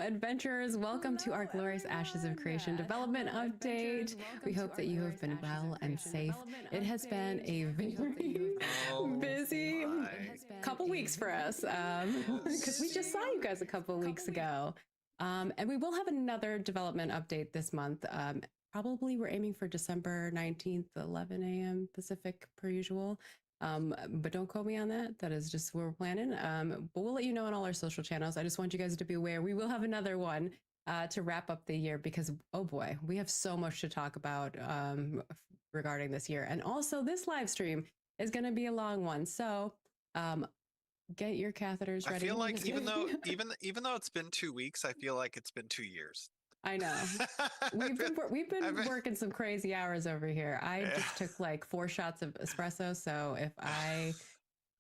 adventurers. Welcome to our Glorious Ashes of Creation development update. We hope that you have been well and safe. It has been a very busy couple weeks for us because we just saw you guys a couple weeks ago. And we will have another development update this month. Probably we're aiming for December 19th, 11 a.m. Pacific per usual. But don't quote me on that. That is just what we're planning. But we'll let you know on all our social channels. I just want you guys to be aware. We will have another one to wrap up the year because, oh boy, we have so much to talk about regarding this year. And also this live stream is going to be a long one. So get your catheters ready. I feel like even though it's been 2 weeks, I feel like it's been 2 years. I know. We've been working some crazy hours over here. I just took like 4 shots of espresso, so if I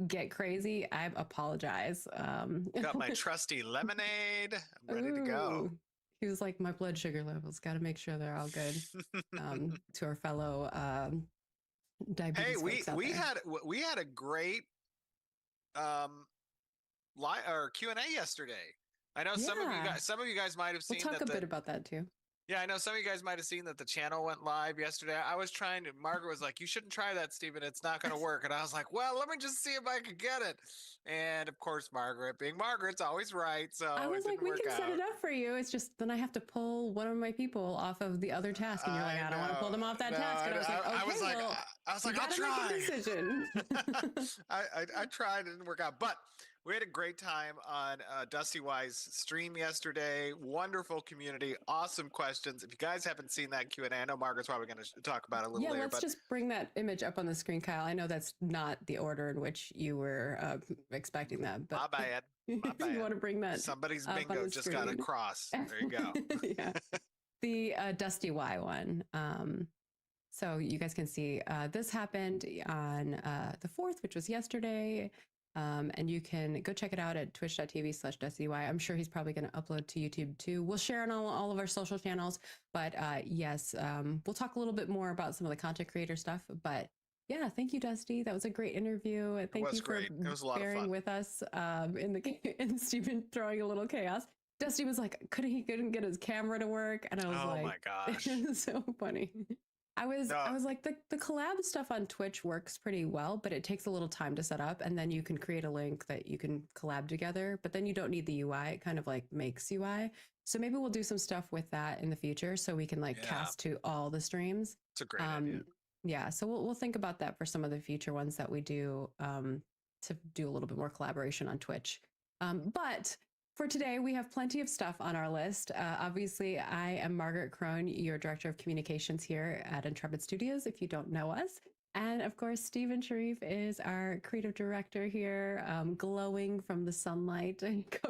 get crazy, I apologize. Got my trusty lemonade. I'm ready to go. He was like, my blood sugar levels, got to make sure they're all good. To our fellow diabetes folks out there. we had a great Q&A yesterday. I know some of you guys might have seen. We'll talk a bit about that too. Yeah, I know some of you guys might have seen that the channel went live yesterday. I was trying to. Margaret was like, "You shouldn't try that, Steven. It's not going to work." And I was like, "Well, let me just see if I could get it." And of course, Margaret, being Margaret's always right. So I was like, "We can set it up for you. It's just then I have to pull one of my people off of the other task." And you're like, "I don't want to pull them off that task." And I was like, "Okay, I was like, I'll try." Make a decision. I tried. It didn't work out, but. We had a great time on Dusty Y's stream yesterday. Wonderful community, awesome questions. If you guys haven't seen that Q&A, I know Margaret's probably going to talk about it a little later. Yeah, let's just bring that image up on the screen, Kyle. I know that's not the order in which you were expecting that. But my bad. If you want to bring that somebody's bingo just got a cross. There you go. Yeah. The Dusty Y one. So you guys can see this happened on the 4th, which was yesterday. And you can go check it out at twitch.tv/DustyY. I'm sure he's probably going to upload to YouTube too. We'll share on all of our social channels. But yes, we'll talk a little bit more about some of the content creator stuff. But yeah, thank you, Dusty. That was a great interview. Thank you for bearing with us in Stephen throwing a little chaos. Dusty was like, couldn't get his camera to work. And I was like, oh my gosh. It was so funny. I was like, the collab stuff on Twitch works pretty well, but it takes a little time to set up, and then you can create a link that you can collab together, but then you don't need the UI. It kind of like makes UI. So maybe we'll do some stuff with that in the future so we can cast to all the streams. It's a great idea. Yeah, so we'll think about that for some of the future ones that we do to do a little bit more collaboration on Twitch. But for today, we have plenty of stuff on our list. Obviously, I am Margaret Crone, your Director of Communications here at Intrepid Studios, if you don't know us. And of course, Stephen Sharif is our Creative Director here, glowing from the sunlight.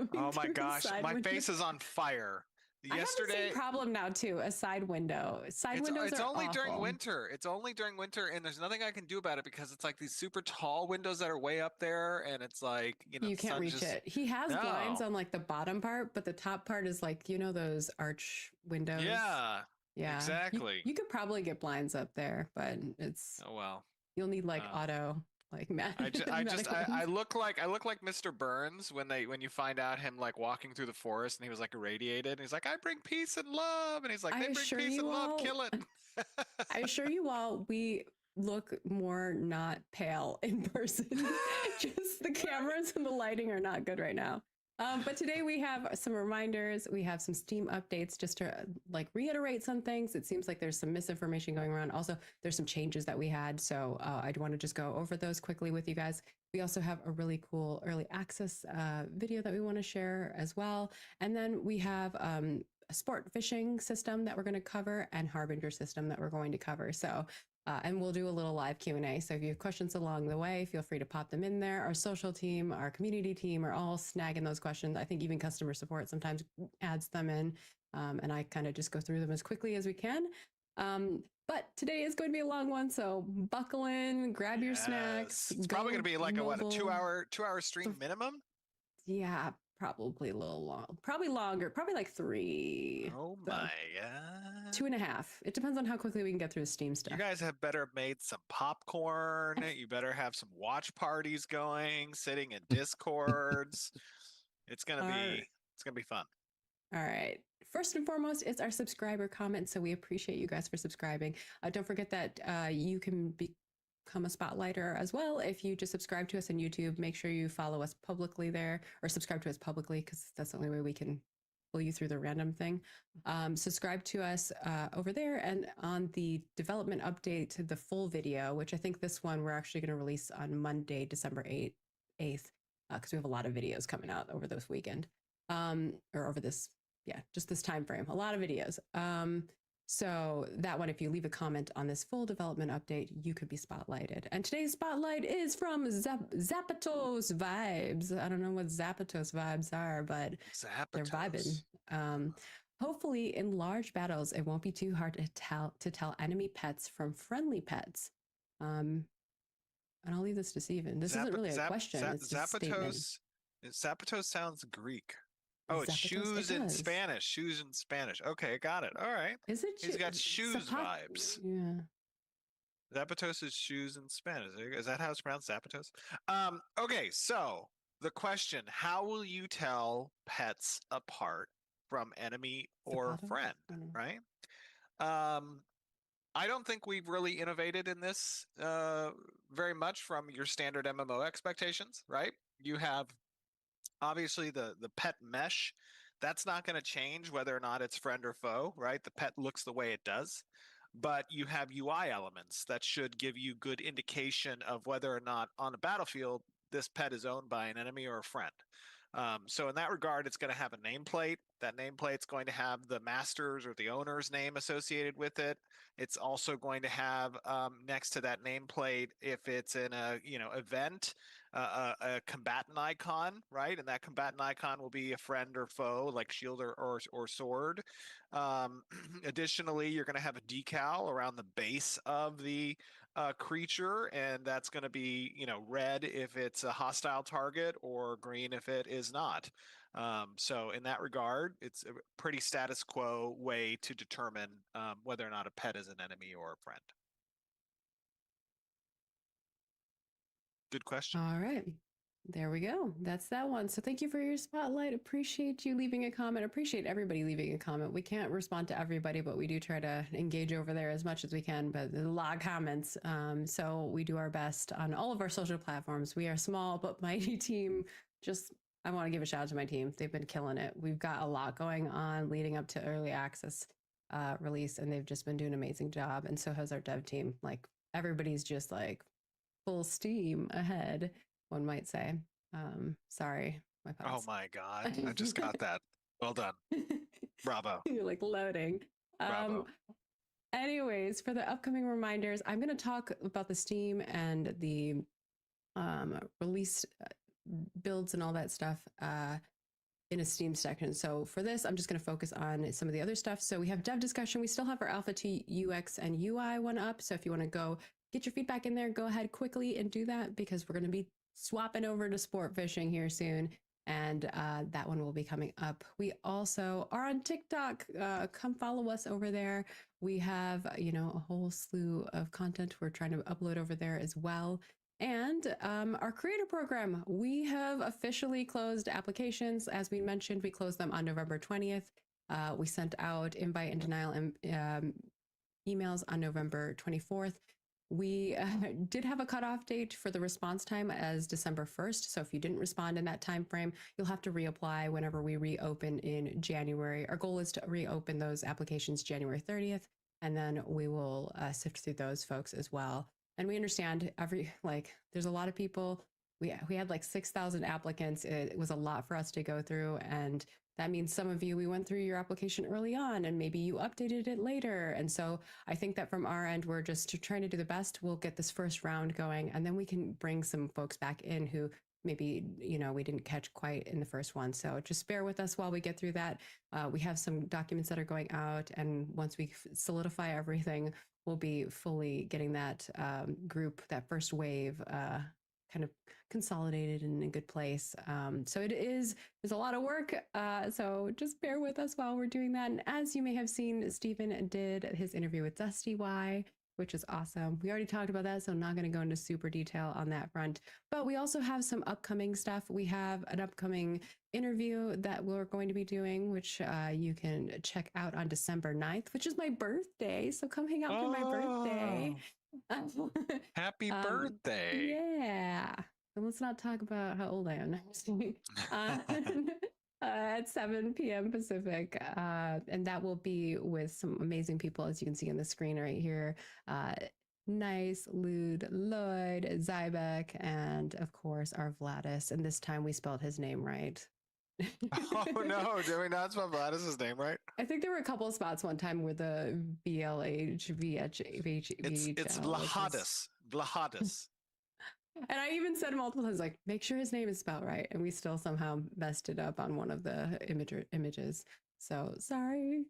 Oh my gosh, my face is on fire. Yesterday, I have the same problem now too. A side window. Windows it's are only awful. during winter. It's only during winter, and there's nothing I can do about it because it's like these super tall windows that are way up there, and it's like you can't reach it. He has blinds on like the bottom part, but the top part is like those arch windows. Yeah, exactly. You could probably get blinds up there, but it's you'll need auto. I look like Mr. Burns when you find out him walking through the forest and he was irradiated and he's like, I bring peace and love, and he's like, they bring peace and love, kill it. I assure you all, we look more not pale in person. Just the cameras and the lighting are not good right now. But today we have some reminders. We have some Steam updates just to reiterate some things. It seems like there's some misinformation going around. Also, there's some changes that we had. So I want to just go over those quickly with you guys. We also have a really cool early access video that we want to share as well. And then we have a sport fishing system that we're going to cover and Harbinger system that we're going to cover. So and we'll do a little live Q&A. So if you have questions along the way, feel free to pop them in there. Our social team, our community team are all snagging those questions. I think even customer support sometimes adds them in. And I kind of just go through them as quickly as we can. But today is going to be a long one. So buckle in, grab your snacks. It's probably going to be a 2-hour stream minimum? Yeah, probably a little long. Probably longer. Probably 3. Oh my God. 2.5. It depends on how quickly we can get through the Steam stuff. You guys have better made some popcorn. You better have some watch parties going, sitting in Discords. It's gonna be fun. All right. First and foremost, it's our subscriber comment. So we appreciate you guys for subscribing. Don't forget that you can become a spotlighter as well if you just subscribe to us on YouTube. Make sure you follow us publicly there, or subscribe to us publicly, because that's the only way we can pull you through the random thing. Subscribe to us over there, and on the development update, the full video, which I think this one we're actually going to release on Monday, December 8th, because we have a lot of videos coming out over this weekend, or over this, just this time frame, a lot of videos. So that one, if you leave a comment on this full development update, you could be spotlighted. And today's spotlight is from Zapatos Vibes. I don't know what Zapatos Vibes are, but they're vibing. Hopefully, in large battles, it won't be too hard to tell enemy pets from friendly pets. And I'll leave this to Steven. This isn't really a question. It's just a statement. Zapatos sounds Greek. Oh, it's Zapatos, shoes in Spanish. Shoes in Spanish. Okay, got it. All right. Is it? He's got shoes vibes. Yeah. Zapatos is shoes in Spanish. Is that how it's pronounced? Zapatos? Okay, so the question, how will you tell pets apart from enemy or friend, right? I don't think we've really innovated in this very much from your standard MMO expectations, right? You have obviously the pet mesh. That's not going to change whether or not it's friend or foe, right? The pet looks the way it does. But you have UI elements that should give you good indication of whether or not on a battlefield this pet is owned by an enemy or a friend. So in that regard, it's going to have a nameplate. That nameplate's going to have the master's or the owner's name associated with it. It's also going to have next to that nameplate, if it's in a event, a combatant icon, right? And that combatant icon will be a friend or foe, like shield or sword. Additionally, you're going to have a decal around the base of the creature, and that's going to be red if it's a hostile target or green if it is not. So in that regard, it's a pretty status quo way to determine whether or not a pet is an enemy or a friend. Good question. All right. There we go. That's that one. So thank you for your spotlight. Appreciate you leaving a comment. Appreciate everybody leaving a comment. We can't respond to everybody, but we do try to engage over there as much as we can. But there's a lot of comments. So we do our best on all of our social platforms. We are a small but mighty team. I want to give a shout out to my team. They've been killing it. We've got a lot going on leading up to early access release, and they've just been doing an amazing job. And so has our dev team. Like, everybody's just like full steam ahead, one might say. Sorry, my pause. Oh my God, I just got that. Well done. Bravo. You're like loading. Bravo. Anyways, for the upcoming reminders, I'm going to talk about the Steam and the release builds and all that stuff in a Steam section. So for this, I'm just going to focus on some of the other stuff. So we have dev discussion. We still have our alpha to UX and UI one up. So if you want to go get your feedback in there, go ahead quickly and do that, because we're going to be swapping over to sport fishing here soon. And that one will be coming up. We also are on TikTok. Come follow us over there. We have, a whole slew of content we're trying to upload over there as well. And our creator program, we have officially closed applications. As we mentioned, we closed them on November 20th. We sent out invite and denial emails on November 24th. We did have a cutoff date for the response time as December 1st. So if you didn't respond in that time frame, you'll have to reapply whenever we reopen in January. Our goal is to reopen those applications January 30th, and then we will sift through those folks as well. And we understand there's a lot of people. We had like 6,000 applicants. It was a lot for us to go through, and that means some of you, we went through your application early on and maybe you updated it later. And so I think that from our end, we're just trying to do the best. We'll get this first round going, and then we can bring some folks back in who maybe, we didn't catch quite in the first one. So just bear with us while we get through that. We have some documents that are going out, and once we solidify everything, we'll be fully getting that group, that first wave, kind of consolidated in a good place. So there's a lot of work. So just bear with us while we're doing that. And as you may have seen, Stephen did his interview with Dusty Y. which is awesome. We already talked about that, so I'm not going to go into super detail on that front. But we also have some upcoming stuff. We have an upcoming interview that we're going to be doing, which you can check out on December 9th, which is my birthday. So come hang out for my birthday. Happy birthday. Yeah. And let's not talk about how old I am. At 7 p.m. Pacific. And that will be with some amazing people, as you can see on the screen right here. Nice, Lude, Lloyd, Zybeck, and of course our Vladis. And this time we spelled his name right. Oh no, did we not spell Vladis's name right? I think there were a couple of spots one time where the It's Vlahadis. And I even said multiple times, like, make sure his name is spelled right. And we still somehow messed it up on one of the images. So sorry.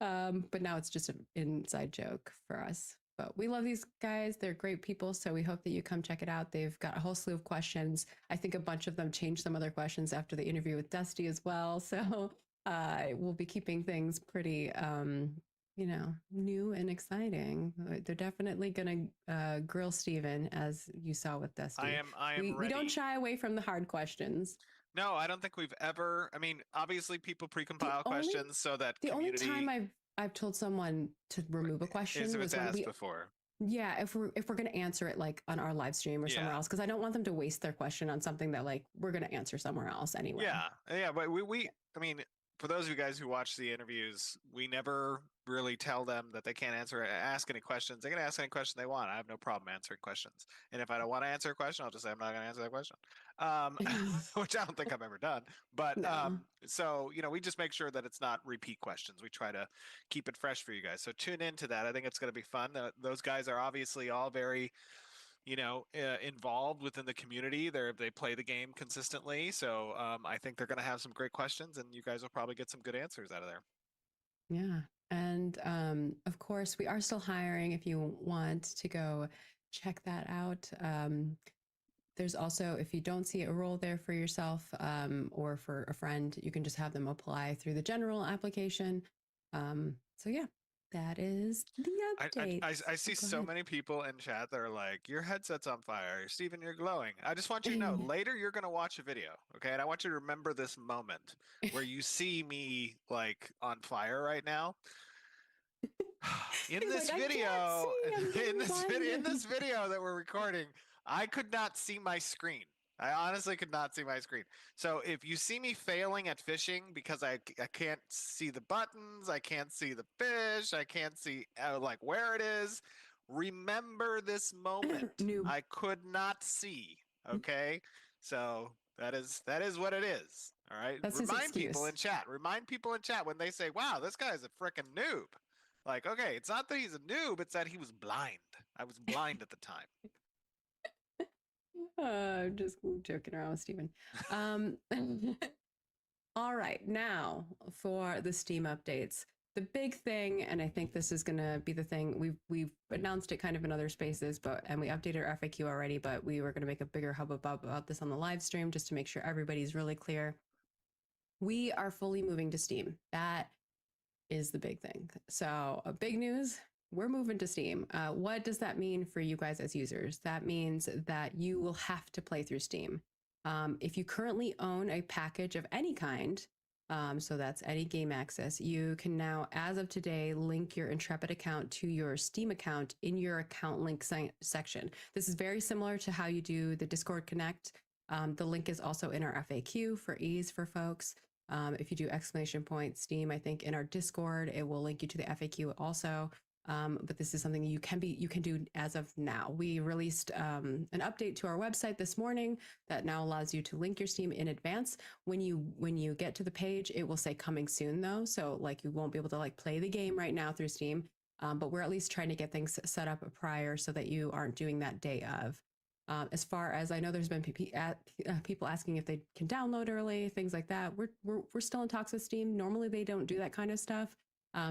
But now it's just an inside joke for us. But we love these guys. They're great people. So we hope that you come check it out. They've got a whole slew of questions. I think a bunch of them changed some other questions after the interview with Dusty as well. So we'll be keeping things pretty new and exciting. They're definitely going to grill Steven, as you saw with Dusty. I am ready. We don't shy away from the hard questions. No, I don't think we've ever. I mean, obviously, people pre-compile questions so that the community... only time I've told someone to remove a question was asked before. Yeah, if we're going to answer it like on our live stream or somewhere else, because I don't want them to waste their question on something that like we're going to answer somewhere else anyway. Yeah, but we I mean, for those of you guys who watch the interviews, we never really tell them that they can't ask any questions. They can ask any question they want. I have no problem answering questions. And if I don't want to answer a question, I'll just say I'm not going to answer that question, which I don't think I've ever done. But so, we just make sure that it's not repeat questions. We try to keep it fresh for you guys. So tune into that. I think it's going to be fun. Those guys are obviously all very involved within the community. They play the game consistently. So I think they're going to have some great questions, and you guys will probably get some good answers out of there. Yeah. And of course, we are still hiring if you want to go check that out. There's also, if you don't see a role there for yourself or for a friend, you can just have them apply through the general application. So yeah. That is the update. I see so many people in chat that are like, your headset's on fire. Steven, you're glowing. I just want you to know, later you're going to watch a video, okay? And I want you to remember this moment where you see me like on fire right now. In this video that we're recording, I could not see my screen. I honestly could not see my screen. So if you see me failing at fishing because I can't see the buttons, I can't see the fish, I can't see like where it is, remember this moment. I could not see. Okay, so that is what it is. All right. Remind people in chat. Remind people in chat when they say, "Wow, this guy's a freaking noob." Like, okay, it's not that he's a noob; it's that he was blind. I was blind at the time. I'm just joking around with Steven. All right, now for the Steam updates. The big thing, and I think this is going to be the thing, we've announced it kind of in other spaces, and we updated our FAQ already, but we were going to make a bigger hubbub about this on the live stream just to make sure everybody's really clear. We are fully moving to Steam. That is the big thing. So big news. We're moving to Steam. What does that mean for you guys as users? That means that you will have to play through Steam. If you currently own a package of any kind, so that's any game access, you can now, as of today, link your Intrepid account to your Steam account in your account link section. This is very similar to how you do the Discord Connect. The link is also in our FAQ for ease for folks. If you do !Steam, I think in our Discord, it will link you to the FAQ also. But this is something you can do as of now. We released an update to our website this morning that now allows you to link your Steam in advance. When you get to the page, it will say coming soon though. So like you won't be able to like play the game right now through Steam. But we're at least trying to get things set up prior so that you aren't doing that day of. As far as I know, there's been people asking if they can download early, things like that. We're still in talks with Steam. Normally they don't do that kind of stuff.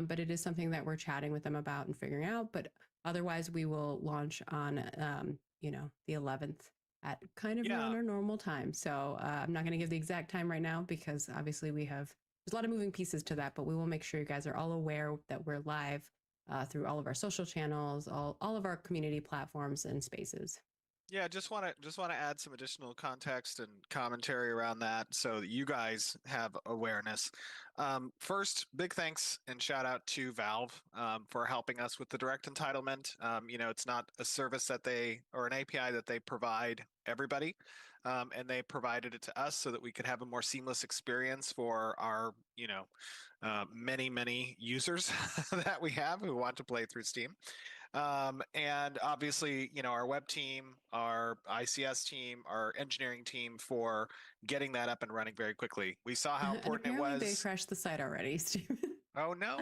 But it is something that we're chatting with them about and figuring out. But otherwise, we will launch on, the 11th at kind of around our normal time. So I'm not going to give the exact time right now because obviously there's a lot of moving pieces to that. But we will make sure you guys are all aware that we're live through all of our social channels, all of our community platforms and spaces. Yeah, just want to add some additional context and commentary around that so that you guys have awareness. First, big thanks and shout out to Valve for helping us with the direct entitlement. It's not a service that they or an API that they provide everybody, and they provided it to us so that we could have a more seamless experience for our many users that we have who want to play through Steam. And obviously, our web team, our ICS team, our engineering team for getting that up and running very quickly. We saw how And important it apparently they was. crashed the site already, Stephen. Oh no.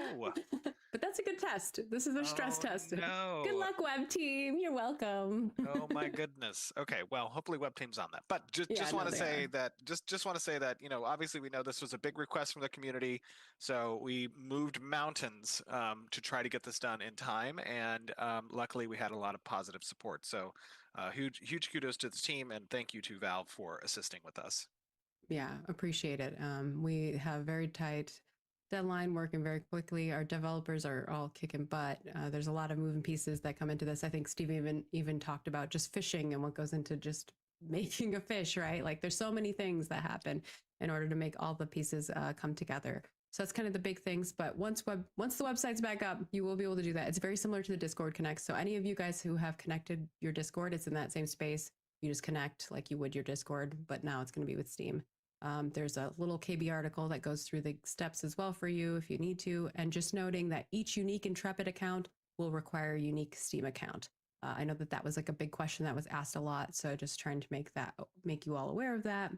But that's a good test. This is a stress test. No. Good luck, web team. You're welcome. Oh my goodness. Okay, well, hopefully web team's on that. But just want to say that just want to say that, obviously we know this was a big request from the community, so we moved mountains to try to get this done in time, and luckily we had a lot of positive support. So huge kudos to the team, and thank you to Valve for assisting with us. Yeah, appreciate it. We have very tight deadline, working very quickly. Our developers are all kicking butt. There's a lot of moving pieces that come into this. I think Steve even talked about just fishing and what goes into just making a fish, right? Like there's so many things that happen in order to make all the pieces come together. So that's kind of the big things. But once the website's back up, you will be able to do that. It's very similar to the Discord Connect. So any of you guys who have connected your Discord, it's in that same space. You just connect like you would your Discord, but now it's going to be with Steam. There's a little KB article that goes through the steps as well for you if you need to. And just noting that each unique Intrepid account will require a unique Steam account. I know that was like a big question that was asked a lot. So just trying to make you all aware of that.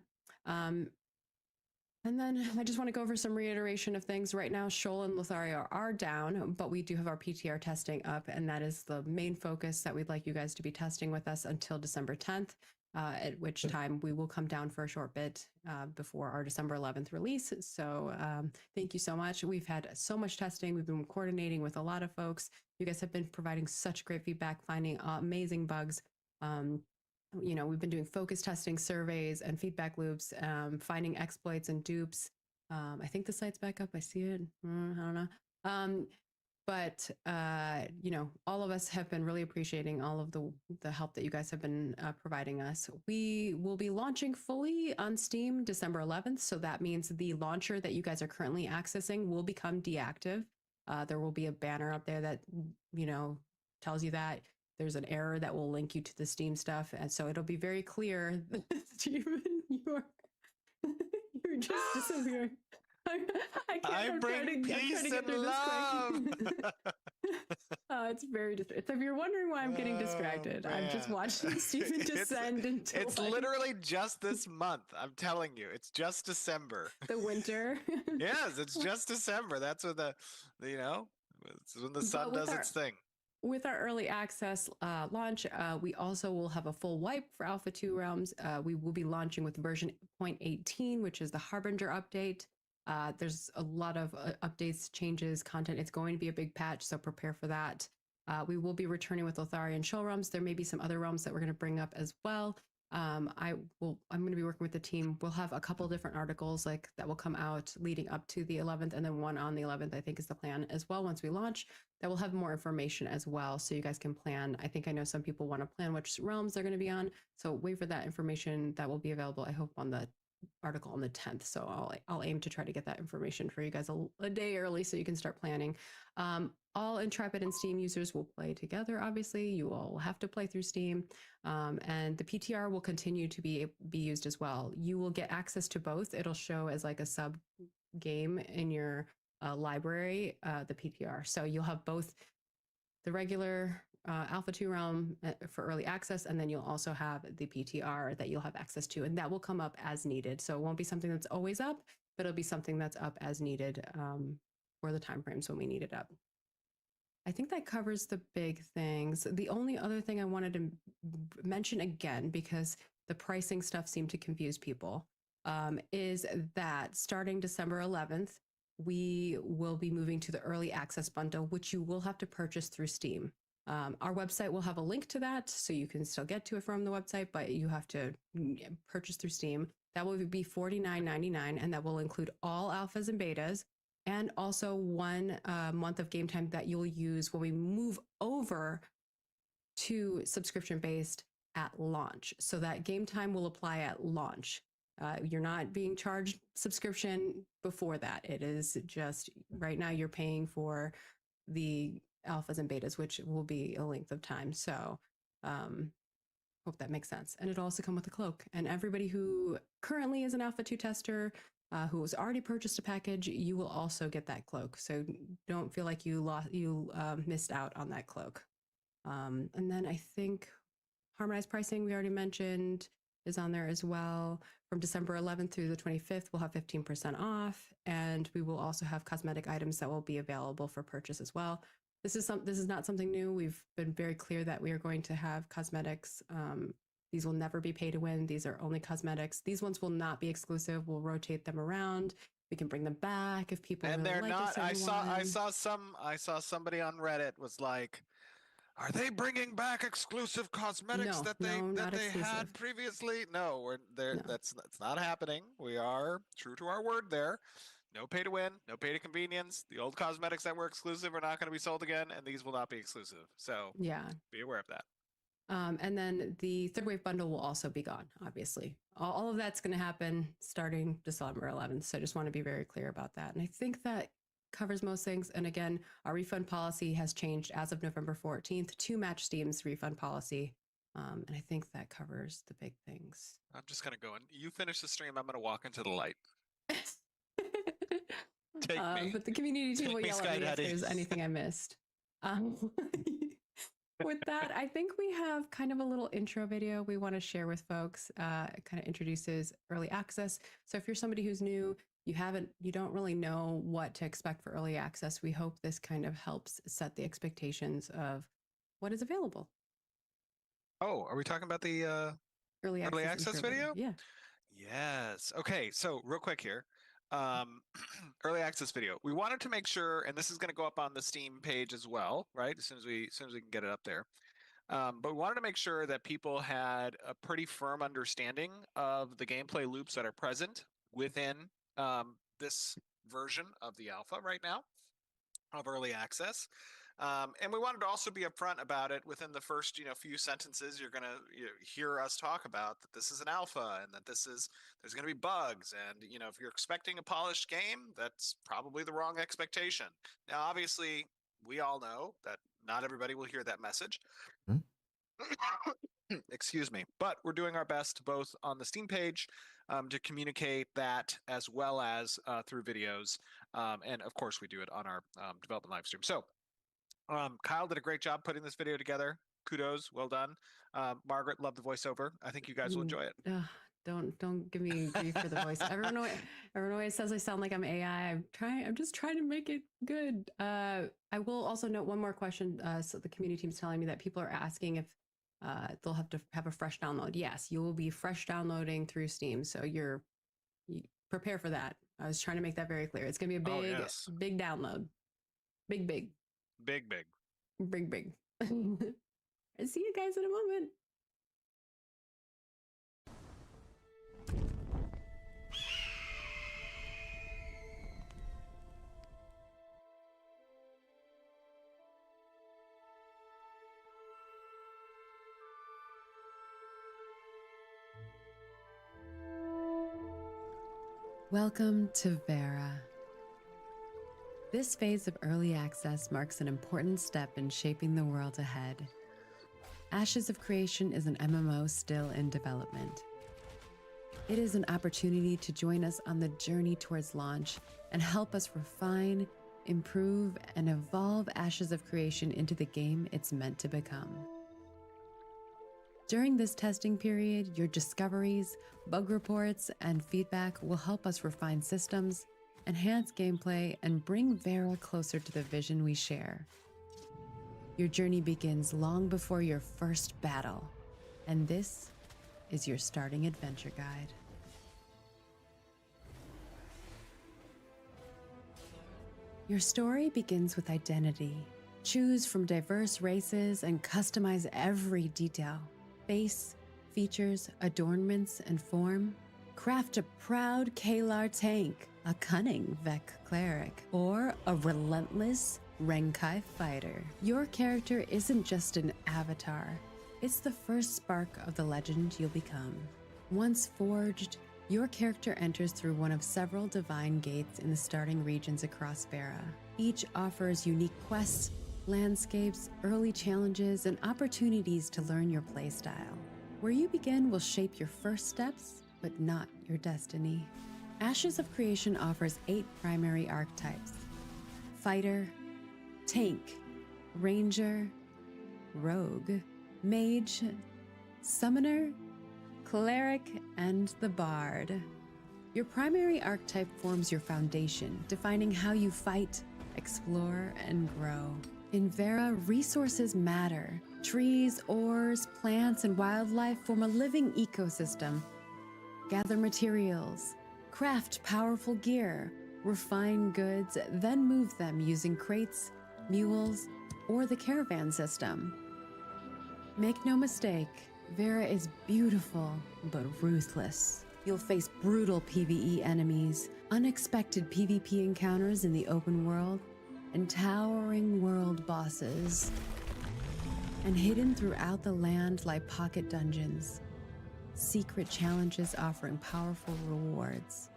And then I just want to go over some reiteration of things. Right now, Shoal and Lothario are down, but we do have our PTR testing up. And that is the main focus that we'd like you guys to be testing with us until December 10th. At which time we will come down for a short bit before our December 11th release. So thank you so much. We've had so much testing. We've been coordinating with a lot of folks. You guys have been providing such great feedback, finding amazing bugs. We've been doing focus testing surveys and feedback loops, finding exploits and dupes. I think the site's back up. I see it. I don't know. But all of us have been really appreciating all of the help that you guys have been providing us. We will be launching fully on Steam December 11th. So that means the launcher that you guys are currently accessing will become deactive. There will be a banner up there that, tells you that there's an error that will link you to the Steam stuff. And so it'll be very clear that Steven, you're just disappearing. I bring peace and love. It's very if you're wondering why I'm getting distracted, I'm just watching Stephen descend into it's literally just this month. I'm telling you, it's just December. The winter. Yes, it's just December. That's when it's when the sun does its thing. With our early access launch, we also will have a full wipe for Alpha 2 realms. We will be launching with version 0.18, which is the Harbinger update. There's a lot of updates, changes, content. It's going to be a big patch, so prepare for that. We will be returning with Lothario and Shoal realms. There may be some other realms that we're going to bring up as well. I'm going to be working with the team. We'll have a couple different articles that will come out leading up to the 11th, and then one on the 11th, I think is the plan as well. Once we launch, that will have more information as well, so you guys can plan. I know some people want to plan which realms they're going to be on, so wait for that information. That will be available, I hope, on the article on the 10th. So I'll aim to try to get that information for you guys a day early so you can start planning. All Intrepid and Steam users will play together. Obviously, you all will have to play through Steam, and the PTR will continue to be used as well. You will get access to both. It'll show as like a sub game in your library, the PTR. So you'll have both the regular Alpha 2 realm for early access, and then you'll also have the PTR that you'll have access to, and that will come up as needed. So it won't be something that's always up, but it'll be something that's up as needed for the timeframes when we need it up. I think that covers the big things. The only other thing I wanted to mention again, because the pricing stuff seemed to confuse people, is that starting December 11th, we will be moving to the early access bundle, which you will have to purchase through Steam. Our website will have a link to that, so you can still get to it from the website, but you have to purchase through Steam. That will be $49.99, and that will include all alphas and betas, and also 1 month of game time that you'll use when we move over to subscription based at launch. So that game time will apply at launch. You're not being charged subscription before that. It is just right now you're paying for the alphas and betas, which will be a length of time. So hope that makes sense. And it'll also come with a cloak. And everybody who currently is an Alpha 2 tester who has already purchased a package, you will also get that cloak. So don't feel like you missed out on that cloak. And then I think harmonized pricing, we already mentioned, is on there as well. From December 11th through the 25th, we'll have 15% off. And we will also have cosmetic items that will be available for purchase as well. This is not something new. We've been very clear that we are going to have cosmetics. These will never be pay to win. These are only cosmetics. These ones will not be exclusive. We'll rotate them around. We can bring them back if people And really they're like not. a certain one. I saw somebody on Reddit was like, "Are they bringing back exclusive cosmetics No, not they exclusive. had previously?" No, we're there. No. That's not happening. We are true to our word there. No pay to win, no pay to convenience. The old cosmetics that were exclusive are not going to be sold again, and these will not be exclusive. So Yeah. be aware of that. And then the third wave bundle will also be gone, obviously. All of that's going to happen starting December 11th. So I just want to be very clear about that. And I think that covers most things. And again, our refund policy has changed as of November 14th to match Steam's refund policy. And I think that covers the big things. I'm just going to go and you finish the stream. I'm going to walk into the light. Take me. But the community team will yell at me if there's anything I missed. With that, I think we have kind of a little intro video we want to share with folks. It kind of introduces early access. So if you're somebody who's new, you don't really know what to expect for early access, we hope this kind of helps set the expectations of what is available. Oh, are we talking about the early access video? Yeah. Yes. Okay. So real quick here. Early access video. We wanted to make sure, and this is going to go up on the Steam page as well, right? As soon as we can get it up there. But we wanted to make sure that people had a pretty firm understanding of the gameplay loops that are present within this version of the alpha right now of early access. And we wanted to also be upfront about it within the first, few sentences. You're going to hear us talk about that this is an alpha and that there's going to be bugs. And, if you're expecting a polished game, that's probably the wrong expectation. Now, obviously, we all know that not everybody will hear that message. Excuse me. But we're doing our best both on the Steam page to communicate that as well as through videos. And of course, we do it on our development live stream. So Kyle did a great job putting this video together. Kudos, well done. Margaret, love the voiceover. I think you guys will enjoy it. Don't give me grief for the voice. Everyone always says I sound like I'm AI. I'm just trying to make it good. I will also note one more question. So the community team's telling me that people are asking if they'll have to have a fresh download. Yes, you will be fresh downloading through Steam. So you prepare for that. I was trying to make that very clear. It's going to be a big download. Big. I'll see you guys in a moment. Welcome to Verra. This phase of early access marks an important step in shaping the world ahead. Ashes of Creation is an MMO still in development. It is an opportunity to join us on the journey towards launch and help us refine, improve, and evolve Ashes of Creation into the game it's meant to become. During this testing period, your discoveries, bug reports, and feedback will help us refine systems, enhance gameplay, and bring Verra closer to the vision we share. Your journey begins long before your first battle, and this is your starting adventure guide. Your story begins with identity. Choose from diverse races and customize every detail: face, features, adornments, and form. Craft a proud Kalar tank, a cunning Vec cleric, or a relentless Renkai fighter. Your character isn't just an avatar. It's the first spark of the legend you'll become. Once forged, your character enters through one of several divine gates in the starting regions across Verra. Each offers unique quests, landscapes, early challenges, and opportunities to learn your playstyle. Where you begin will shape your first steps, but not your destiny. Ashes of Creation offers 8 primary archetypes: fighter, tank, ranger, rogue, mage, summoner, cleric, and the bard. Your primary archetype forms your foundation, defining how you fight, explore, and grow. In Verra, resources matter. Trees, ores, plants, and wildlife form a living ecosystem. Gather materials, craft powerful gear, refine goods, then move them using crates, mules, or the caravan system. Make no mistake, Verra is beautiful, but ruthless. You'll face brutal PvE enemies, unexpected PvP encounters in the open world, and towering world bosses. And hidden throughout the land lie pocket dungeons, secret challenges offering powerful rewards.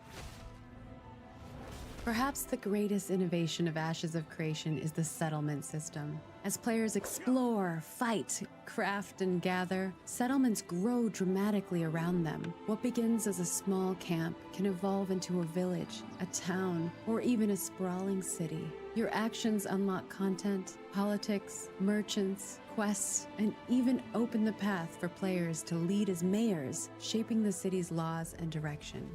Perhaps the greatest innovation of Ashes of Creation is the settlement system. As players explore, fight, craft, and gather, settlements grow dramatically around them. What begins as a small camp can evolve into a village, a town, or even a sprawling city. Your actions unlock content, politics, merchants, quests, and even open the path for players to lead as mayors, shaping the city's laws and direction.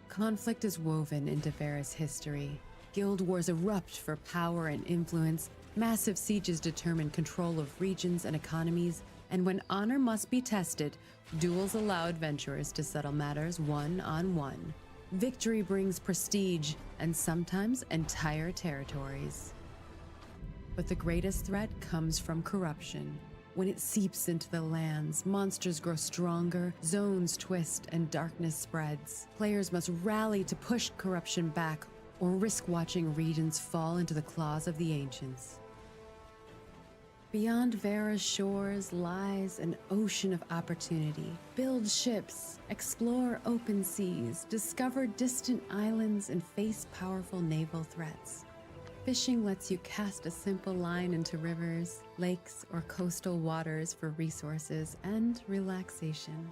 Conflict is woven into Verra's history. Guild wars erupt for power and influence, massive sieges determine control of regions and economies, and when honor must be tested, duels allow adventurers to settle matters one-on-one. Victory brings prestige, and sometimes entire territories. But the greatest threat comes from corruption. When it seeps into the lands, monsters grow stronger, zones twist, and darkness spreads. Players must rally to push corruption back, or risk watching regions fall into the claws of the ancients. Beyond Verra's shores lies an ocean of opportunity. Build ships, explore open seas, discover distant islands, and face powerful naval threats. Fishing lets you cast a simple line into rivers, lakes, or coastal waters for resources and relaxation.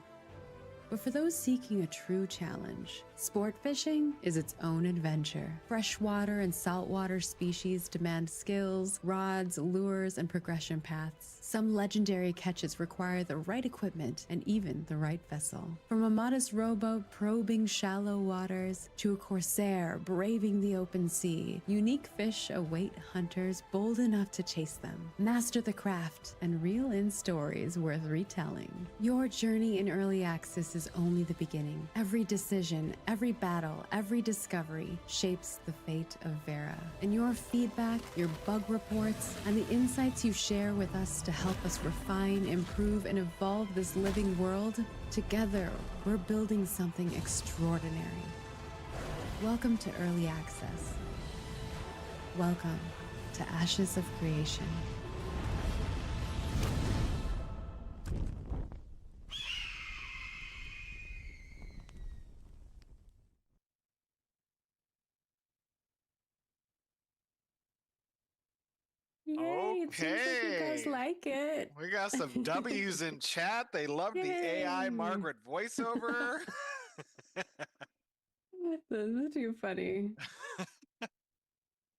But for those seeking a true challenge, sport fishing is its own adventure. Freshwater and saltwater species demand skills, rods, lures, and progression paths. Some legendary catches require the right equipment and even the right vessel. From a modest rowboat probing shallow waters to a corsair braving the open sea, unique fish await hunters bold enough to chase them. Master the craft and reel in stories worth retelling. Your journey in early access is only the beginning. Every decision, every battle, every discovery shapes the fate of Verra. And your feedback, your bug reports, and the insights you share with us to help us refine, improve, and evolve this living world, together we're building something extraordinary. Welcome to Early Access. Welcome to Ashes of Creation. Yay, it seems like you guys Okay. like it. We got some W's in chat. They love the AI Yay. Margaret voiceover. This is too funny.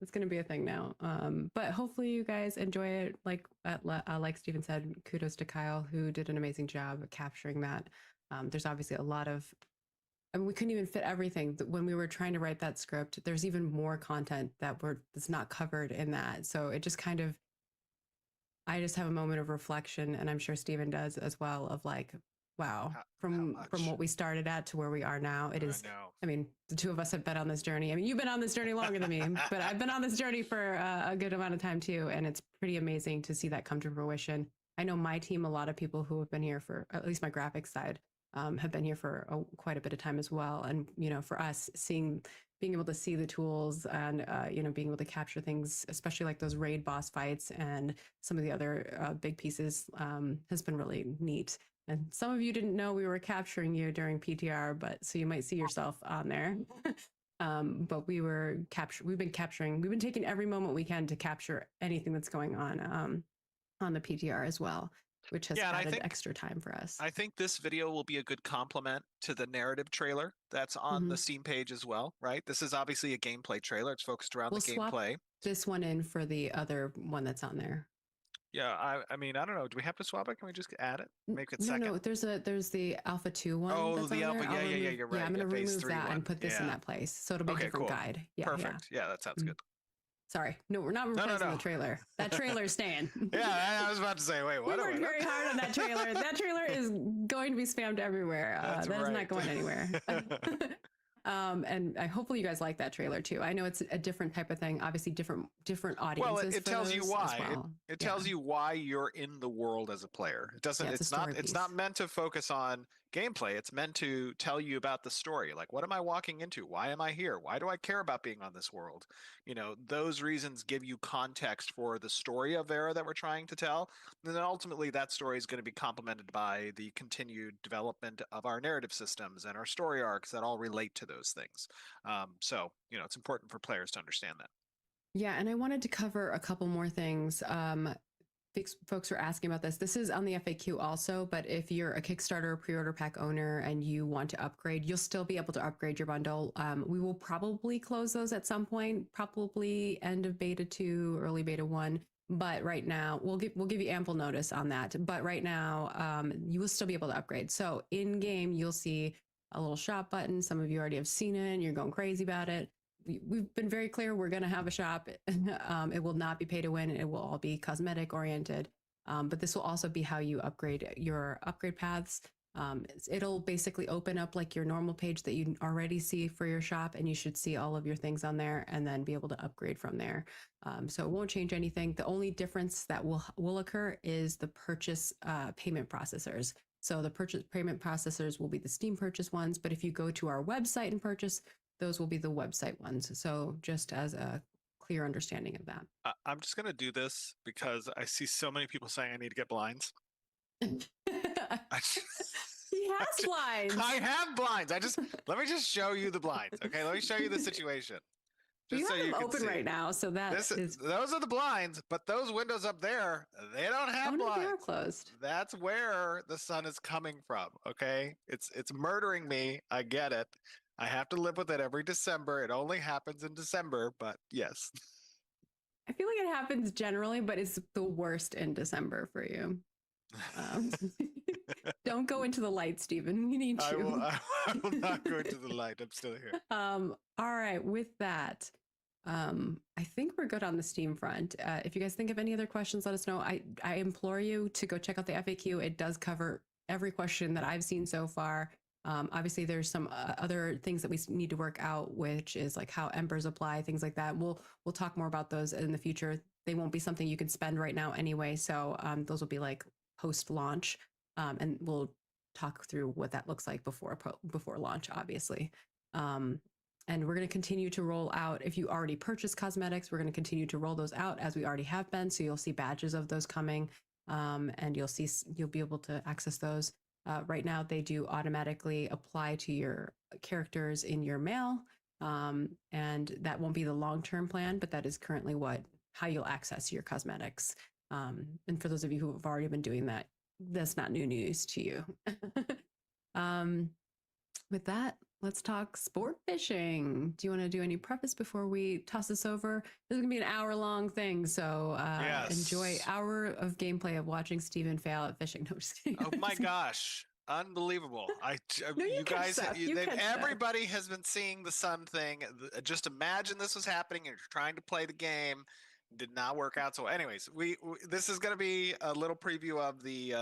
It's going to be a thing now. But hopefully you guys enjoy it. Like Steven said, kudos to Kyle, who did an amazing job of capturing that. There's obviously a lot of, I mean, we couldn't even fit everything. When we were trying to write that script, there's even more content that's not covered in that. So it just kind of, I just have a moment of reflection, and I'm sure Steven does as well, of like, wow, from what we started at to where we are now, it is. I mean, the two of us have been on this journey. I mean, you've been on this journey longer than me, but I've been on this journey for a good amount of time too, and it's pretty amazing to see that come to fruition. I know my team, a lot of people who have been here for at least my graphics side, have been here for quite a bit of time as well. And, for us, being able to see the tools and, being able to capture things, especially like those raid boss fights and some of the other big pieces, has been really neat. And some of you didn't know we were capturing you during PTR, so you might see yourself on there. But we've been taking every moment we can to capture anything that's going on the PTR as well, which has added extra time for us. I think this video will be a good complement to the narrative trailer that's on the Steam page as well, right? This is obviously a gameplay trailer. It's focused around the gameplay. This one in for the other one that's on there. Yeah, I mean, I don't know. Do we have to swap it? Can we just add it? Make it second? No, there's the Alpha 2 one. Oh, that's the on Alpha. There. Yeah, you're right. Yeah, I'm going to remove that one. and put this in that place. So it'll be a different guide. Yeah, perfect. Yeah, that sounds good. Sorry. No, we're not replacing the trailer. That trailer's staying. Yeah, I was about to say, wait, what? We worked very hard on that trailer. That trailer is going to be spammed everywhere. That is not going anywhere. And hopefully you guys like that trailer too. I know it's a different type of thing, obviously different audiences. Well, it tells you why. Well. It tells you why you're in the world as a player. It doesn't. It's not meant to focus on gameplay. It's meant to tell you about the story. Like, what am I walking into? Why am I here? Why do I care about being on this world? Those reasons give you context for the story of Verra that we're trying to tell. And then ultimately that story is going to be complemented by the continued development of our narrative systems and our story arcs that all relate to those things. So, it's important for players to understand that. Yeah. And I wanted to cover a couple more things. Folks were asking about this. This is on the FAQ also, but if you're a Kickstarter pre-order pack owner and you want to upgrade, you'll still be able to upgrade your bundle. We will probably close those at some point, probably end of beta 2, early beta 1. But right now, we'll give you ample notice on that. But right now, you will still be able to upgrade. So in game, you'll see a little shop button. Some of you already have seen it and you're going crazy about it. We've been very clear. We're going to have a shop. It will not be pay to win. It will all be cosmetic oriented. But this will also be how you upgrade your upgrade paths. It'll basically open up like your normal page that you already see for your shop, and you should see all of your things on there and then be able to upgrade from there. So it won't change anything. The only difference that will occur is the purchase payment processors. So the purchase payment processors will be the Steam purchase ones, but if you go to our website and purchase, those will be the website ones. So just as a clear understanding of that. I'm just going to do this because I see so many people saying I need to get blinds. He has blinds. I have blinds. Let me just show you the blinds. Okay, let me show you the situation. Just you have them open right now, so those are the blinds, but those windows up there, they don't have blinds. They are closed. That's where the sun is coming from. Okay, it's murdering me. I get it. I have to live with it every December. It only happens in December, but yes. I feel like it happens generally, but it's the worst in December for you. Don't go into the light, Stephen. We need you. I will not go into the light. I'm still here. All right. With that, I think we're good on the Steam front. If you guys think of any other questions, let us know. I implore you to go check out the FAQ. It does cover every question that I've seen so far. Obviously, there's some other things that we need to work out, which is like how embers apply, things like that. We'll talk more about those in the future. They won't be something you can spend right now anyway. So those will be like post-launch, and we'll talk through what that looks like before launch, obviously. And we're going to continue to roll out. If you already purchased cosmetics, we're going to continue to roll those out as we already have been. So you'll see badges of those coming, and you'll be able to access those. Right now, they do automatically apply to your characters in your mail, and that won't be the long-term plan, but that is currently how you'll access your cosmetics. And for those of you who have already been doing that, that's not new news to you. With that, let's talk sport fishing. Do you want to do any preface before we toss this over? This is going to be an hour-long thing, so yes. Enjoy hour of gameplay of watching Steven fail at fishing. No, just kidding. Oh my gosh. Unbelievable. No, you guys, everybody has been seeing the sun thing. Just imagine this was happening and you're trying to play the game. Did not work out. So anyways, this is going to be a little preview of the,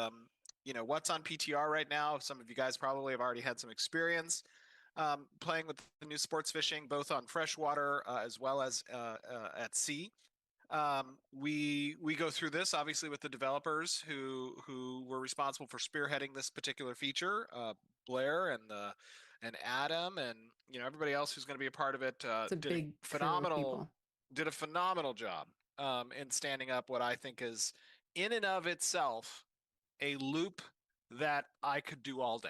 what's on PTR right now. Some of you guys probably have already had some experience playing with the new sports fishing, both on freshwater as well as at sea. We go through this obviously with the developers who were responsible for spearheading this particular feature, Blair and Adam, and everybody else who's going to be a part of it. It's a Did a big crew of phenomenal people. did a phenomenal job in standing up what I think is in and of itself a loop that I could do all day.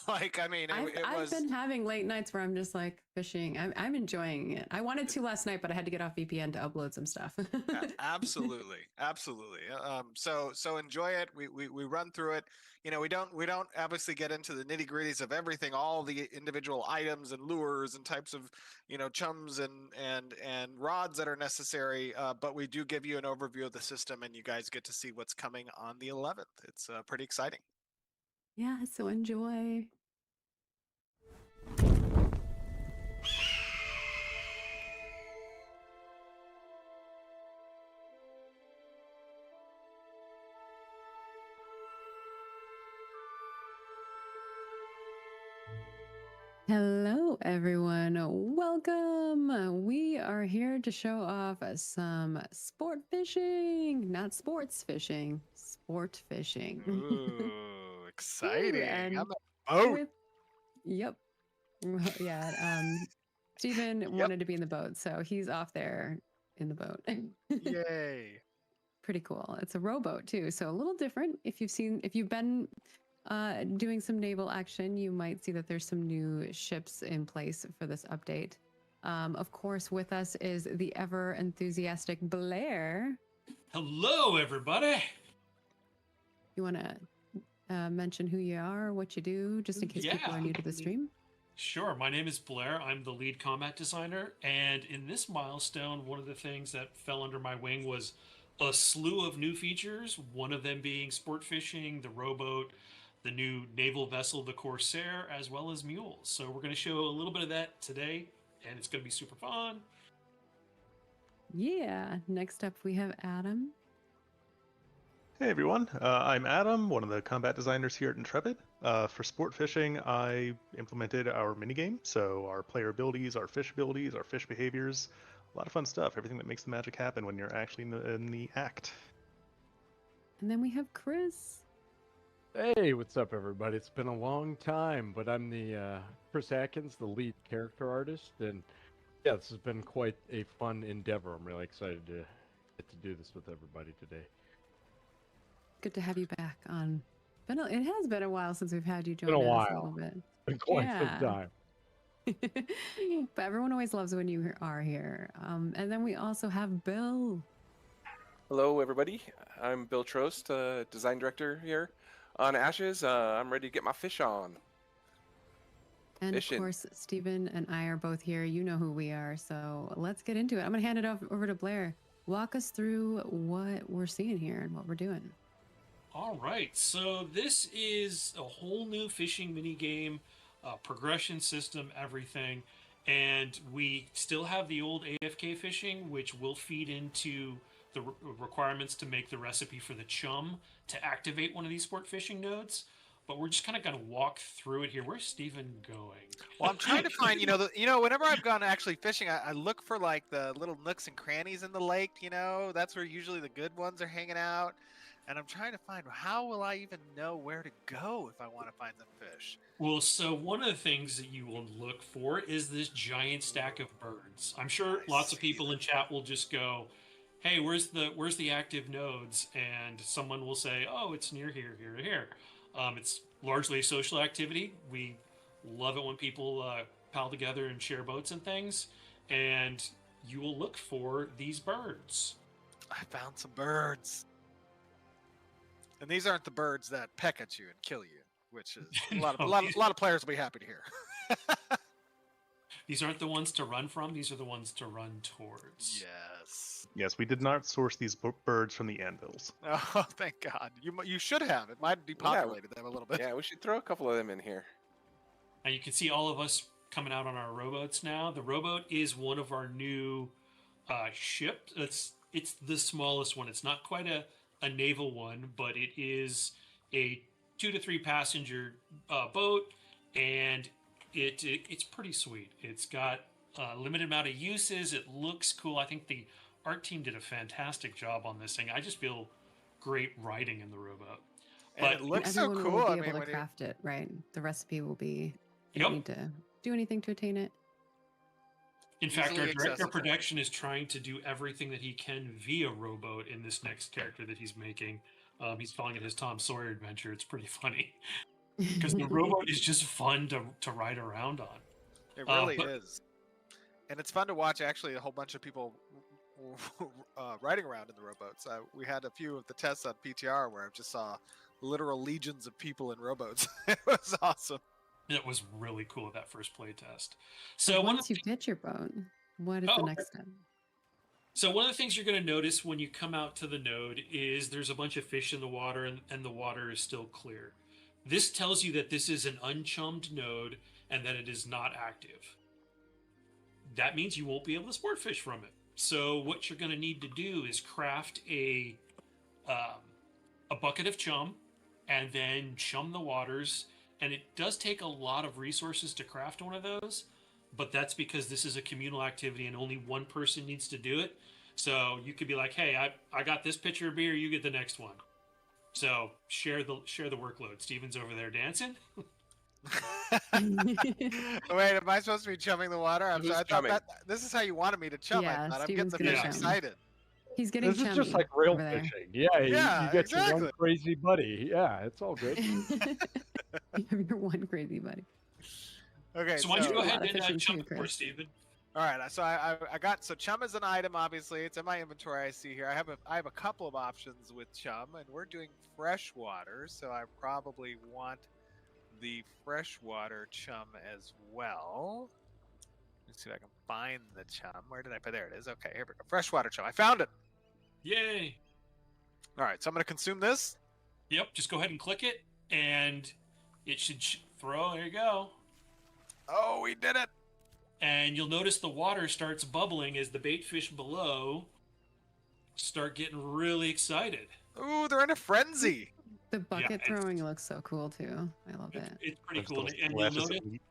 Like, I mean, I've been having late nights where I'm just like fishing. I'm enjoying it. I wanted to last night, but I had to get off VPN to upload some stuff. Absolutely, absolutely. So enjoy it. We run through it. We don't obviously get into the nitty gritties of everything, all the individual items and lures and types of chums and rods that are necessary. But we do give you an overview of the system, and you guys get to see what's coming on the 11th. It's pretty exciting. Yeah, so enjoy. Hello, everyone. Welcome. We are here to show off some sport fishing, not sports fishing, sport fishing. Ooh, exciting! And I'm a boat. with, yep. Yeah. Stephen Yep. wanted to be in the boat, so he's off there in the boat. Yay! Pretty cool. It's a rowboat too, so a little different. If you've been doing some naval action, you might see that there's some new ships in place for this update. Of course, with us is the ever enthusiastic Blair. Hello, everybody. You want to mention who you are, what you do, just in case people are new to the stream? Sure. My name is Blair. I'm the lead combat designer. And in this milestone, one of the things that fell under my wing was a slew of new features, one of them being sport fishing, the rowboat, the new naval vessel, the Corsair, as well as mules. So we're going to show a little bit of that today, and it's going to be super fun. Yeah. Next up, we have Adam. Hey everyone, I'm Adam, one of the combat designers here at Intrepid. For sport fishing, I implemented our minigame, so our player abilities, our fish behaviors, a lot of fun stuff, everything that makes the magic happen when you're actually in the act. And then we have Chris. Hey, what's up, everybody? It's been a long time, but I'm the Chris Atkins, the lead character artist, and yeah, this has been quite a fun endeavor. I'm really excited to get to do this with everybody today. Good to have you back on. It has been a while since we've had you join Been a us while. a little bit. It's been quite some time. But everyone always loves when you are here. And then we also have Bill. Hello, everybody. I'm Bill Trost, design director here on Ashes. I'm ready to get my fish on. And Fishing. of course, Stephen and I are both here. You know who we are. So let's get into it. I'm going to hand it over to Blair. Walk us through what we're seeing here and what we're doing. All right, so this is a whole new fishing mini game, progression system, everything, and we still have the old AFK fishing, which will feed into the requirements to make the recipe for the chum to activate one of these sport fishing nodes. But we're just kind of going to walk through it here. Where's Steven going? Well, I'm trying to find, whenever I've gone actually fishing, I look for like the little nooks and crannies in the lake. That's where usually the good ones are hanging out. And I'm trying to find, how will I even know where to go if I want to find some fish? Well, so one of the things that you will look for is this giant stack of birds. I'm sure lots of people in chat will just go, "Hey, where's the active nodes?" And someone will say, "Oh, it's near here, here, or here." It's largely a social activity. We love it when people pal together and share boats and things. And you will look for these birds. I found some birds. And these aren't the birds that peck at you and kill you, which is a lot of players will be happy to hear. These aren't the ones to run from. These are the ones to run towards. Yes, we did not source these birds from the anvils. Oh, thank God. You should have. It might have depopulated them a little bit. Yeah, we should throw a couple of them in here. And you can see all of us coming out on our rowboats now. The rowboat is one of our new ships. It's the smallest one. It's not quite a naval one, but it is a 2 to 3 passenger boat, and it's pretty sweet. It's got a limited amount of uses. It looks cool. I think the art team did a fantastic job on this thing. I just feel great writing in the rowboat. And But it And looks so everyone cool. will I be mean, able when to you, craft it, right? The recipe will be. You Yep. don't need to do anything to attain it. in fact, our Easily director of accessible. production is trying to do everything that he can via rowboat in this next character that he's making. He's calling it his Tom Sawyer adventure. It's pretty funny because the rowboat is just fun to ride around on. it really but- is. And it's fun to watch actually a whole bunch of people riding around in the rowboats. We had a few of the tests on PTR where I just saw literal legions of people in rowboats. It was awesome. It was really cool that first play test. So one of Once you get your boat, what is Oh, the okay. next step? So one of the things you're going to notice when you come out to the node is there's a bunch of fish in the water and the water is still clear. This tells you that this is an unchummed node and that it is not active. That means you won't be able to sport fish from it. So what you're going to need to do is craft a bucket of chum and then chum the waters. And it does take a lot of resources to craft one of those, but that's because this is a communal activity and only one person needs to do it. So you could be like, hey, I got this pitcher of beer, you get the next one. So share the workload. Steven's over there dancing. Wait, am I supposed to be chumming the water? I'm Who's sorry. I thought chumming? this is how you wanted me to chum. Yeah, I thought I'm Steven's getting the gonna fish chum. excited. He's getting This is just chummy like rail over there. fishing. Yeah, Yeah, you get your exactly. one crazy buddy. Yeah, it's all good. You have your one crazy buddy. Okay, So why don't you go a ahead lot of and fishing chum too, it for Chris. us, Steven? All right, so I got chum is an item. Obviously, it's in my inventory. I see here. I have a couple of options with chum, and we're doing freshwater, so I probably want the freshwater chum as well. Let's see if I can find the chum. Where did I put? There it is. Okay, here we go. Freshwater chum. I found it. Yay! All right, so I'm going to consume this. Yep, just go ahead and click it, and it should throw. There you go. Oh, we did it. And you'll notice the water starts bubbling as the bait fish below start getting really excited. Ooh, they're in a frenzy. The bucket it's- throwing looks so cool too. I love it. It's pretty There's cool. little And you'll splashes of notice meat.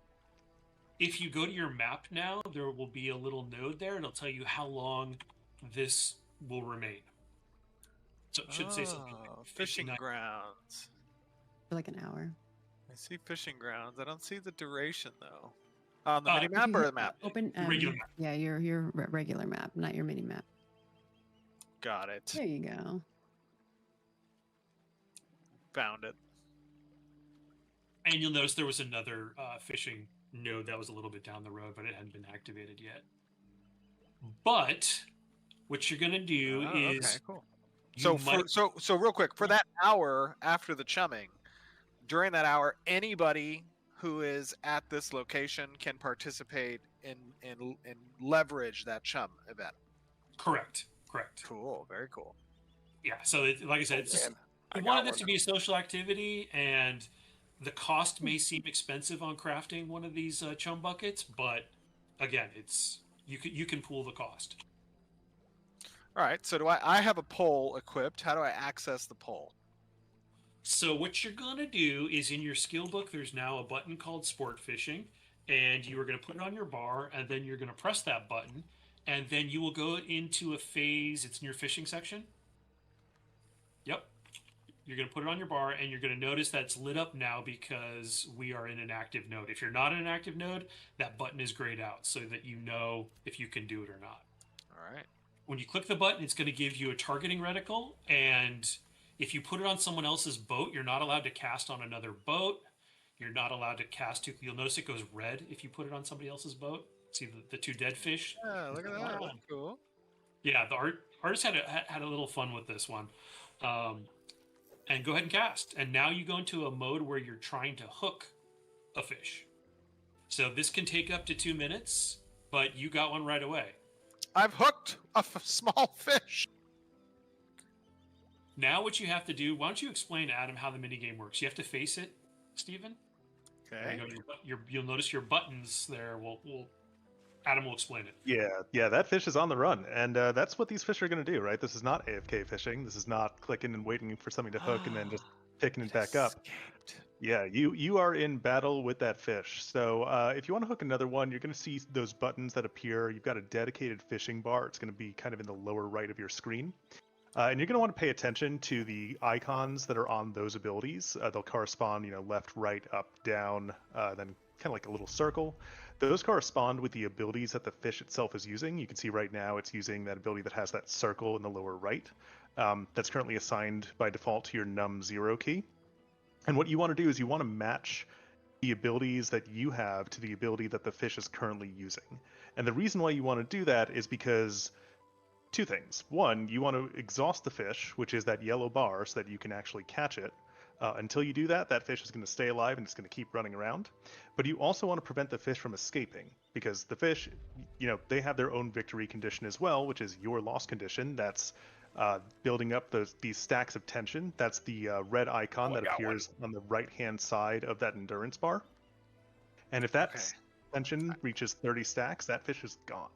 if you go to your map now, there will be a little node there. It'll tell you how long this will remain. So it should say something Oh, like fishing 59. grounds. For like an hour. I see fishing grounds. I don't see the duration though. On the Uh, mini If map you or hit the map? Open Regular map. Yeah, your regular map, not your mini map. Got it. There you go. Found it. And you'll notice there was another fishing node that was a little bit down the road, but it hadn't been activated yet. But what you're going to do Oh, is okay, cool. you So, might- so real quick, for that hour after the chumming, during that hour, anybody who is at this location can participate in leverage that chum event. correct. Cool, very cool. Yeah. So like I said, it's just, Man, I we got wanted one this to be a social activity, and the cost may seem expensive on crafting one of these chum buckets, but again, it's you can pool the cost. All right, so I have a pole equipped. How do I access the pole? So what you're gonna do is in your skill book, there's now a button called Sport Fishing, and you are gonna put it on your bar, and then you're gonna press that button, and then you will go into a phase. It's in your fishing section. Yep. You're gonna put it on your bar, and you're gonna notice that's lit up now because we are in an active node. If you're not in an active node, that button is grayed out so that you know if you can do it or not. All right. When you click the button, it's going to give you a targeting reticle, and if you put it on someone else's boat, you're not allowed to cast on another boat. You're not allowed to cast to. You'll notice it goes red if you put it on somebody else's boat. See the two dead fish? Yeah, look at that. That's cool. Yeah, the artist had a little fun with this one. And go ahead and cast. And now you go into a mode where you're trying to hook a fish. So this can take up to 2 minutes, but you got one right away. I've hooked a small fish. Now what you have to do, why don't you explain to Adam how the minigame works? You have to face it, Stephen. Okay. You'll notice your buttons there. Adam will explain it. Yeah, that fish is on the run, and that's what these fish are going to do, right? This is not AFK fishing. This is not clicking and waiting for something to hook and then just picking it back up. Yeah, you are in battle with that fish. So if you want to hook another one, you're going to see those buttons that appear. You've got a dedicated fishing bar. It's going to be kind of in the lower right of your screen. And you're going to want to pay attention to the icons that are on those abilities. They'll correspond, left, right, up, down, then kind of like a little circle. Those correspond with the abilities that the fish itself is using. You can see right now it's using that ability that has that circle in the lower right. That's currently assigned by default to your num0 key. And what you want to do is you want to match the abilities that you have to the ability that the fish is currently using. And the reason why you want to do that is because two things. One, you want to exhaust the fish, which is that yellow bar, so that you can actually catch it. Until you do that, that fish is going to stay alive and it's going to keep running around. But you also want to prevent the fish from escaping, because the fish, they have their own victory condition as well, which is your loss condition. That's building up these stacks of tension. That's the red icon that appears on the right-hand side of that endurance bar. And if that tension reaches 30 stacks, that fish is gone.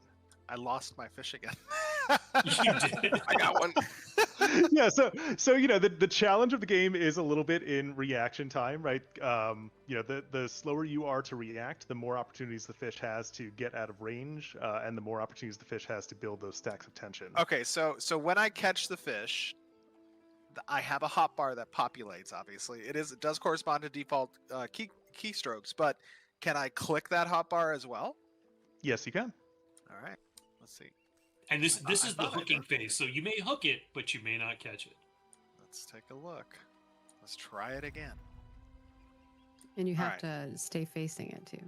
I lost my fish again. You did. I got one. Yeah, so the challenge of the game is a little bit in reaction time, right? The slower you are to react, the more opportunities the fish has to get out of range, and the more opportunities the fish has to build those stacks of tension. Okay, so when I catch the fish, I have a hotbar that populates. Obviously, it does correspond to default keystrokes, but can I click that hotbar as well? Yes, you can. All right, let's see. And this is the hooking phase, so you may hook it, but you may not catch it. Let's take a look. Let's try it again. And you have All to stay facing it too.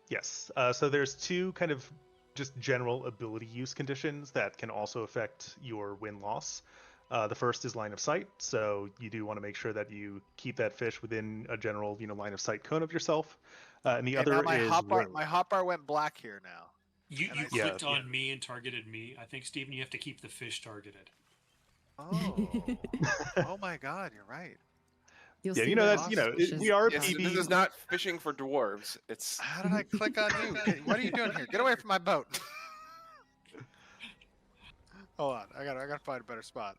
Yes. So there's two kind of just general ability use conditions that can also affect your win-loss. The first is line of sight, so you do want to make sure that you keep that fish within a general, line of sight cone of yourself. And the other my is hotbar. range. My hotbar went black here now. You And I- clicked on me and targeted me. I think, Steven, you have to keep the fish targeted. Oh, oh my God, you're right. You'll Yeah, see that's the fishes we are Yes, PB. this is not fishing for dwarves. It's How did I click on you? What are you doing here? Get away from my boat. Hold on, I gotta find a better spot.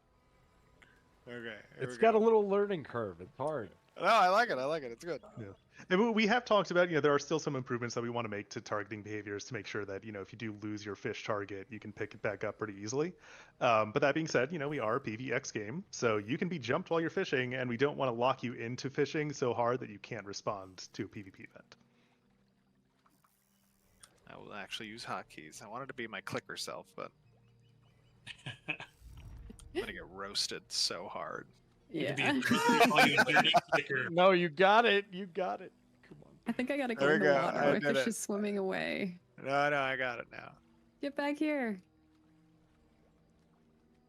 Okay, here It's we got go. a little learning curve. It's hard. No, I like it. I like it. It's good. Yeah. And we have talked about, there are still some improvements that we want to make to targeting behaviors to make sure that, if you do lose your fish target, you can pick it back up pretty easily. But that being said, we are a PvX game, so you can be jumped while you're fishing, and we don't want to lock you into fishing so hard that you can't respond to a PvP event. I will actually use hotkeys. I wanted to be my clicker self, but I'm gonna get roasted so hard. You Yeah. can be all you dirty clicker. No, you got it. You got it. Come on. I think I gotta There go we in the go. water. I My did fish it. is swimming away. No, I got it now. Get back here.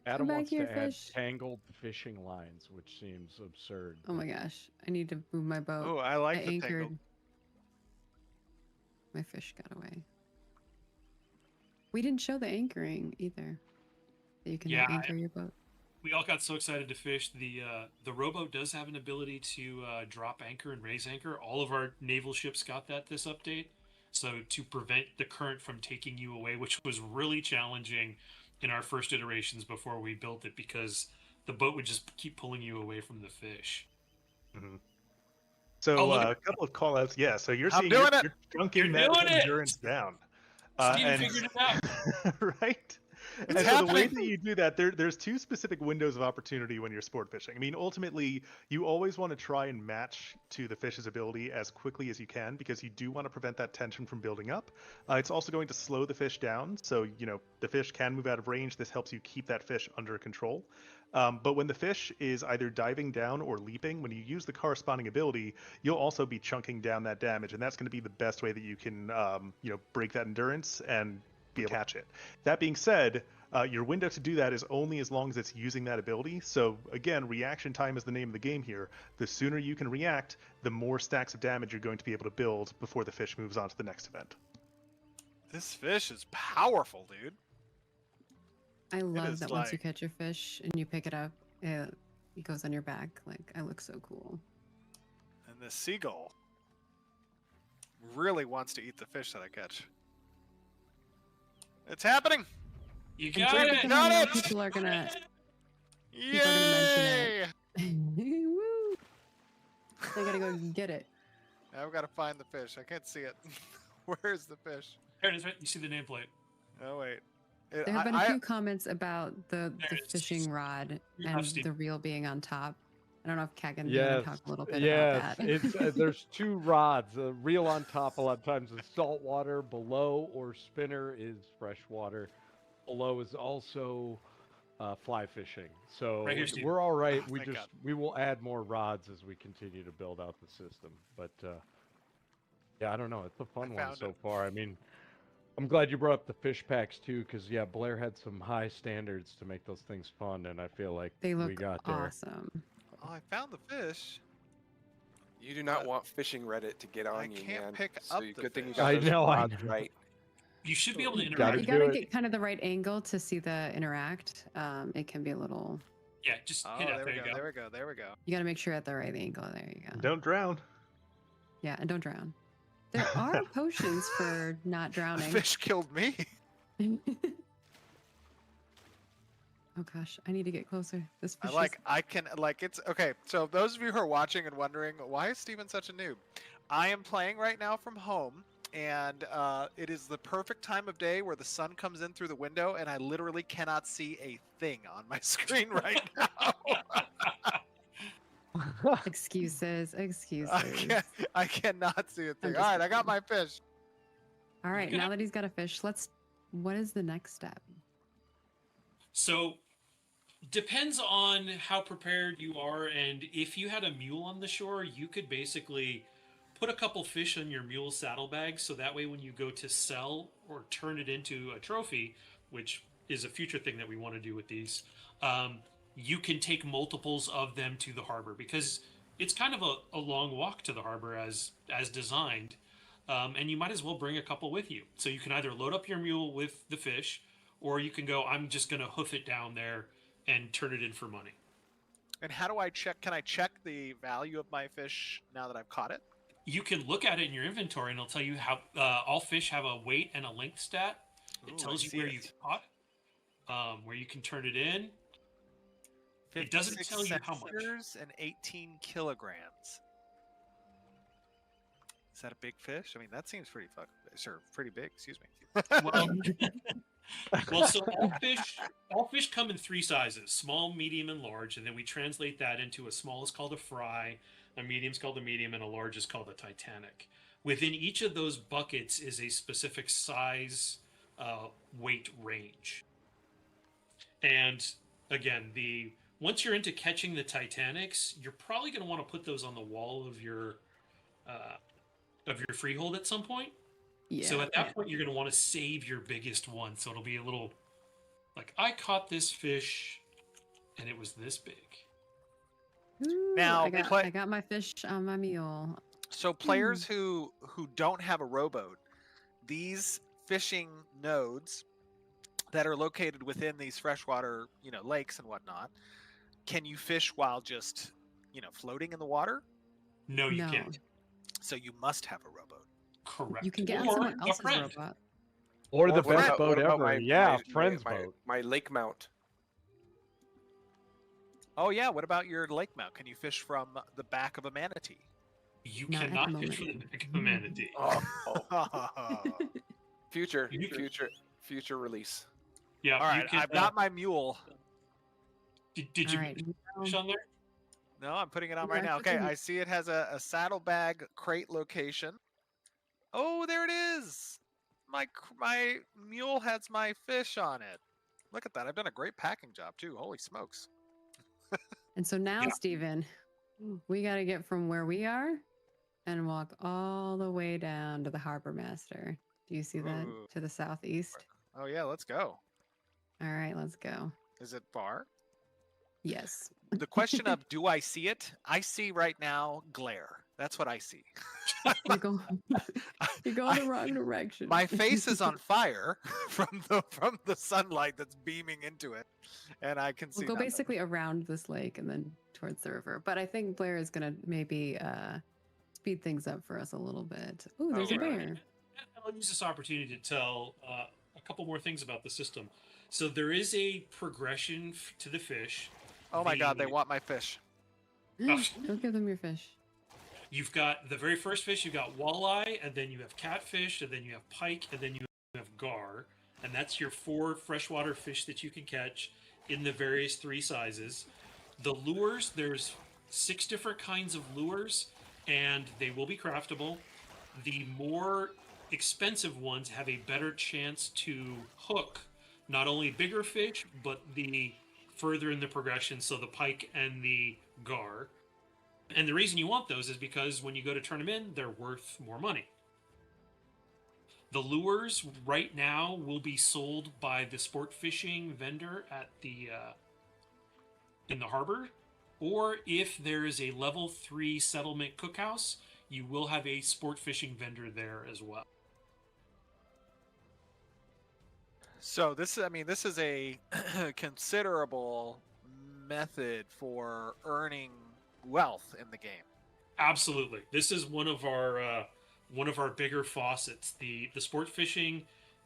Adam back wants here, to add fish. tangled fishing lines, which seems absurd. Oh my gosh. I need to move my boat. Oh, I I like the anchored. tangle. My fish got away. We didn't show the anchoring either. That you can Yeah, anchor your boat. We all got so excited to fish. The rowboat does have an ability to drop anchor and raise anchor. All of our naval ships got that this update. So to prevent the current from taking you away, which was really challenging in our first iterations before we built it, because the boat would just keep pulling you away from the fish. Mm-hmm. So Oh, look a at- couple of call-outs. Yeah, so you're I'm seeing doing it. you're chunking You're that doing it. endurance down. Steven figured it out. Right? It's And so the way happening. that you do that, there's two specific windows of opportunity when you're sport fishing. I mean, ultimately, you always want to try and match to the fish's ability as quickly as you can, because you do want to prevent that tension from building up. It's also going to slow the fish down, so the fish can move out of range. This helps you keep that fish under control. But when the fish is either diving down or leaping, when you use the corresponding ability, you'll also be chunking down that damage, and that's going to be the best way that you can break that endurance and be able to catch it. That being said, your window to do that is only as long as it's using that ability. So again, reaction time is the name of the game here. The sooner you can react, the more stacks of damage you're going to be able to build before the fish moves on to the next event. This fish is powerful, dude. I love is that once you like- catch your fish and you pick it up, it goes on your back. Like, I look so cool. And the seagull really wants to eat the fish that I catch. It's happening. You I'm got sure it. that people are gonna Yay! mention it. Woo! Get it. I've got to find the fish. I can't see it. Where's the fish? There it is, right? You see the nameplate. Oh wait. There have been a few comments about the There it is. fishing rod You and have Steve. the reel being on top. I don't know if Kagan Yes, can talk a little bit yes. about that. It's there's two rods. A reel on top a lot of times is salt water. Below or spinner is freshwater. Below is also fly fishing. So Right here, Steve. we're all right. Oh, thank God. We will add more rods as we continue to build out the system. But yeah, I don't know. It's a fun one found so it. far. I mean, I'm glad you brought up the fish packs too, because yeah, Blair had some high standards to make those things fun, and I feel like They we look got there. awesome. Oh, I found the fish. You do not But want fishing Reddit to get on I you, can't man. pick So up you the good thing you fish. got I those know, I rods know. right. You should be able to Gotta interact. You do gotta it. get kind of the right angle to see the interact. It can be a little. Yeah, just Oh, hit it. there There we you go. go. There we go. There we go. You gotta make sure at the right angle. There you go. Don't drown. Yeah, and don't drown. There are potions for not The drowning. fish killed me. Oh gosh, I need to get closer. This fish I can it's okay. So those of you who are watching and wondering why is Steven such a noob, I am playing right now from home, and it is the perfect time of day where the sun comes in through the window, and I literally cannot see a thing on my screen right now. excuses. I cannot see a thing. just All right, I got kidding. my fish. All right, can now have- that he's got a fish, what is the next step? So, depends on how prepared you are, and if you had a mule on the shore, you could basically put a couple fish on your mule saddlebag, so that way when you go to sell or turn it into a trophy, which is a future thing that we want to do with these, you can take multiples of them to the harbor, because it's kind of a long walk to the harbor as designed, and you might as well bring a couple with you. So you can either load up your mule with the fish, or you can go, I'm just going to hoof it down there and turn it in for money. And how do I check? Can I check the value of my fish now that I've caught it? You can look at it in your inventory, and it'll tell you how all fish have a weight and a length stat. It Ooh, tells I you see where it. you caught, where you can turn it in. It doesn't 56 tell you how much. centimeters and 18 kilograms. Is that a big fish? I mean, that seems pretty pretty big. Excuse me. Well, so all fish come in three sizes: small, medium, and large. And then we translate that into a small is called a fry, a medium is called a medium, and a large is called a Titanic. Within each of those buckets is a specific size, weight range. And again, once you're into catching the Titanics, you're probably going to want to put those on the wall of your freehold at some point. Yeah. So at that point, you're going to want to save your biggest one. So it'll be a little like, I caught this fish and it was this big. Ooh, Now, I got my fish on my mule. So players who don't have a rowboat, these fishing nodes that are located within these freshwater, lakes and whatnot, can you fish while just, floating in the water? No, you No. can't. So you must have a rowboat. Correct. You can get on Or someone a else's friend. robot. Or the what best about- boat what about ever. my- Yeah, my- friend's my- boat. My lake mount. Oh yeah, what about your lake mount? Can you fish from the back of a manatee? You Not at the cannot moment. fish from the back of a manatee. Oh, future, You can- future release. Yeah. All right, you can, I've got my mule. Did you All right. fish on there? No, I'm putting it on Yeah, right I now. put Okay, it in- I see it has a saddlebag crate location. Oh, there it is. My mule has my fish on it. Look at that. I've done a great packing job too. Holy smokes. And so now, Yeah. Steven, we got to get from where we are and walk all the way down to the harbor master. Do you see that Ooh. to the southeast? Oh yeah, let's go. All right, let's go. Is it far? Yes. The question of do I see it? I see right now glare. That's what I see. You're going, you're going the wrong direction. My face is on fire from the sunlight that's beaming into it, and I can see. We'll go nothing. basically around this lake and then towards the river. But I think Blair is going to maybe speed things up for us a little bit. Ooh, there's a Alright. bear. And I'll use this opportunity to tell a couple more things about the system. So there is a progression to the fish. Oh my God, they The- want my fish. Don't give them your fish. You've got the very first fish, you've got walleye, and then you have catfish, and then you have pike, and then you have gar. And that's your 4 freshwater fish that you can catch in the various 3 sizes. The lures, there's 6 different kinds of lures, and they will be craftable. The more expensive ones have a better chance to hook not only bigger fish, but the further in the progression, so the pike and the gar. And the reason you want those is because when you go to turn them in, they're worth more money. The lures right now will be sold by the sport fishing vendor at the in the harbor, or if there is a level 3 settlement cookhouse, you will have a sport fishing vendor there as well. So this is a considerable method for earning wealth in the game. Absolutely, this is one of our bigger faucets. The sport fishing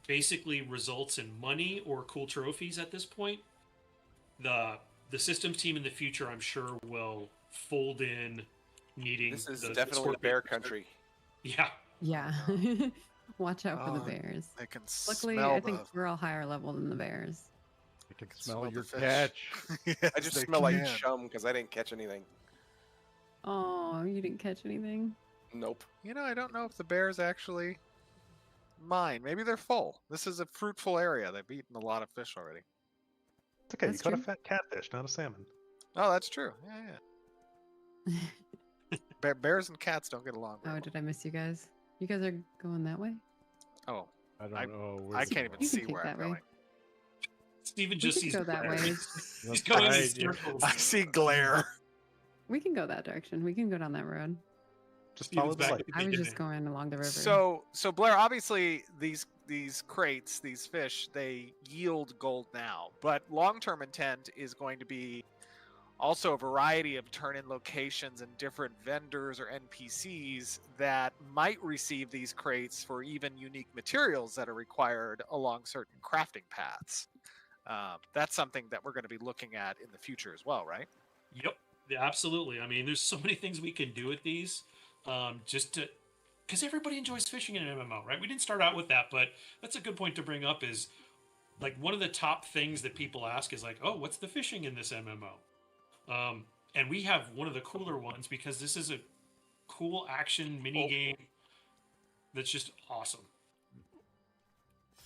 basically results in money or cool trophies at this point. The systems team in the future, I'm sure, will fold in needing. This is the definitely sport bear fishing. country. Yeah. Yeah. Watch out for the bears. I can Luckily, smell I think we're all higher level than the bears. I can smell smell the your fish. catch. Yes, I just they smell like can. chum because I didn't catch anything. Oh, you didn't catch anything? Nope. You know, I don't know if the bears actually mind. Maybe they're full. This is a fruitful area. They've eaten a lot of fish already. It's okay. That's You caught a true. fat catfish, not a salmon. Oh, that's true. Yeah. Bears and cats don't get along very Oh, well. did I miss you guys? You guys are going that way? Oh, I don't I- know. where I to can't go. even You can see take where I'm that way. going. Steven We just can sees go that glare. way. He's That's going in right, yeah. circles. I see glare. We can go that direction. We can go down that road. Just Steven's follow the back light. at the I was beginning. just going along the river. So Blair, obviously these crates, these fish, they yield gold now, but long-term intent is going to be also a variety of turn-in locations and different vendors or NPCs that might receive these crates for even unique materials that are required along certain crafting paths. That's something that we're going to be looking at in the future as well, right? Yep, yeah, absolutely. I mean, there's so many things we can do with these, just to, because everybody enjoys fishing in an MMO, right? We didn't start out with that, but that's a good point to bring up. Is like one of the top things that people ask is like, oh, what's the fishing in this MMO? And we have one of the cooler ones because this is a cool action mini game that's just awesome.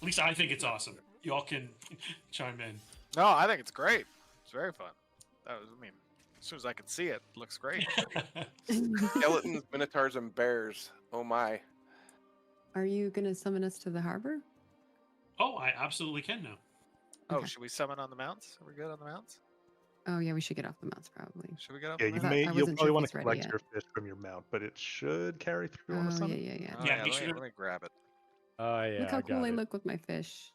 At least I think it's awesome. Y'all can chime in. No, I think it's great. It's very fun. That was, I mean, as soon as I can see it, it looks great. Skeletons, minotaurs, and bears. Oh my. Are you going to summon us to the harbor? Oh, I absolutely can now. Oh, Okay. should we summon on the mounts? Are we good on the mounts? Oh, yeah, we should get off the mounts probably. Should we get up? Yeah, on the you thought- mounts? I you'll wasn't probably sure if want it's to ready collect yet. your fish from your mount, but it should carry through on a Oh, yeah, summon. yeah, yeah. Oh, Yeah, yeah, make let, sure me, to- let me grab it. Oh yeah, Look how I cool got I it. look with my fish.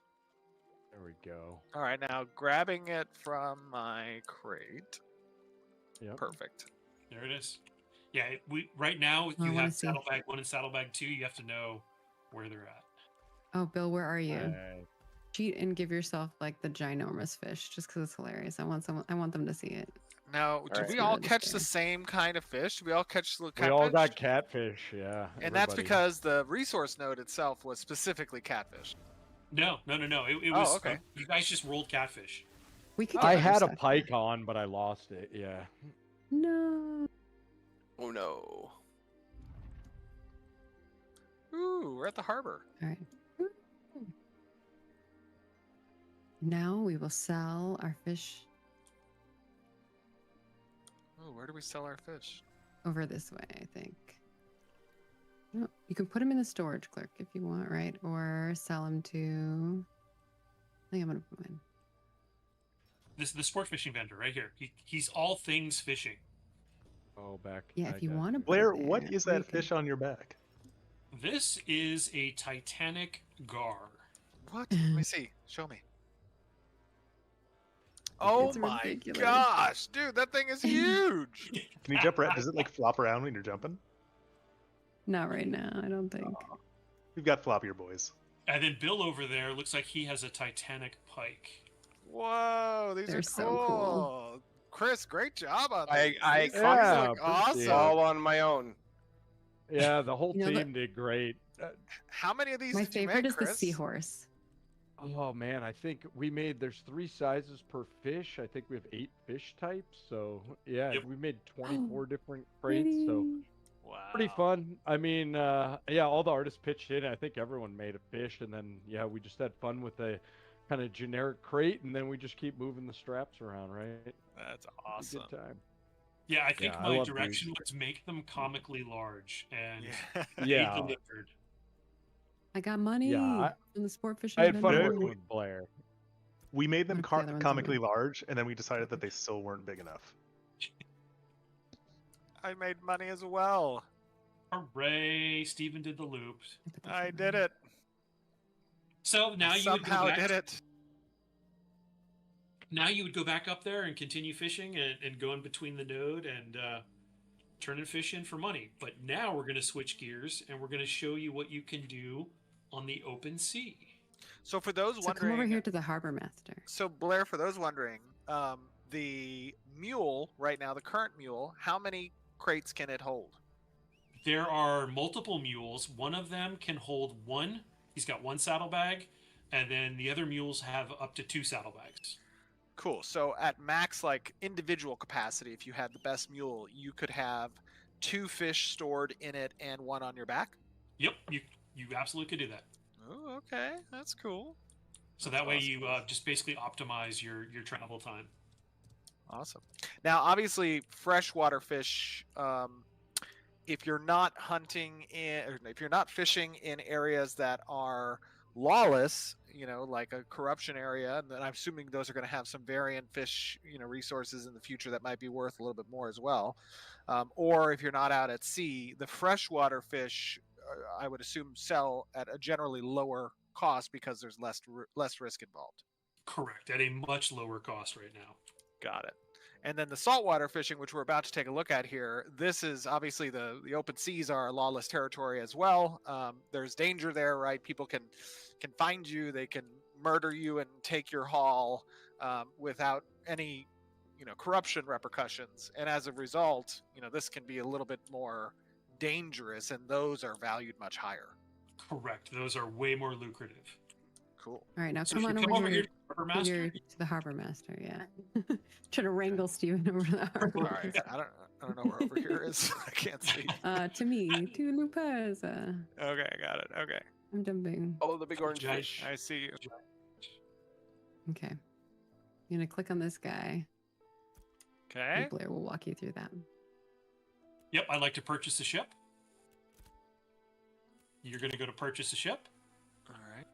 There we go. All right, now grabbing it from my crate. Yep. Perfect. There it is. Yeah, we right now I you wanna have see. saddlebag 1 and saddlebag 2. You have to know where they're at. Oh, Bill, where are you? Alright. Cheat and give yourself like the ginormous fish just because it's hilarious. I want them to see it. Now, did right. we Let's all go to catch this the guy. same kind of fish? Did we all catch the We catfish? all got catfish, yeah. And that's everybody. because the resource node itself was specifically catfish. No. It Oh, was okay. you guys just rolled catfish. We could. I get had a stuff. pike on, but I lost it. Yeah. No. Oh no. Ooh, we're at the harbor. All right. Now we will sell our fish Ooh, where do we sell our fish? over this way, I think. No, you can put them in the storage clerk if you want, right? Or sell them to. I think I'm gonna put them in. This the sport fishing vendor right here. He's all things fishing. Oh, back. Yeah, if you want to. Blair, what is that fish on your back? This is a Titanic gar. What? Let me see. Show me. Oh It's my ridiculous. gosh, dude, that thing is huge. Can you jump around? Does it like flop around when you're jumping? Not right now, I don't think. We've got floppier boys. And then Bill over there looks like he has a Titanic pike. Whoa, these They're are so cool. cool. Chris, great job on I these. I These caught things Yeah, look appreciate awesome. it. all on my own. Yeah, the whole You know, team did great. How many of these My did you favorite make, is the Chris? seahorse. Oh man, I think there's 3 sizes per fish. I think we have 8 fish types. So yeah, Yep. we made 24 different crates. So Pretty. Wow. pretty fun. I mean, yeah, all the artists pitched in. I think everyone made a fish, and then yeah, we just had fun with a kind of generic crate, and then we just keep moving the straps around, right? That's It awesome. was a good time. Yeah, I think Yeah, I my love direction was make them comically large, and Yeah. they Yeah, delivered. I got money yeah. from the sport I fishing had fun vendor. working with Blair. We made them What's the other ones comically doing? large, and then we decided that they still weren't big enough. I made money as well. Hooray! Steven did the loop. put this I in did there. it. So now I you would go somehow back. did it. Now you would go back up there and continue fishing and go in between the node and turning fish in for money. But now we're going to switch gears and we're going to show you what you can do on the open sea. So for those So wondering, come over here to the harbor master. so Blair, for those wondering, the mule right now, the current mule, how many crates can it hold? There are multiple mules. One of them can hold one. He's got one saddlebag, and then the other mules have up to 2 saddlebags. Cool. So at max, like individual capacity, if you had the best mule, you could have 2 fish stored in it and 1 on your back. Yep, you absolutely could do that. Oh, okay, that's cool. So That's that way awesome. you just basically optimize your travel time. Awesome. Now, obviously, freshwater fish. If you're not hunting in, or if you're not fishing in areas that are lawless, like a corruption area, then I'm assuming those are going to have some variant fish, resources in the future that might be worth a little bit more as well. Or if you're not out at sea, the freshwater fish, I would assume, sell at a generally lower cost because there's less risk involved. Correct, at a much lower cost right now. Got it. And then the saltwater fishing, which we're about to take a look at here, this is obviously the open seas are lawless territory as well. There's danger there, right? People can find you, they can murder you and take your haul without any corruption repercussions. And as a result, this can be a little bit more dangerous, and those are valued much higher. Correct, those are way more lucrative. Cool. All right, now So come should on we over here to the Harbor Master? to the harbor master. Yeah, trying to wrangle Steven over the harbor. All right. I don't know where over here is. I can't see. To me, to Lupez. Okay, got it. Okay. I'm jumping. Oh, the big orange Giant- fish. I see you. Okay, I'm gonna click on this guy. Okay. And Blair will walk you through that. Yep, I'd like to purchase a ship. You're going to go to purchase a ship, All right.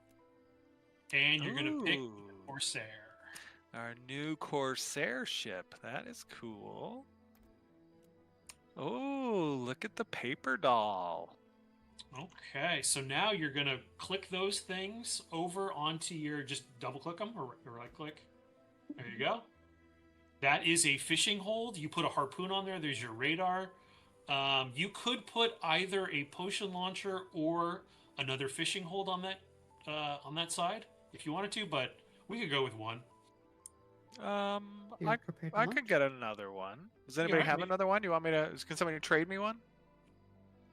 and you're going to pick Ooh. Corsair. Our new Corsair ship. That is cool. Oh, look at the paper doll. Okay, so now you're going to click those things over onto your, just double click them or right click. There you go. That is a fishing hold. You put a harpoon on there. There's your radar. You could put either a potion launcher or another fishing hold on that side if you wanted to, but we could go with one. You're prepared to I launch? could get another one. Does anybody have another one? You want me to? Can somebody trade me one?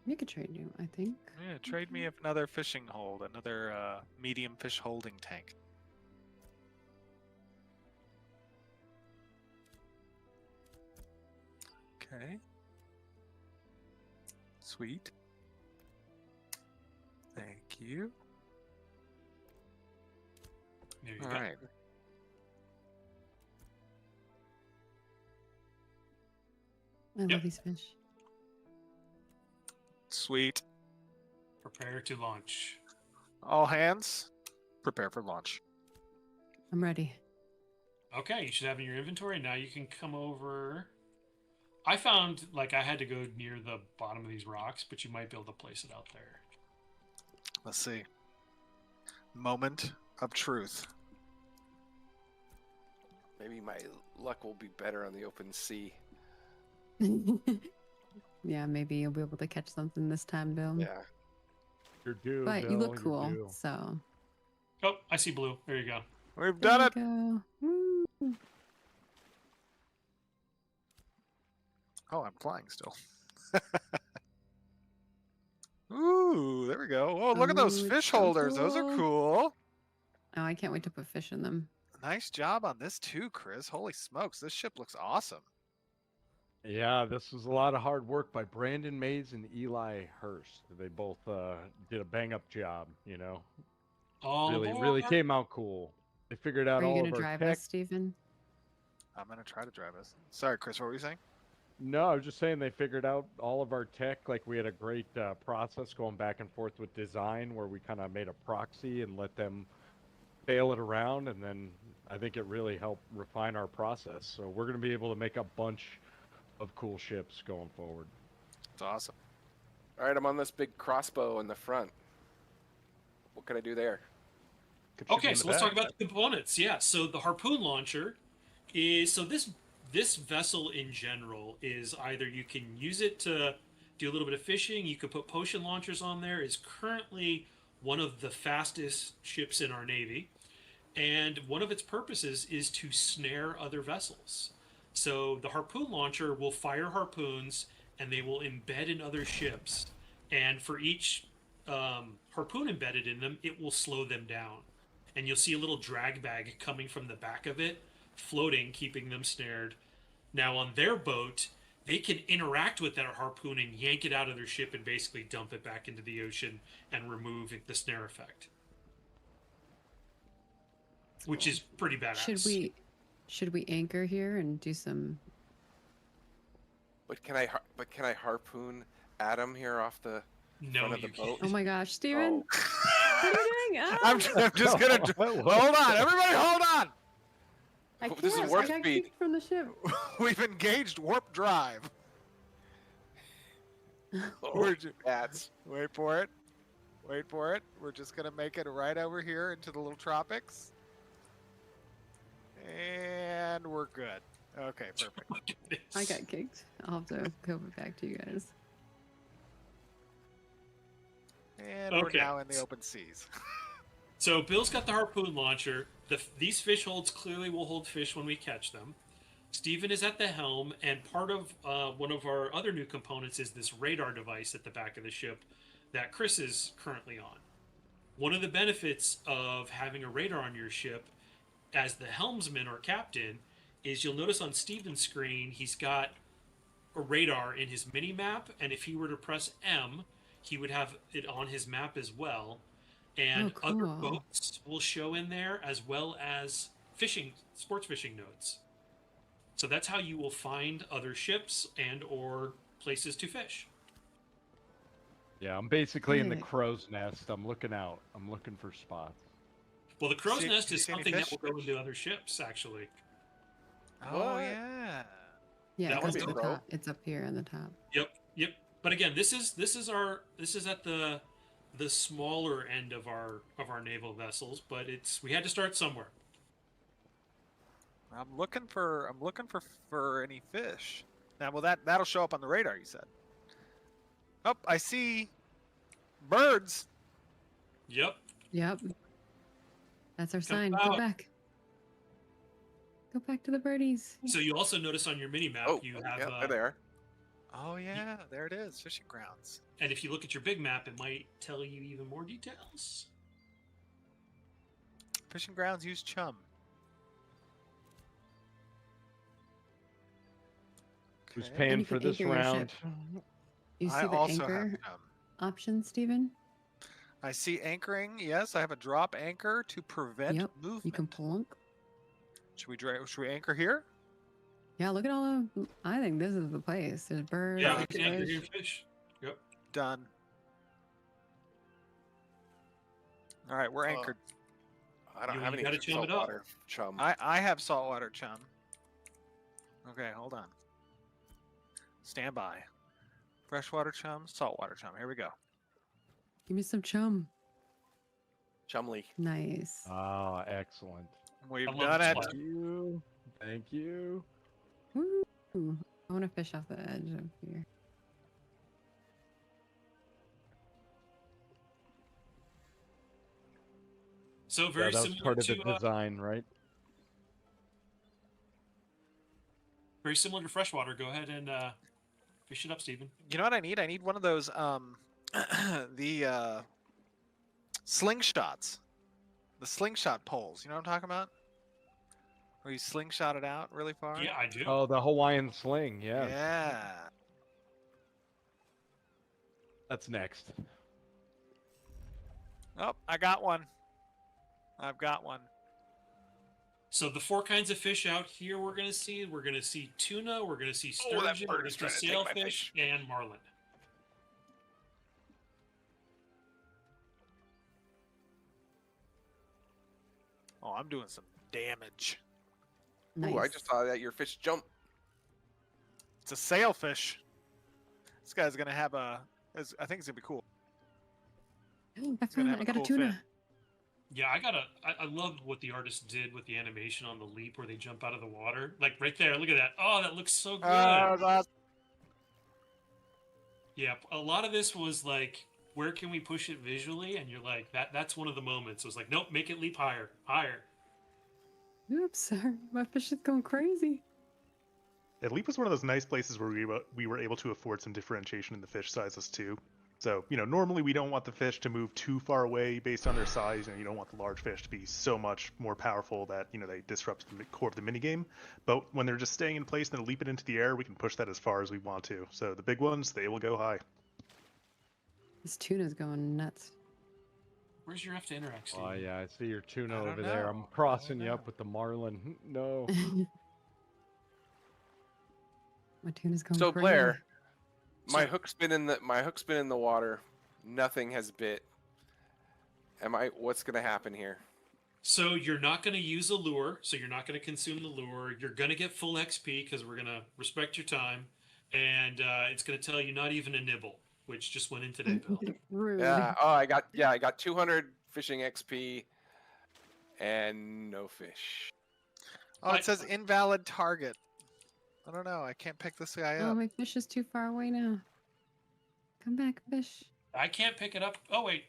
We could trade you, I think. Yeah, trade me another fishing hold, another medium fish holding tank. Okay. Sweet. Thank you. There you All go. right. I love Yep. these fish. Sweet. Prepare to launch. All hands, prepare for launch. I'm ready. Okay, you should have in your inventory. Now you can come over. I found like I had to go near the bottom of these rocks, but you might be able to place it out there. Let's see. Moment of truth. Maybe my luck will be better on the open sea. Yeah, maybe you'll be able to catch something this time, Bill. Yeah. You're due. But you Bill, look you're cool, due. so. Oh, I see blue. There you go. We've There done you it. go. Woo. Oh, I'm flying still. we go. Oh, look at those Oh, it's fish so holders. Those are cool. cool. Oh, I can't wait to put fish in them. Nice job on this too, Chris. Holy smokes, this ship looks awesome. Yeah, this was a lot of hard work by Brandon Mays and Eli Hurst. They both did a bang-up job, you know. All Really aboard. came out cool. They figured out Are you all going of to our drive tech. us, Stephen? I'm gonna try to drive us. Sorry, Chris, what were you saying? No, I was just saying they figured out all of our tech. Like we had a great process going back and forth with design where we kind of made a proxy and let them fail it around. And then I think it really helped refine our process. So we're going to be able to make a bunch of cool ships going forward. It's awesome. All right, I'm on this big crossbow in the front. What can I do there? Could shoot you Okay, in so the let's talk back. about the components. Yeah, so the harpoon launcher is so this vessel in general is either you can use it to do a little bit of fishing, you could put potion launchers on there. Is currently one of the fastest ships in our navy, and one of its purposes is to snare other vessels. So the harpoon launcher will fire harpoons, and they will embed in other ships, and for each harpoon embedded in them, it will slow them down. And you'll see a little drag bag coming from the back of it, floating, keeping them snared. Now, on their boat, they can interact with that harpoon and yank it out of their ship and basically dump it back into the ocean and remove the snare effect, which is pretty badass. Should we anchor here and do some? But can I harpoon Adam here off the No, front of the you boat? Oh my gosh, Stephen! Oh. What are you doing? Ah! I'm just gonna hold on, everybody, hold on. I can't. This is warp I got speed. kicked from the ship. We've engaged warp drive. We're Bats. wait for it. Wait for it. We're just gonna make it right over here into the little tropics. And we're good. Okay, perfect. I got kicked. I'll have to go back to you guys. And Okay. we're now in the open seas. So Bill's got the harpoon launcher. These fish holds clearly will hold fish when we catch them. Steven is at the helm, and part of one of our other new components is this radar device at the back of the ship that Chris is currently on. One of the benefits of having a radar on your ship as the helmsman or captain is you'll notice on Steven's screen he's got a radar in his mini map, and if he were to press M, he would have it on his map as well. And Oh, other cool. boats will show in there as well as sports fishing nodes. So that's how you will find other ships and or places to fish. Yeah, I'm basically in the Sick. crow's nest. I'm looking out. I'm looking for spots. Well, the crow's See- nest do you is see any something that fish? will go into other ships, actually. Oh What? yeah. Yeah, That it's one's up at the bro. top. It's up here on the top. Yep. But again, this is at the smaller end of our naval vessels, but we had to start somewhere. I'm looking for any fish. Now, well, that'll show up on the radar. You said. Oh, I see birds. Yep. Yep. That's our Come sign. Go out. back. Go back to the birdies. So you also notice on your mini map Oh, you have yeah, there they are. Oh yeah, there it is. Fishing grounds. and if you look at your big map, it might tell you even more details. Fishing grounds use chum. Who's Okay. paying you for can this anchor your round? ship. You see I the also anchor have chum. option, Stephen? I see anchoring. Yes, I have a drop anchor to prevent Yep, movement. You can plunk. Should we anchor here? Yeah, look at all of. I think this is the place. There's birds. Yeah, there's you can anchor fish. your fish. Yep. Done. All right, we're anchored. I don't You- have you any gotta chum it up. saltwater chum. I have saltwater chum. Okay, hold on. Stand by. Freshwater chum, saltwater chum. Here we go. Give me some chum. Chumley. Nice. Ah, excellent. We've I love done this it. one. Thank you. Thank you. Woo. I want to fish off the edge of here. So Yeah, very that was similar part of to the design, right? very similar to freshwater. Go ahead and fish it up, Stephen. You know what I need? I need one of those the slingshots, the slingshot poles. You know what I'm talking about? Where you slingshot it out really far. Yeah, I do. Oh, the Hawaiian sling. Yeah, Yeah. that's next. Oh, I got one. I've got one. So the 4 kinds of fish out here we're going to see tuna, we're going to see Oh, that sturgeon, bird we're is going to see trying to take my sailfish, fish. and marlin. Oh, I'm doing some damage. Nice. Ooh, I just saw that your fish jump. It's a sailfish. This guy's gonna have a. I think it's gonna be cool. I got a tuna. Yeah, I love what the artist did with the animation on the leap where they jump out of the water. Like right there, look at that. Oh, that looks so good. Yeah, a lot of this was like, where can we push it visually? And you're like, that's one of the moments. It was like, nope, make it leap higher, higher. Oops, sorry. My fish is going crazy. Yeah, Leap was one of those nice places where we were able to afford some differentiation in the fish sizes too. So, normally we don't want the fish to move too far away based on their size, and you don't want the large fish to be so much more powerful that, they disrupt the core of the minigame. But when they're just staying in place and they're leaping into the air, we can push that as far as we want to. So the big ones, they will go high. This tuna's going nuts. Where's your F to interact, Steve? Oh yeah, I see your tuna I don't over there. know. I'm crossing I you don't up know. with the marlin. No. My tuna's going So crazy. Blair, my So- hook's been in the water. Nothing has bit. What's gonna happen here? So you're not going to use a lure, so you're not going to consume the lure. You're going to get full XP because we're going to respect your time, and it's going to tell you not even a nibble, which just went in today, Bill. Rude. Yeah. Oh, I got 200 fishing XP and no fish. Oh, it says invalid target. I don't know. I can't pick this guy Oh, up. my fish is too far away now. Come back, fish. I can't pick it up. Oh wait,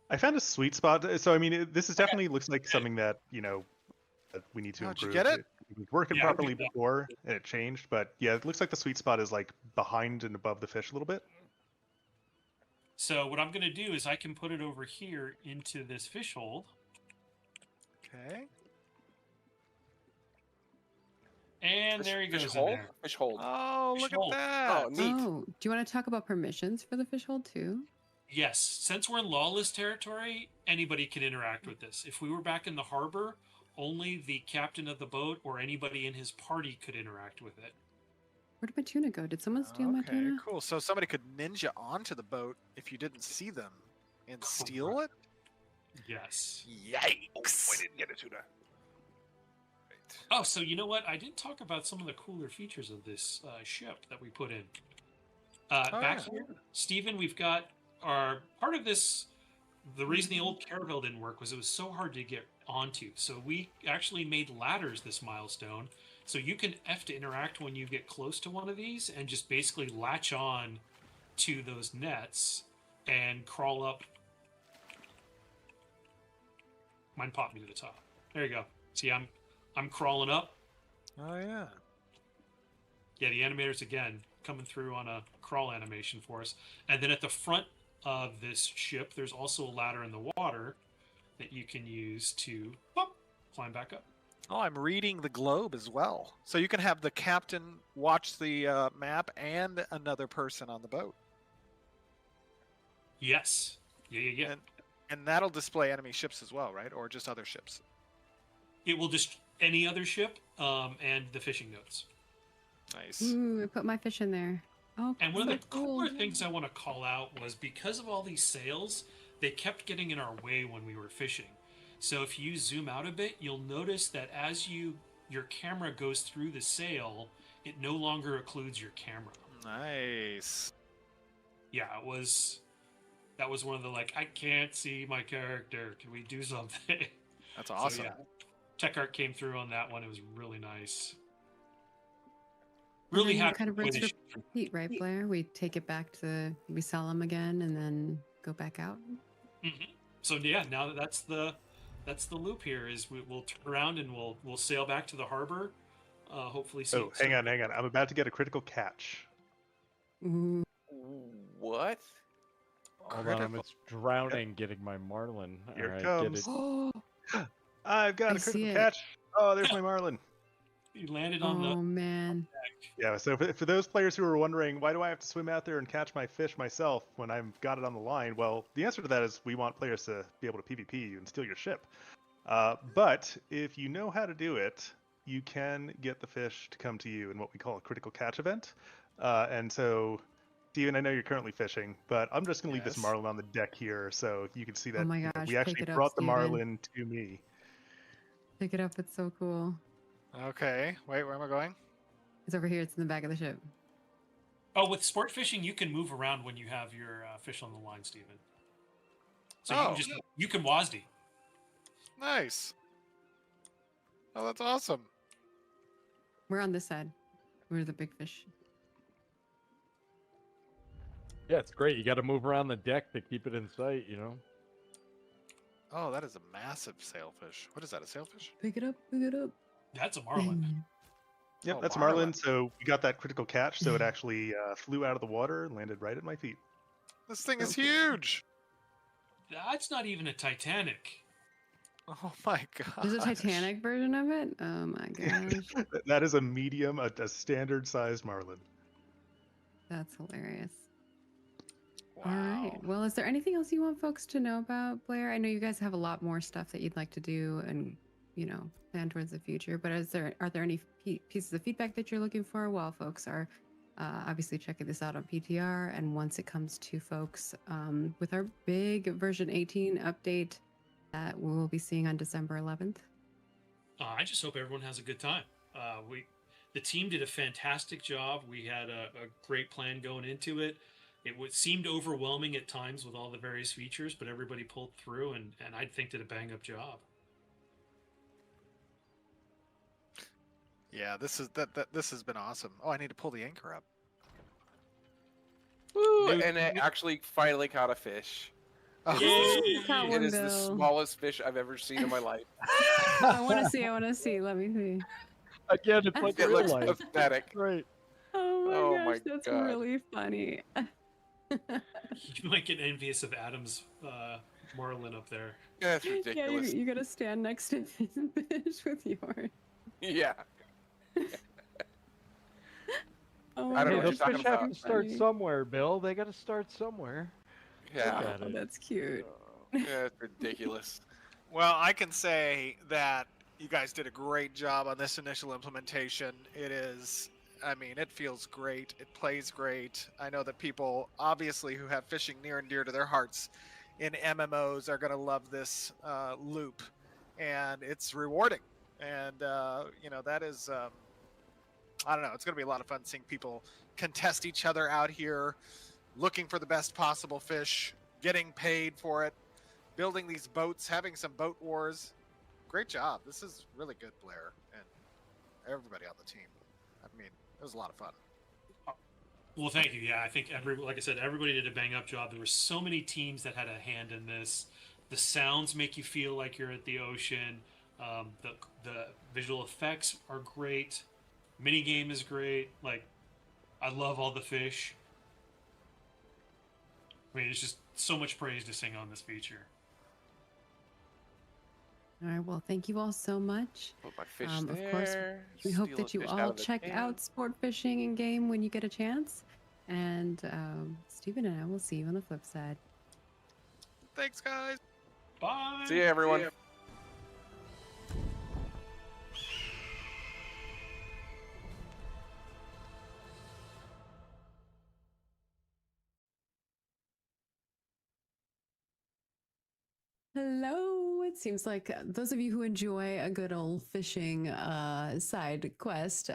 I found a sweet spot. So, this is definitely looks like something that, that we need to Oh, did you improve. get it? It was working Yeah, I properly picked it up. before, and it changed. But yeah, it looks like the sweet spot is like behind and above the fish a little bit. so what I'm going to do is I can put it over here into this fish hold, Okay. and there he goes Fish in hold? there. Fish hold. Oh, Fish look hold. at that. Oh, neat. Oh, do you want to talk about permissions for the fish hold too? Yes, since we're in lawless territory, anybody can interact with this. If we were back in the harbor, only the captain of the boat or anybody in his party could interact with it. Where did my tuna go? Did someone steal my Okay, tuna? cool. So somebody could ninja onto the boat if you didn't see them and steal it? Yes. Yikes. I didn't get a tuna. Right. Oh, so you know what? I didn't talk about some of the cooler features of this ship that we put in. Back yeah. here, Stephen, we've got our part of this. The reason the old caravel didn't work was it was so hard to get onto. So we actually made ladders this milestone. So you can F to interact when you get close to one of these and just basically latch on to those nets and crawl up. Mine popped me to the top. There you go. See, I'm crawling up. Oh, yeah. Yeah, the animators again coming through on a crawl animation for us. And then at the front of this ship, there's also a ladder in the water that you can use to climb back up. Oh, I'm reading the globe as well. So you can have the captain watch the map and another person on the boat. Yes. Yeah. And that'll display enemy ships as well, right? Or just other ships? It will just any other ship and the fishing notes. Nice. Ooh, I put my fish in there. Oh, And one of the so cool. cooler things I want to call out was because of all these sails, they kept getting in our way when we were fishing. So if you zoom out a bit, you'll notice that as your camera goes through the sail, it no longer occludes your camera. Nice. Yeah, that was one of the like, I can't see my character. Can we do something? That's awesome. So, yeah, Tech Art came through on that one. It was really nice. And Really then you happy. kind of with the way rinse the ship- repeat, right, Blair? We take it back to, we sell them again and then go back out. Mhm. So yeah, now that's the loop here. Is we'll turn around and we'll sail back to the harbor. Hopefully. Oh, hang on. I'm about to get a critical catch. Ooh, What? Hold on, I'm Critical. just drowning getting my marlin. Here it Alright, get comes. it. Oh, I've got I a see critical it. catch. Oh, there's my marlin. You landed on the oh man. Yeah, so for those players who are wondering, why do I have to swim out there and catch my fish myself when I've got it on the line? Well, the answer to that is we want players to be able to PvP you and steal your ship. But if you know how to do it, you can get the fish to come to you in what we call a critical catch event. And so, Steven, I know you're currently fishing, but I'm just going to leave this Yes. marlin on the deck here so you can see that Oh my gosh, we pick actually it up, brought the Steven. marlin to me. Pick it up. It's so cool. Okay. Wait, where am I going? It's over here. It's in the back of the ship. Oh, with sport fishing, you can move around when you have your fish on the line, Steven. So Oh. you can WASD. Nice. Oh, that's awesome. We're on this side. We're the big fish. Yeah, it's great. You got to move around the deck to keep it in sight, you know? Oh, that is a massive sailfish. What is that, a sailfish? Pick it up. Pick it up. That's a marlin. Yep, Oh, that's marlin. marlin. So we got that critical catch, so it actually flew out of the water and landed right at my feet. This thing is So cool. huge. That's not even a Titanic. Oh my god. There's a Titanic version of it. Oh my gosh. That is a medium, a standard-sized marlin. That's hilarious. Wow. All right. Well, is there anything else you want folks to know about Blair? I know you guys have a lot more stuff that you'd like to do and, plan towards the future, but are there any pieces of feedback that you're looking for while folks are obviously checking this out on PTR? And once it comes to folks with our big version 18 update that we will be seeing on December 11th? I just hope everyone has a good time. The team did a fantastic job. We had a great plan going into it. It seemed overwhelming at times with all the various features, but everybody pulled through, and I think did a bang-up job. Yeah, this has been awesome. Oh, I need to pull the anchor up. Woo, New- and it actually finally caught a fish. Oh, Yay! Caught It one, is the Bill. smallest fish I've ever seen in my life. I want to see. Let me see. Again, it's like It real looks life. pathetic. Right. Oh Oh my gosh, my that's God. really funny. You might get envious of Adam's marlin up there. That's Yeah, ridiculous. you gotta stand next to his fish with yours. Yeah. Oh I don't know Hey, what those you're talking fish have about. to start Funny. somewhere, Bill. They got to start somewhere. Yeah. Look at Oh, it. that's cute. Yeah, it's ridiculous. Well, I can say that you guys did a great job on this initial implementation. It feels great. It plays great. I know that people, obviously, who have fishing near and dear to their hearts in MMOs are going to love this loop. And it's rewarding. And, that is, I don't know, it's going to be a lot of fun seeing people contest each other out here, looking for the best possible fish, getting paid for it, building these boats, having some boat wars. Great job. This is really good, Blair, and everybody on the team. It was a lot of fun. Well, thank you. Yeah, I think like I said, everybody did a bang-up job. There were so many teams that had a hand in this. The sounds make you feel like you're at the ocean. The visual effects are great. Minigame is great. Like, I love all the fish. It's just so much praise to sing on this feature. All right. Well, thank you all so much. Put my fish Of there. course, we hope steal that a you fish out all of the check can. out sport fishing in game when you get a chance. And Steven and I will see you on the flip side. Thanks, guys. Bye. See ya, everyone. See ya. Hello. It seems like those of you who enjoy a good old fishing side quest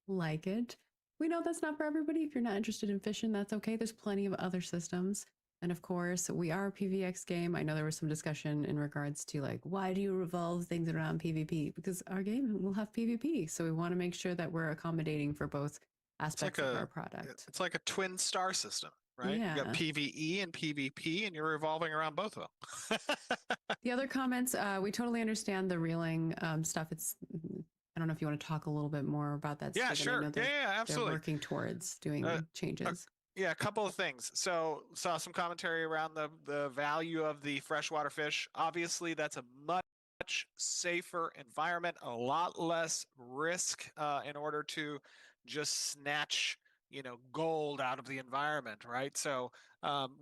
like it. We know that's not for everybody. If you're not interested in fishing, that's okay. There's plenty of other systems. And of course, we are a PvX game. I know there was some discussion in regards to why do you revolve things around PvP? Because our game will have PvP. So we want to make sure that we're accommodating for both aspects of our product. It's like a twin star system, right? You Yeah. got PvE and PvP, and you're revolving around both of them. The other comments, we totally understand the reeling stuff. I don't know if you want to talk a little bit more about that. Yeah, Steven. I sure. know Yeah, they're absolutely. working towards doing changes. Yeah, a couple of things. So saw some commentary around the value of the freshwater fish. Obviously, that's a much safer environment, a lot less risk in order to just snatch, gold out of the environment, right? So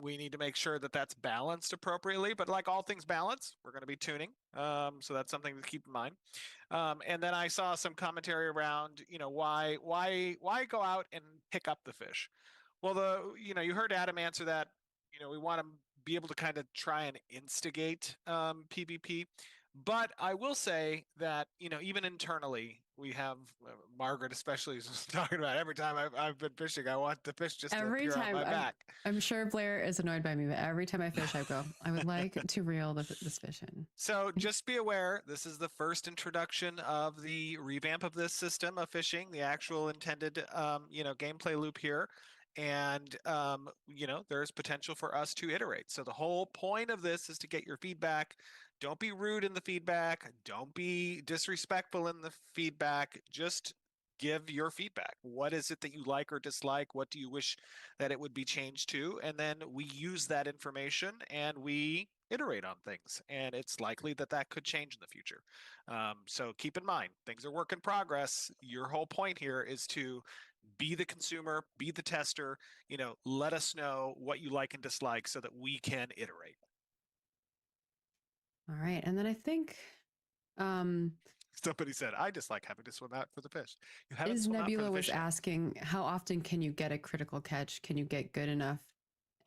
we need to make sure that that's balanced appropriately. But like all things balance, we're going to be tuning. So that's something to keep in mind. And then I saw some commentary around, why go out and pick up the fish? Well, you heard Adam answer that. We want to be able to kind of try and instigate PvP. But I will say that, even internally, we have Margaret, especially, is talking about every time I've been fishing, I want the fish just to appear on my back. I'm sure Blair is annoyed by me, but every time I fish, I go, I would like to reel this fish in. So just be aware, this is the first introduction of the revamp of this system of fishing, the actual intended, gameplay loop here. And, there's potential for us to iterate. So the whole point of this is to get your feedback. Don't be rude in the feedback. Don't be disrespectful in the feedback. Just give your feedback. What is it that you like or dislike? What do you wish that it would be changed to? And then we use that information and we iterate on things. And it's likely that that could change in the future. So keep in mind, things are work in progress. Your whole point here is to be the consumer, be the tester, let us know what you like and dislike so that we can iterate. All right. And then I think somebody said, I just like having to swim out for the fish. Is Nebula was asking, how often can you get a critical catch? Can you get good enough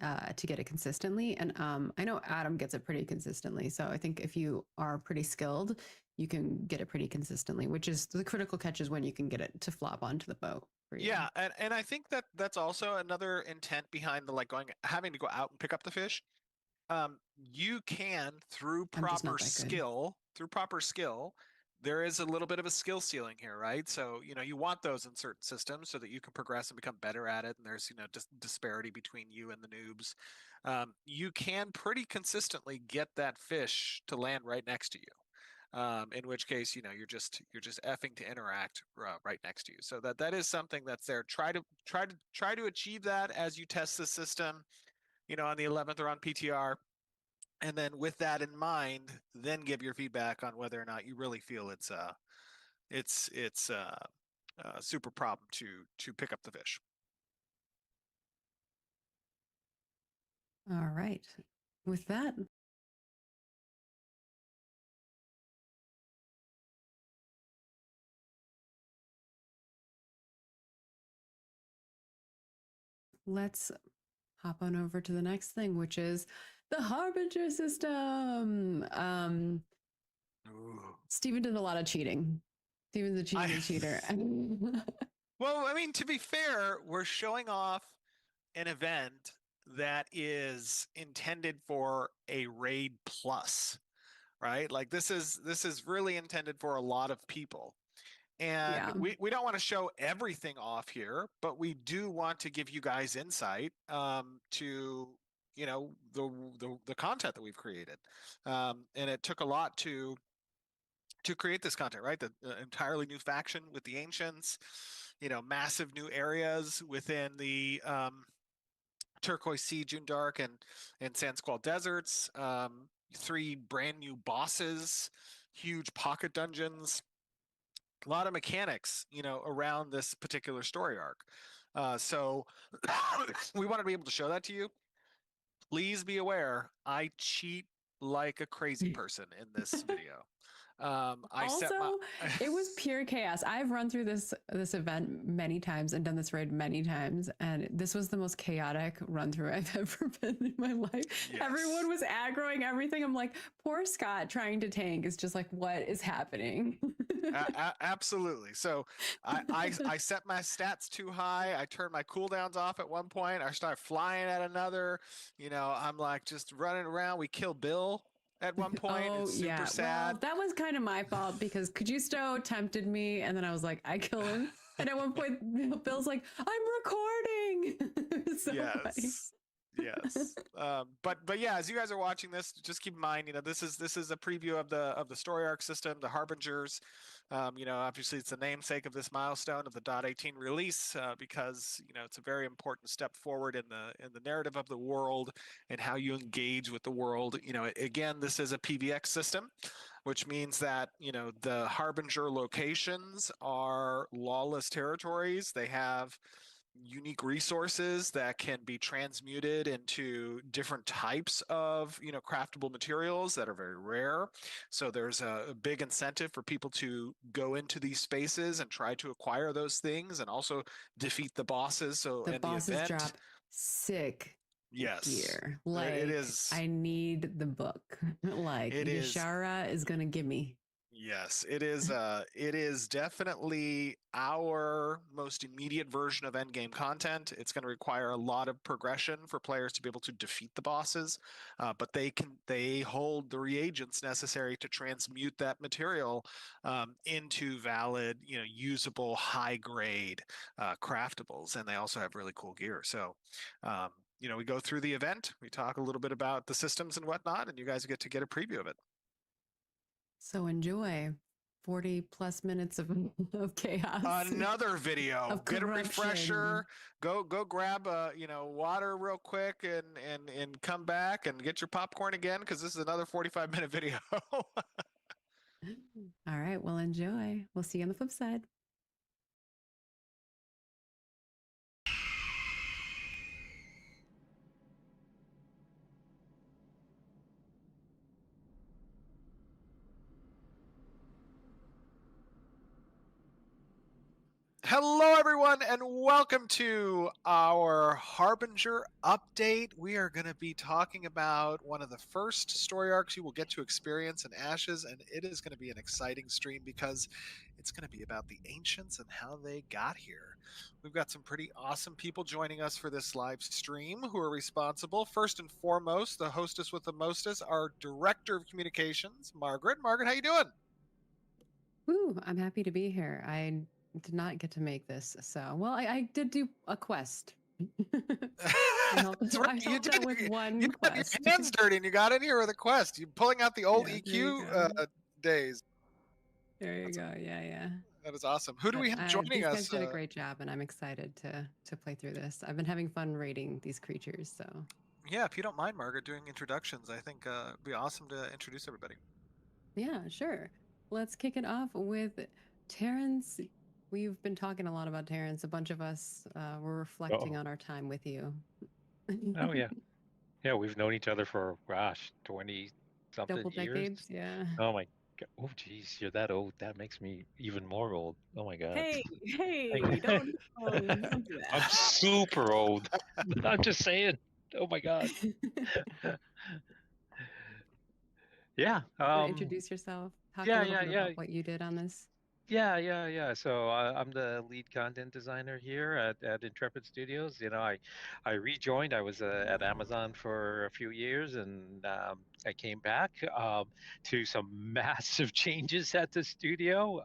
to get it consistently? And I know Adam gets it pretty consistently. So I think if you are pretty skilled, you can get it pretty consistently, which is the critical catch is when you can get it to flop onto the boat. Yeah, and I think that's also another intent behind the having to go out and pick up the fish. You can through proper skill, there is a little bit of a skill ceiling here, right? So you want those in certain systems so that you can progress and become better at it. And there's just disparity between you and the noobs. You can pretty consistently get that fish to land right next to you. In which case, you're just effing to interact right next to you. So that is something that's there. Try to achieve that as you test the system, on the 11th or on PTR, and then with that in mind, then give your feedback on whether or not you really feel it's a super problem to pick up the fish. All right. With that. Let's hop on over to the next thing, which is the Harbinger system. Steven did a lot of cheating. Steven's a cheater. Well, I mean, to be fair, we're showing off an event that is intended for a raid plus, right? Like this is really intended for a lot of people. And we don't want to show everything off here, but we do want to give you guys insight to the content that we've created. And it took a lot to create this content, right? The entirely new faction with the ancients, massive new areas within the Turquoise Sea, June Dark, and Sand Squall deserts. 3 brand new bosses, huge pocket dungeons. A lot of mechanics, around this particular story arc. So we want to be able to show that to you. Please be aware, I cheat like a crazy person in this video. It was pure chaos. I've run through this event many times and done this raid many times, and this was the most chaotic run through I've ever been in my life. Yes. Everyone was aggroing everything. I'm like, poor Scott trying to tank is just like, what is happening? Absolutely. So I set my stats too high. I turned my cooldowns off at one point. I started flying at another. I'm like just running around. We kill Bill at one point. It's super sad. Well, that was kind of my fault because Kajusto tempted me and then I was like, I kill him. And at one point, Bill's like, I'm recording. So yes. funny. Yes. But yeah, as you guys are watching this, just keep in mind, this is a preview of the story arc system, the Harbingers. Obviously it's the namesake of this milestone of the .18 release, because it's a very important step forward in the narrative of the world and how you engage with the world. Again, this is a PVX system, which means that the Harbinger locations are lawless territories. They have unique resources that can be transmuted into different types of craftable materials that are very rare. So there's a big incentive for people to go into these spaces and try to acquire those things and also defeat the bosses. So The in the bosses event, drop sick yes, gear. it Like, is. I need the book. Like, It is. Yashara is gonna give me. Yes, it is. It is definitely our most immediate version of endgame content. It's going to require a lot of progression for players to be able to defeat the bosses, but they hold the reagents necessary to transmute that material into valid, usable, high grade craftables, and they also have really cool gear. So. We go through the event, we talk a little bit about the systems and whatnot, and you guys get to get a preview of it. So enjoy 40 plus minutes of chaos. Another video. Of Get a corruption. refresher. Go grab water real quick and come back and get your popcorn again, because this is another 45-minute video. All right, well, enjoy. We'll see you on the flip side. Hello, everyone, and welcome to our Harbinger update. We are going to be talking about one of the first story arcs you will get to experience in Ashes, and it is going to be an exciting stream because it's going to be about the ancients and how they got here. We've got some pretty awesome people joining us for this live stream who are responsible. First and foremost, the hostess with the mostest, our director of communications, Margaret. Margaret, how you doing? Woo, I'm happy to be here. I did not get to make this, so I did do a quest. I helped out with one quest. Your hands dirty and you got in here with a quest. You're pulling out the old EQ days. There you go. Yeah. That is awesome. Who do we have joining us? These guys did a great job, and I'm excited to play through this. I've been having fun raiding these creatures, so. Yeah, if you don't mind, Margaret, doing introductions, I think it'd be awesome to introduce everybody. Yeah, sure. Let's kick it off with Terrence. We've been talking a lot about Terrence. A bunch of us were reflecting on our time with you. Oh yeah. Yeah, we've known each other for 20 something Couple years. decades, yeah. Oh my god. Oh geez, you're that old. That makes me even more old. Oh my god. Hey, don't do that. I'm super old. I'm just saying. Oh my god. Yeah. Introduce yourself. Talk yeah, a little bit about what you did on this. Yeah. So I'm the lead content designer here at Intrepid Studios. I rejoined. I was at Amazon for a few years, and I came back to some massive changes at the studio.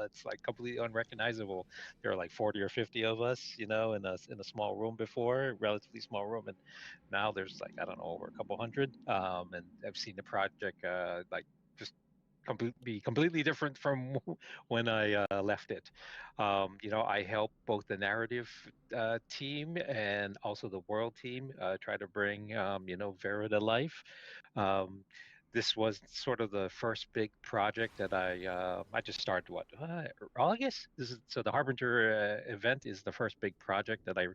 It's like completely unrecognizable. There are like 40 or 50 of us, in a small room before, relatively small room, and now there's like, I don't know, over a couple hundred. And I've seen the project like just be completely different from when I left it. I help both the narrative team and also the world team try to bring, Verra to life. This was sort of the first big project that I just started August. So the Harbinger event is the first big project that I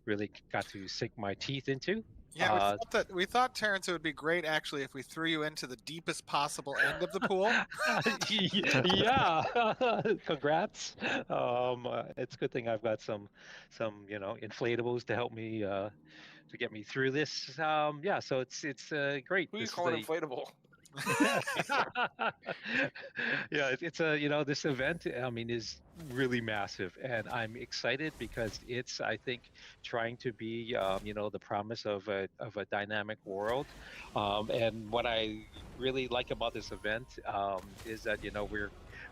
really got to sink my teeth into. Yeah, we thought, Terrence, it would be great actually if we threw you into the deepest possible end of the pool. Yeah, congrats. It's a good thing I've got some inflatables to help me to get me through this. Yeah, so it's great. Who you calling inflatable? Yeah, it's this event, I mean, is really massive, and I'm excited because it's, I think, trying to be the promise of a dynamic world. And what I really like about this event is that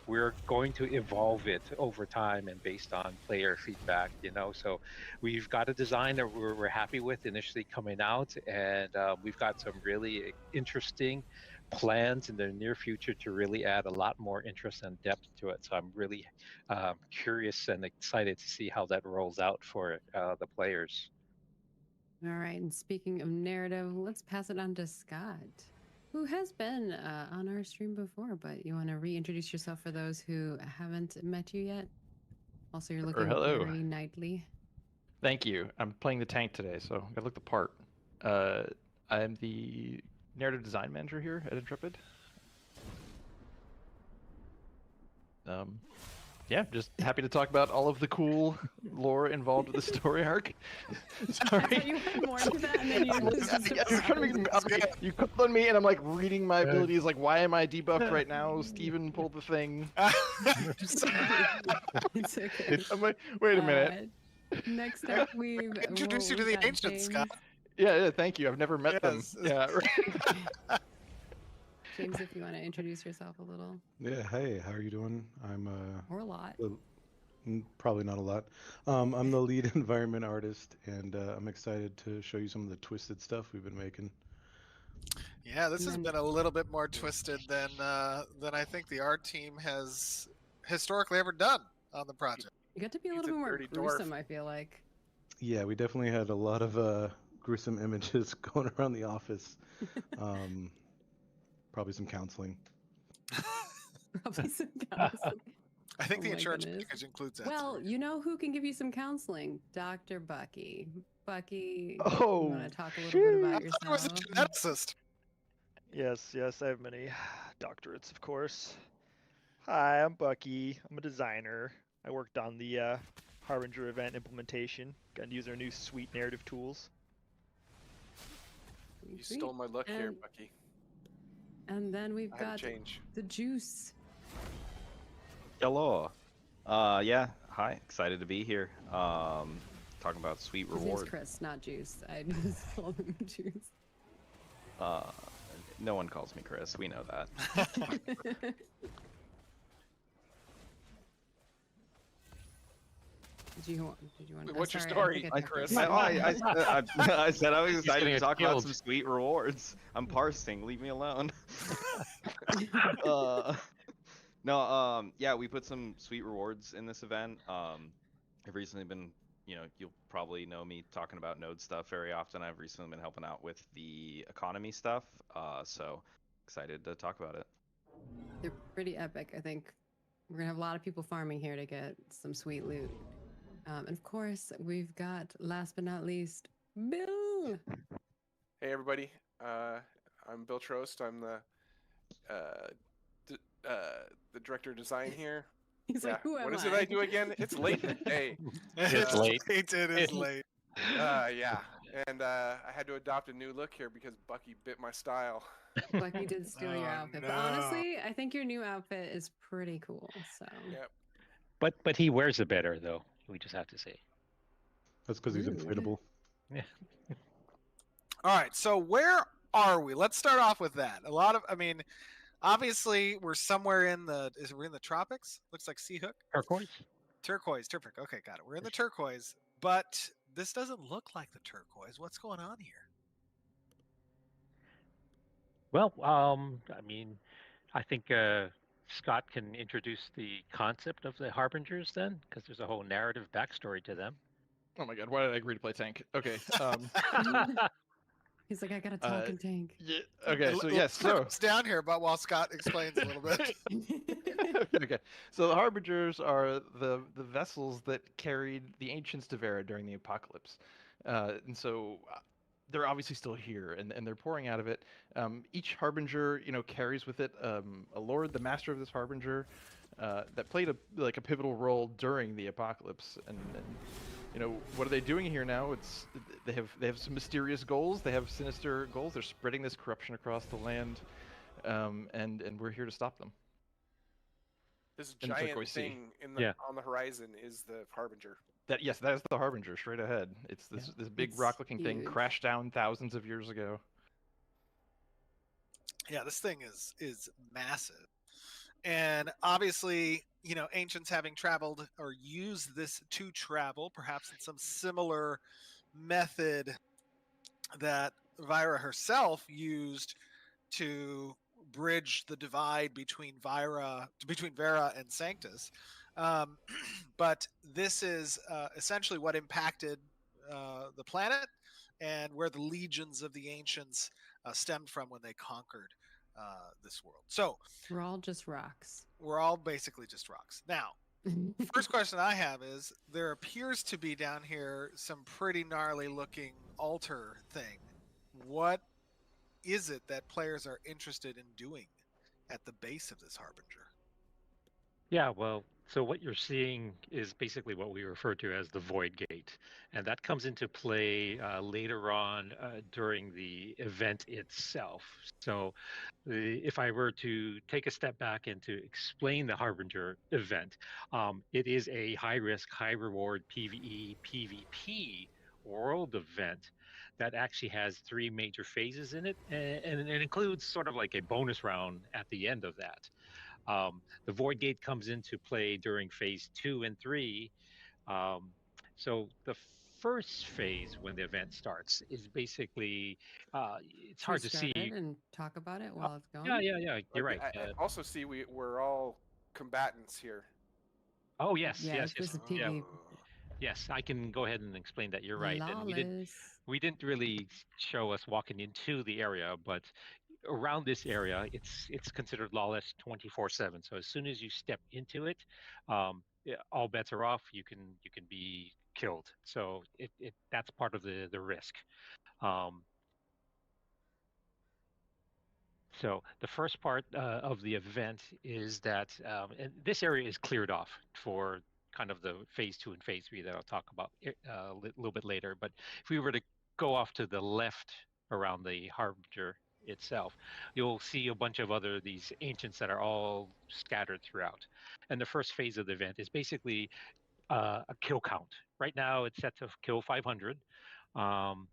we're going to evolve it over time and based on player feedback. So we've got a design that we're happy with initially coming out, and we've got some really interesting plans in the near future to really add a lot more interest and depth to it. So I'm really curious and excited to see how that rolls out for the players. All right. And speaking of narrative, let's pass it on to Scott, who has been on our stream before, but you want to reintroduce yourself for those who haven't met you yet? Also, you're looking hello. very knightly. Thank you. I'm playing the tank today, so I look the part. I'm the narrative design manager here at Intrepid. Yeah, just happy to talk about all of the cool lore involved with the story arc. Sorry. I thought you had more to that, and then you You're trying to make you called on me, and I'm like reading my abilities. Like, why am I debuffed right now? Steven pulled the thing. It's okay. I'm like, wait a minute. Next up, we've Introduce you to the ancients, Scott. Yeah, thank you. I've never met them. Yeah. Right. James, if you want to introduce yourself a little. Yeah, hey, how are you doing? I'm Or a lot. probably not a lot. I'm the lead environment artist, and I'm excited to show you some of the twisted stuff we've been making. Yeah, this has been a little bit more twisted than I think the art team has historically ever done on the project. You got to be a He's little a bit more dirty gruesome, dwarf. I feel like. Yeah, we definitely had a lot of gruesome images going around the office. Probably some counseling. Probably some counseling. I think Oh the my insurance goodness. package includes that. Well, you know who can give you some counseling? Dr. Bucky. Bucky, Oh, you want to talk a little bit about I was a yourself? geneticist. Yes, I have many doctorates, of course. Hi, I'm Bucky. I'm a designer. I worked on the Harbinger event implementation. Got to use our new suite narrative tools. You stole my look here, Bucky. And then we've I had got to change. the juice. Hello. Yeah. Hi. Excited to be here. Talking about sweet His name's reward. Chris, not Juice. I just called him Juice. No one calls me Chris. We know that. Did you want? Wait, what's your sorry, story, think I talked Chris? over you. I said I was He's excited gonna to get talk about killed. some sweet rewards. I'm parsing. Leave me alone. No. Yeah, we put some sweet rewards in this event. I've recently been, you'll probably know me talking about node stuff very often. I've recently been helping out with the economy stuff. So excited to talk about it. They're pretty epic. I think we're gonna have a lot of people farming here to get some sweet loot. And of course, we've got, last but not least, Bill. Hey everybody, I'm Bill Trost. I'm the director of design here. He's like, who am What is I? it I do again? It's late in the day. It's late. It is late. Yeah, and I had to adopt a new look here because Bucky bit my style. Bucky did steal your Oh, outfit, but no. honestly, I think your new outfit is pretty cool. So Yep. But he wears it better though. We just have to say. That's because he's Ooh. inflatable. All right, so where are we? Let's start off with that. Obviously we're somewhere in we're in the tropics? Looks like Sea Hook. Turquoise. Turquoise. Okay, got it. We're in the turquoise, but this doesn't look like the turquoise. What's going on here? Well, I think Scott can introduce the concept of the Harbingers then, because there's a whole narrative backstory to them. Oh my god, why did I agree to play tank? Okay. he's like, I got a talking tank. Yeah, okay, so yes, Let's so it's down here, but while Scott explains a little bit. okay. So the Harbingers are the vessels that carried the ancients to Verra during the apocalypse. And so they're obviously still here, and they're pouring out of it. Each Harbinger, carries with it a lord, the master of this Harbinger, that played a pivotal role during the apocalypse. And what are they doing here now? They have some mysterious goals. They have sinister goals. They're spreading this corruption across the land, and we're here to stop them. This In the giant turquoise sea. thing on the horizon is the Harbinger. That is the Harbinger straight ahead. It's this big It's rock-looking thing huge. crashed down thousands of years ago. Yeah, this thing is massive. And obviously, ancients having traveled or used this to travel, perhaps in some similar method that Verra herself used to bridge the divide between Verra and Sanctus. Um, but this is essentially what impacted the planet and where the legions of the ancients stemmed from when they conquered this world. So We're all just rocks. we're all basically just rocks. Now, first question I have is there appears to be down here some pretty gnarly looking altar thing. What is it that players are interested in doing at the base of this Harbinger? Yeah, well, so what you're seeing is basically what we refer to as the void gate, and that comes into play later on during the event itself. So, if I were to take a step back and to explain the Harbinger event, it is a high risk, high reward PvE, PvP world event that actually has three major phases in it, and it includes sort of like a bonus round at the end of that. The Void Gate comes into play during phase 2 and 3. Um, so the first phase, when the event starts, is basically it's Should we hard to start see. it and talk about it Uh, while it's yeah, going? yeah, yeah. You're right. I also see we're all combatants here. Oh yes, Yeah, yes, this yes, is yeah, PvP. yes. I can go ahead and explain that. You're right, and Lawless. we didn't really show us walking into the area, but around this area, it's considered lawless 24/7. So as soon as you step into it, yeah, all bets are off. You can be killed. So it that's part of the risk. Um, so the first part of the event is that and this area is cleared off for kind of the phase 2 and phase 3 that I'll talk about a little bit later. But if we were to go off to the left around the Harbinger itself, you'll see a bunch of other these ancients that are all scattered throughout. And the first phase of the event is basically a kill count. Right now, it's set to kill 500. Um,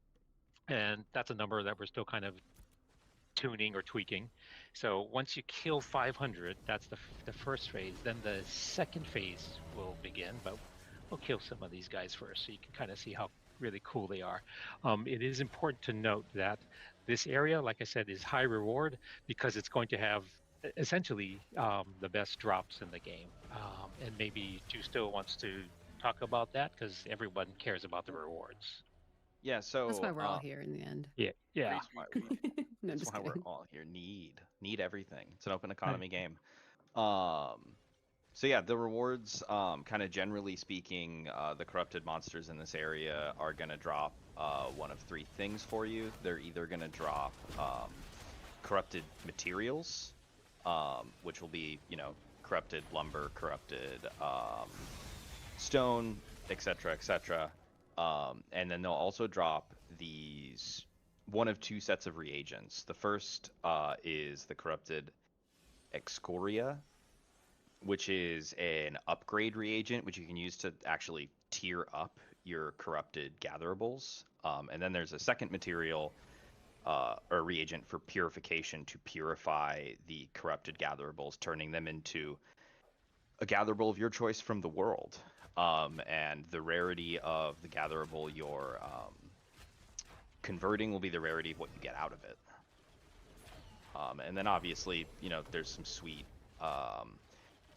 and that's a number that we're still kind of tuning or tweaking. So once you kill 500, that's the first phase. Then the second phase will begin, but we'll kill some of these guys first so you can kind of see how really cool they are. It is important to note that this area, like I said, is high reward because it's going to have essentially the best drops in the game. And maybe Justo wants to talk about that because everyone cares about the rewards. Yeah, so That's why we're all here in the end. Yeah, yeah. No, That's just why we're kidding. all here. Need everything. It's an open economy game. So yeah, the rewards, kind of generally speaking, the corrupted monsters in this area are gonna drop one of three things for you. They're either gonna drop corrupted materials, which will be, corrupted lumber, corrupted stone, etc., etc. And then they'll also drop these one of two sets of reagents. The first is the corrupted excoria, which is an upgrade reagent, which you can use to actually tier up your corrupted gatherables. And then there's a second material or reagent for purification to purify the corrupted gatherables, turning them into a gatherable of your choice from the world. And the rarity of the gatherable you're converting will be the rarity of what you get out of it. And then obviously, there's some sweet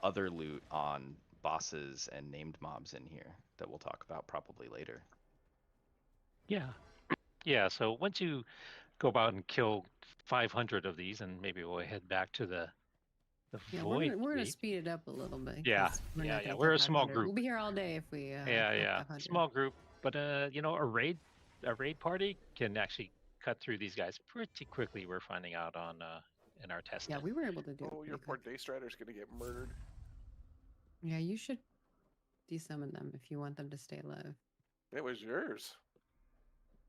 other loot on bosses and named mobs in here that we'll talk about probably later. Yeah. Yeah, so once you go about and kill 500 of these, and maybe we'll head back to the Yeah, void we're gonna gate. speed it up a little bit. Yeah, 'Cause we're yeah, not yeah. gonna We're kill a small 500. group. We'll be here all day if we Yeah, kill yeah. 500. Small group, but a raid party can actually cut through these guys pretty quickly. We're finding out on in our testing. Yeah, we were able to do it. Oh, pretty your poor quick. Daystrider's gonna get murdered. Yeah, you should desummon them if you want them to stay alive. It was yours.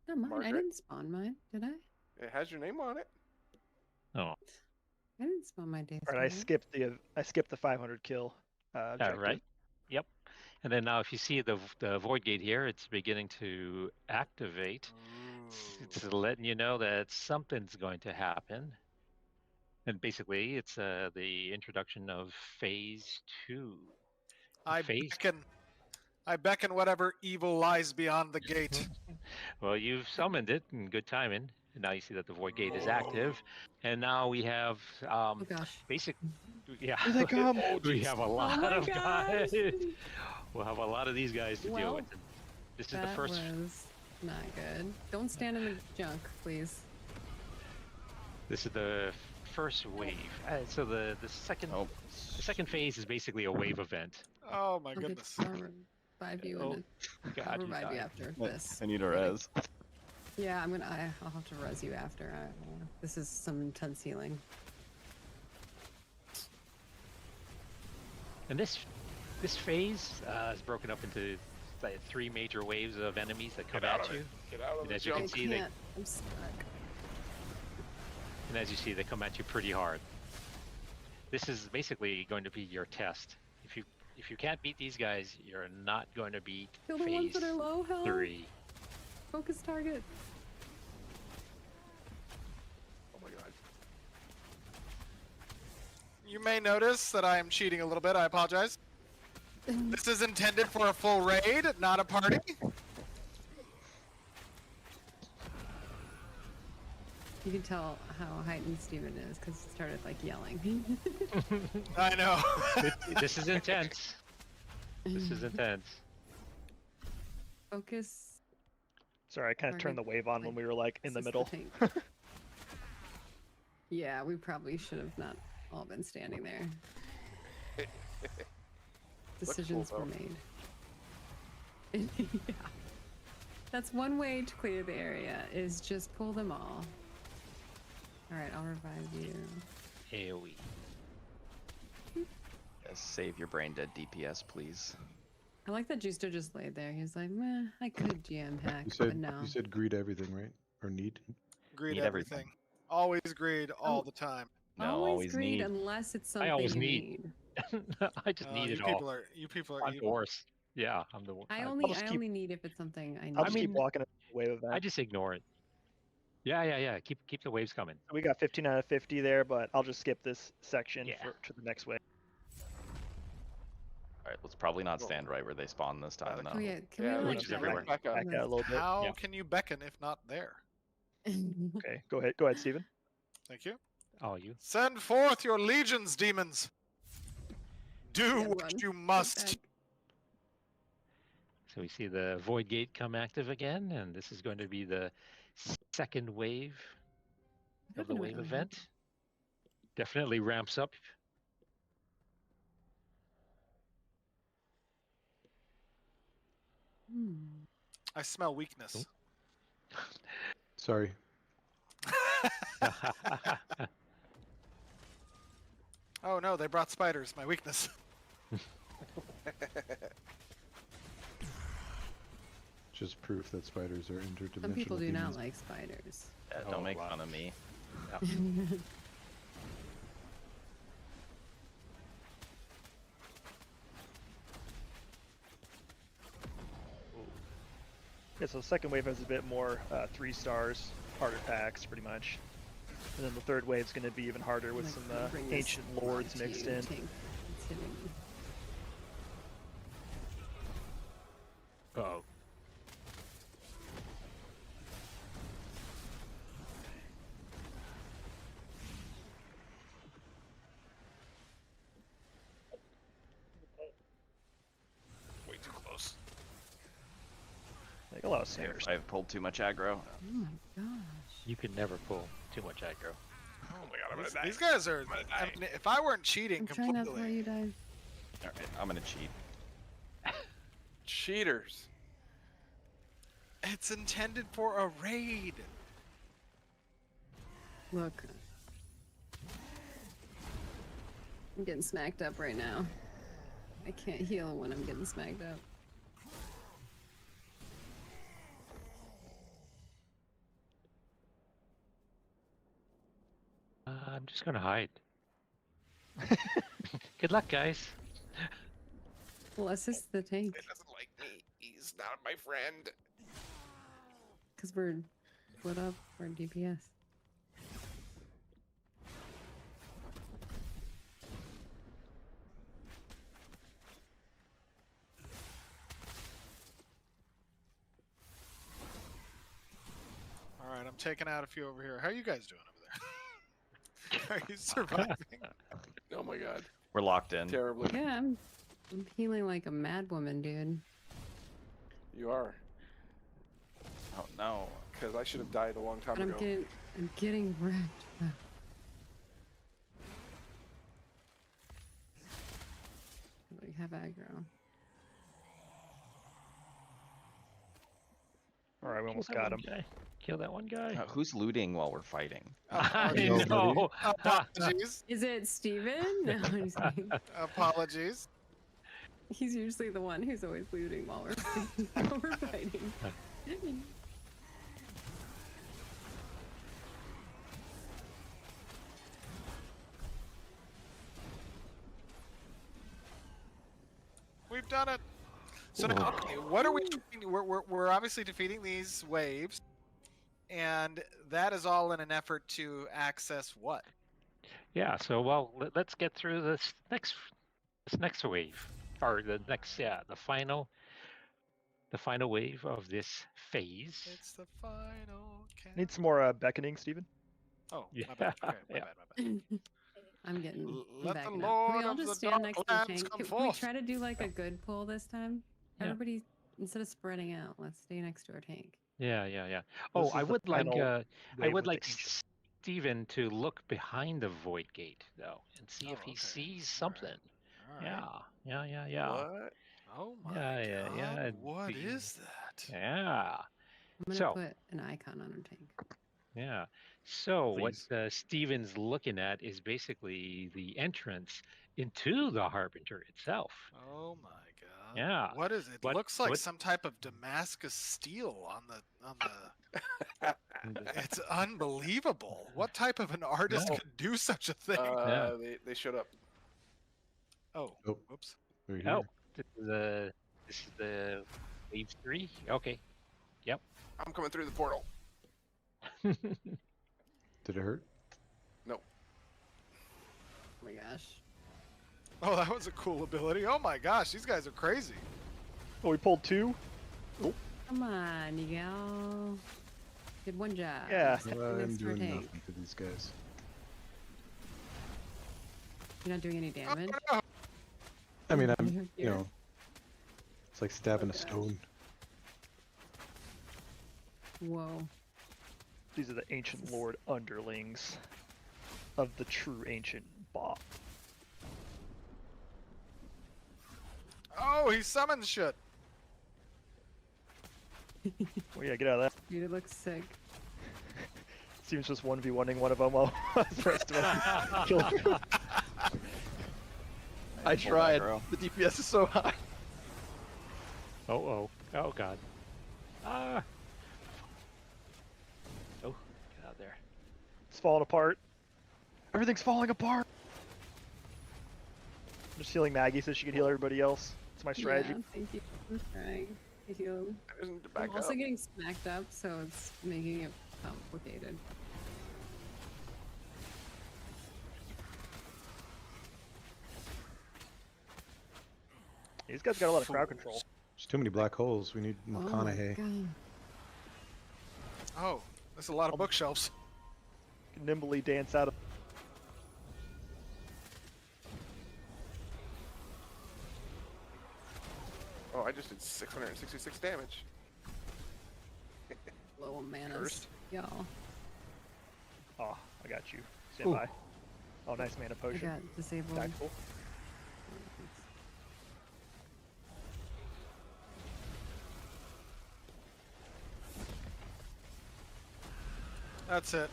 Not mine. I Margaret? didn't spawn mine, did I? It has your name on it. Oh, I didn't spawn my days. All right, I skipped the 500 kill objective. right. Yep. And then now, if you see the void gate here, it's beginning to activate. It's letting you know that something's going to happen. And basically, it's the introduction of Phase 2. I Phase. beckon whatever evil lies beyond the gate. Well, you've summoned it in good timing. And now you see that the Void Gate is active. And now we have Oh gosh. basic. Yeah. Here they come. We have a lot my of guys. gosh. We'll have a lot of these guys to deal Well, with. And this is the That first. was not good. Don't stand in the junk, please. This is the first wave. So the second. Oh, The second phase is basically a wave event. Oh my Okay, goodness. I'll revive you, and God, I'll you revive you died. after this. I need a res. Yeah, I'll have to res you after. This is some intense healing. And this phase is broken up into like 3 major waves of enemies that come at you. Get out of And the as you can junk. see, they I'm stuck. and as you see, they come at you pretty hard. This is basically going to be your test. If you can't beat these guys, you're not going to beat Kill the ones phase that are low health. 3. Focus target. Oh my god. You may notice that I am cheating a little bit. I apologize. This is intended for a full raid, not a party. You can tell how heightened Steven is because he started like yelling. I know. This is intense. This is intense. Focus. Sorry, I kind of turned the wave on when we were like in the This is middle. tank. Yeah, we probably should have not all been standing there. Decisions cool, were made. Yeah. That's one way to clear the area, is just pull them all. Alright, I'll revive you. AoE. Yes, save your brain dead DPS, please. I like that Juicer just laid there. He was like, meh, I could GM hack, You but said no. you said greed everything, right? Or need? Greed Need everything. everything. Always greed all the time. No, always greed need. unless it's I something always you need. I just need you it people all. are you people are I'm the evil. worst. Yeah, I'm the worst. I I'll only just keep- need if it's something I need. I'll just keep mean, walking a wave of I that. just ignore it. Yeah. Keep the waves coming. We got 15 out of 50 there, but I'll just skip this section Yeah. to the next wave. Alright, let's probably not stand right where they spawn this time. Oh yeah, can Yeah, we which like is everywhere. Back up. Back out a little bit. How Yeah. can you beckon if not there? Okay, go ahead, Steven. Thank you. Oh, you. Send forth your legions, demons. Do Yeah, what run. you Get must. back. So we see the Void Gate come active again, and this is going to be the second wave of the happened to wave my- event. Definitely ramps up. I smell weakness. Sorry. Oh no, they brought spiders. My weakness. Just proof that spiders are interdimensional. Some people do not demons. like spiders. Yeah, Oh, don't make wow. fun of me. Yeah, so the second wave has a bit more 3 stars, harder packs, pretty much. And then the third wave's going to be even harder with I'm some gonna bring this ancient lords onto mixed you, in. tank. It's hitting me. Oh. Way too close. Like a lot of Hey, snares. I've pulled too much aggro. Oh my gosh. You can never pull too much aggro. Oh my god, I'm gonna die. These guys are. gonna I die. mean, if I weren't cheating I'm trying not to let completely, you die. Alright, I'm gonna cheat. Cheaters. it's intended for a raid. Look. I'm getting smacked up right now. I can't heal when I'm getting smacked up. I'm just gonna hide. Good luck, guys. Well, assist the tank, He doesn't like me. He's not my friend. because we're split up for DPS. I'm taking out a few over here. How are you guys doing over there? Are you surviving? Oh my god. We're locked in. Terribly. Yeah, I'm healing like a mad woman, dude. You are. Oh no. Because I should have died a long time But ago. I'm getting wrecked. We have aggro. All right, we almost Kill that got one him. guy. Kill that one guy. Who's looting while we're fighting? I Nobody. know. Apologies. Is it Steven? No, I'm just kidding. Apologies. He's usually the one who's always looting while we're fighting. We've done it. So now, okay, what are we doing? We're obviously defeating these waves, and that is all in an effort to access what? Yeah. So well, let's get through this next wave, or the final wave of this phase. It's the final count. Need some more beckoning, Steven? Oh, Yeah. my bad. Okay, my Yeah. bad. I'm getting Let backing the up. Can we Lord all of just the stand Dark next to the Lands tank? come Can we forth. try to do like a good pull this time? Yeah. Everybody, instead of spreading out, let's stay next to our tank. Yeah. Oh, This I is the would like final I wave would of the like ancient. Steven to look behind the void gate though and see if Oh, he okay. sees All right. something. All right. Yeah. What? Oh my Yeah, god. yeah, What be- is that? Yeah. I'm gonna So- put an icon on our tank. Yeah. So Please. what Steven's looking at is basically the entrance into the Harbinger itself. Oh my god. Yeah. What is it? What- Looks like what- some type of Damascus steel on the It's unbelievable. What type of an artist No. could do such a thing? Yeah. They showed up. Oh, Oh. whoops. We're here. Oh, this is the wave 3. Okay. I'm coming through the portal. Did it hurt? Nope. Oh my gosh. Oh, that was a cool ability. Oh my gosh, these guys are crazy. Oh, we pulled 2. Come on, you go. Did one job. Yeah. Step I'm next to our doing tank. nothing to these guys. You're not doing any damage. I mean, I'm, You're you here. know, it's like stabbing a Okay. stone. Whoa. These are the ancient lord underlings of the true ancient bot. Oh, he summoned shit. Oh yeah, get out of that. Dude, it looks sick. Steven's just 1v1ing one of them while the rest of us kill him. I Pull tried. aggro. The DPS is so high. Oh god. Ah. Oh, get out there. It's falling apart. Everything's falling apart. I'm just healing Maggie so she can heal everybody else. It's my strategy. Yeah, thank you for trying to heal. I just need to back I'm also up. getting smacked up, so it's making it complicated. These guys got a lot of crowd control. There's too many black holes. We need Oh my McConaughey. God. Oh, there's a lot of bookshelves. Nimbly dance out of. Oh, I just did 666 damage. Low manas. Cursed. Y'all. Oh, I got you. Stand Ooh. by. Oh, nice mana I potion. got disabled. Tactical. That's it.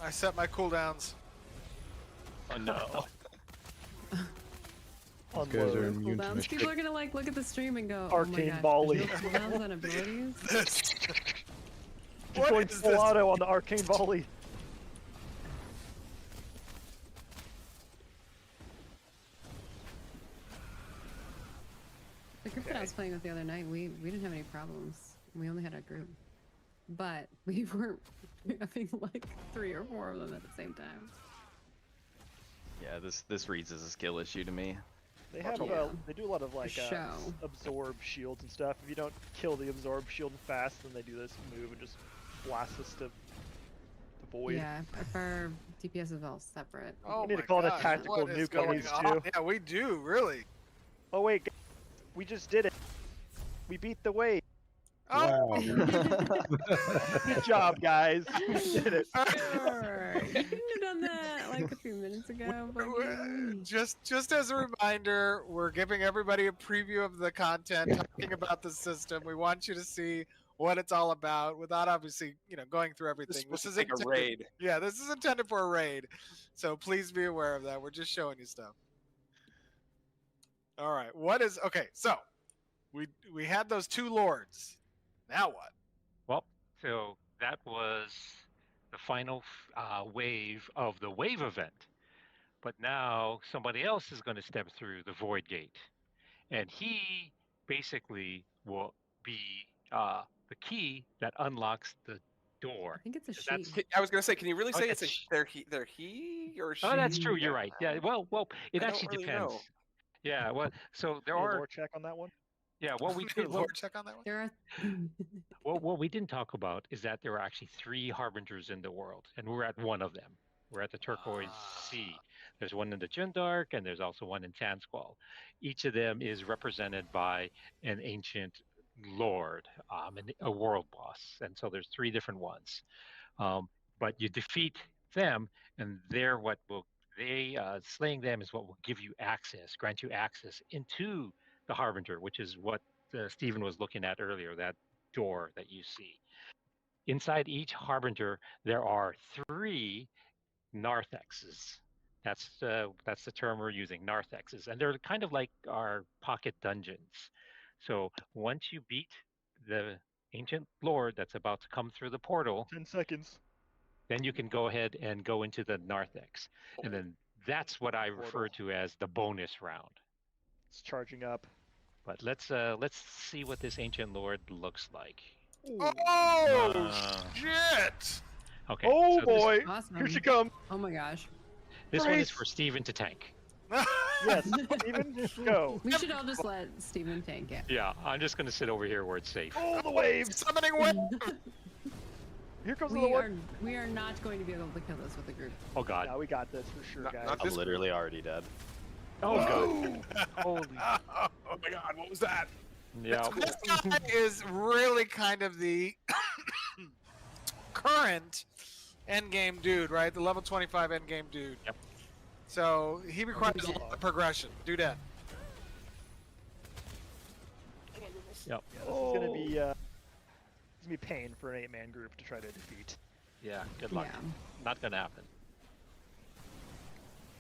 I set my cooldowns. Oh no. These guys are Unload. immune to Cooldowns. my People are gonna like look at the stream and go, Arcane oh my gosh, volley. there's no cooldowns on abilities. Just going is full this? auto on the arcane volley. The group that I was playing with the other night, we didn't have any problems. We only had a group. But we weren't having like 3 or 4 of them at the same time. Yeah, this reads as a skill issue to me. They have Yeah. they do a lot of like show. absorb shields and stuff. If you don't kill the absorb shield fast, then they do this move and just blast us to void. Yeah, for DPS is all separate. Oh We need to my call it a gosh, tactical what is nuke on going these on? two. Yeah, we do, really. Oh wait, we just did it. We beat the wave. Oh, Wow. Good job, guys. We did it. Sure. You couldn't have done that like a few minutes ago. just as a reminder, we're giving everybody a preview of the content, talking about the system. We want you to see what it's all about without obviously, going through everything. This is like a raid. Yeah, this is intended for a raid. So please be aware of that. We're just showing you stuff. All right. Okay, so we had those two lords. Now what? Well, so that was the final wave of the wave event. But now somebody else is going to step through the void gate. And he basically will be the key that unlocks the door. I think it's a she. That's- I was gonna say, can you really Oh, say that's- they're he or she? Oh, that's true. You're right. Yeah. Well, it I don't actually really depends. know. Yeah. Well, so there Need a are. lore check on that one. Yeah. What we Did did. Lord check on that one? There are. What we didn't talk about is that there are actually 3 harbingers in the world, and we're at one of them. We're at the Turquoise Sea. There's one in the Jundark, and there's also one in Tansqual. Each of them is represented by an ancient lord, and a world boss, and so there's 3 different ones. But you defeat them, and slaying them is what will give you access, grant you access into the Harbinger, which is what Stephen was looking at earlier, that door that you see. Inside each Harbinger, there are 3 narthexes. That's the term we're using, narthexes, and they're kind of like our pocket dungeons. So once you beat the ancient lord that's about to come through the portal, 10 seconds. then you can go ahead and go into the narthex, and then that's what I refer to as the bonus round. It's charging up. But let's see what this ancient lord looks like. Oh shit! Okay. Oh so boy! Awesome. Here she comes. Oh my gosh. This one is Christ. for Steven to tank. Yes, Steven, go. We should all just let Steven tank it. Yeah, I'm just gonna sit over here where it's safe. Oh, the waves! Summoning wave! Here comes the We one. we are not going to be able to kill this with a group. Oh god. Yeah, we got this for sure, guys. Not I'm this literally already dead. Oh god. Holy! Oh my god! What was that? Yeah. This guy is really kind of the current endgame dude, right? The level 25 endgame dude. Yep. So he requires a lot of progression. Do that. Yep. Yeah, this is gonna be it's gonna be pain for an 8-man group to try to defeat. Yeah. Good luck. Yeah. Not gonna happen.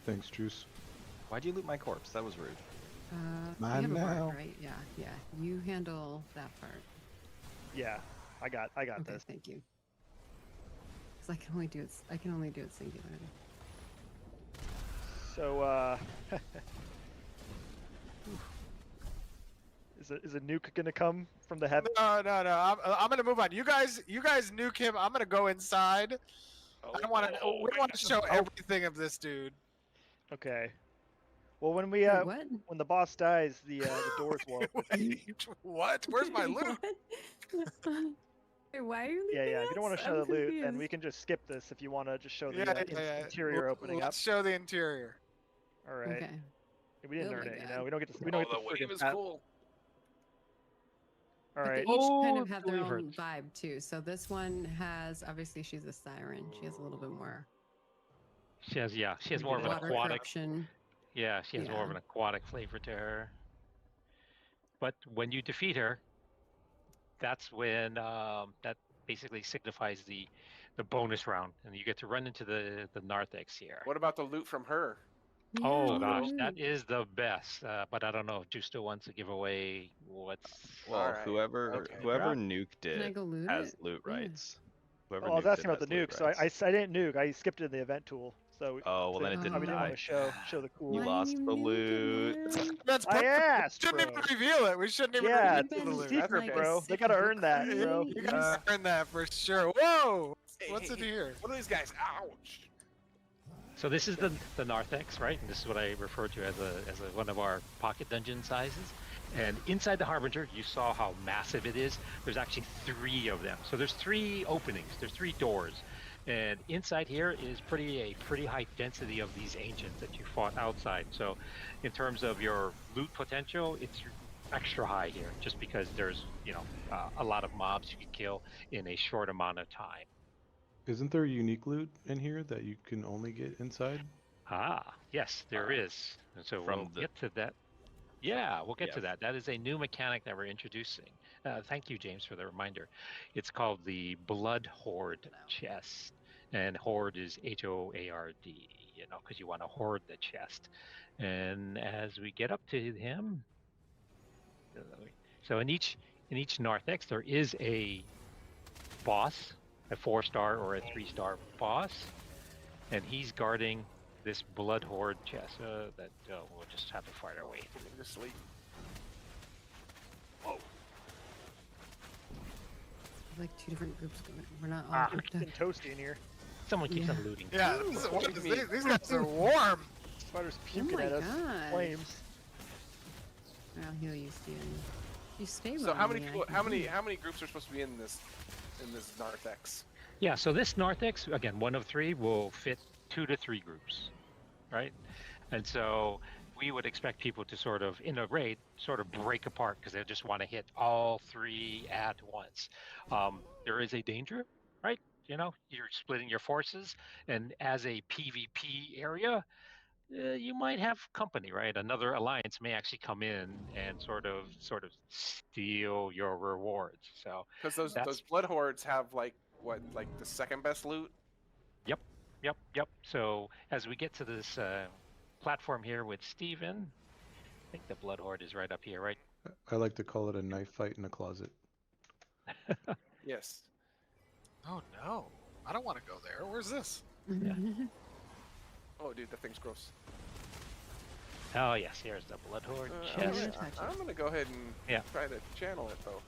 Thanks, Juice. Why'd you loot my corpse? That was rude. We Mine have a bard, now. right? Yeah, yeah. You handle that part. Yeah, I got Okay, this. thank you. Because I can only do it singularly. So is a nuke gonna come from the heaven? No. I'm gonna move on. You guys nuke him. I'm gonna go inside. I don't want to. We want to show everything of this dude. Okay. Well, when we Wait, what? when the boss dies, the doors will open. Wait, what? Where's my loot? Wait, why are you Yeah, leaving yeah. If you don't want us? to show I'm the loot, then confused. we can just skip this. If you want to just show the Yeah. interior opening up. Let's show the interior. All right. Okay. We didn't Oh earn my it, you God. know. We don't get to. We don't get the to wave friggin' is pat- cool. All But right. they each kind Oh, of have their believe own it. vibe too. So this one has obviously she's a siren. She has a little bit more She has more of an water aquatic. corruption. Yeah, she has more of Yeah. an aquatic flavor to her. But when you defeat her, that's when that basically signifies the bonus round, and you get to run into the narthex here. What about the loot from her? Oh Yeah, gosh, that ooh. is the best. But I don't know if Juice still wants to give away what's. Well, Alright, whoever okay. whoever nuke Can I did go loot has it? loot Yeah. rights. Whoever Oh, I was nuked asking it about the has loot nuke, so I rights. didn't nuke. I skipped it in the event tool. So Oh, well, then it so didn't we didn't die. want to show the cool. You Why lost you the nuke it, loot. man? That's I perfect. asked, Shouldn't bro. even reveal it. We shouldn't even Yeah, reveal it's the a loot. secret, like bro. a They gotta secret earn that, book bro. thing. You guys earned that for sure. Whoa! What's in here? What are these guys? Ouch! So this is the narthex, right? And this is what I refer to as one of our pocket dungeon sizes. And inside the Harbinger, you saw how massive it is. There's actually 3 of them. So there's 3 openings. There's 3 doors. And inside here is a pretty high density of these ancients that you fought outside. So, in terms of your loot potential, it's extra high here, just because there's a lot of mobs you can kill in a short amount of time. Isn't there unique loot in here that you can only get inside? Ah, yes, there is. And so From we'll the- get to that. Yeah, we'll get to Yes. that. That is a new mechanic that we're introducing. Thank you, James, for the reminder. It's called the Blood Horde chest. And Horde is Hoard, because you want to hoard the chest. And as we get up to him, so in each narthex, there is a boss, a 4-star or a 3-star boss, and he's guarding this Blood Horde chest. That we'll just have to fight our way through. Just sleep. Like 2 different groups going. We're not all Ah. grouped It's up. been toasty in here. Someone keeps Yeah. on looting. Yeah, these guys are warm. Spider's Oh puking my at us. god. Flames. I'll heal you, Steven. You stay So well. how many yeah, people? I can How heal many? you. How many groups are supposed to be in this narthex? Yeah, so this narthex, again, 1 of 3 will fit 2 to 3 groups, right? And so we would expect people to sort of, in a raid, sort of break apart because they just want to hit all 3 at once. There is a danger, right? You're splitting your forces, and as a PvP area, you might have company, right? Another alliance may actually come in and sort of steal your rewards. So Because those that's blood hordes have like the second best loot. Yep. So as we get to this platform here with Steven, I think the Blood Horde is right up here, right? I like to call it a knife fight in a closet. Yes. Oh no, I don't want to go there. Where's this? Oh, dude, that thing's gross. Oh yes, here's the Blood Horde chest. I'm gonna go ahead and try to channel it though.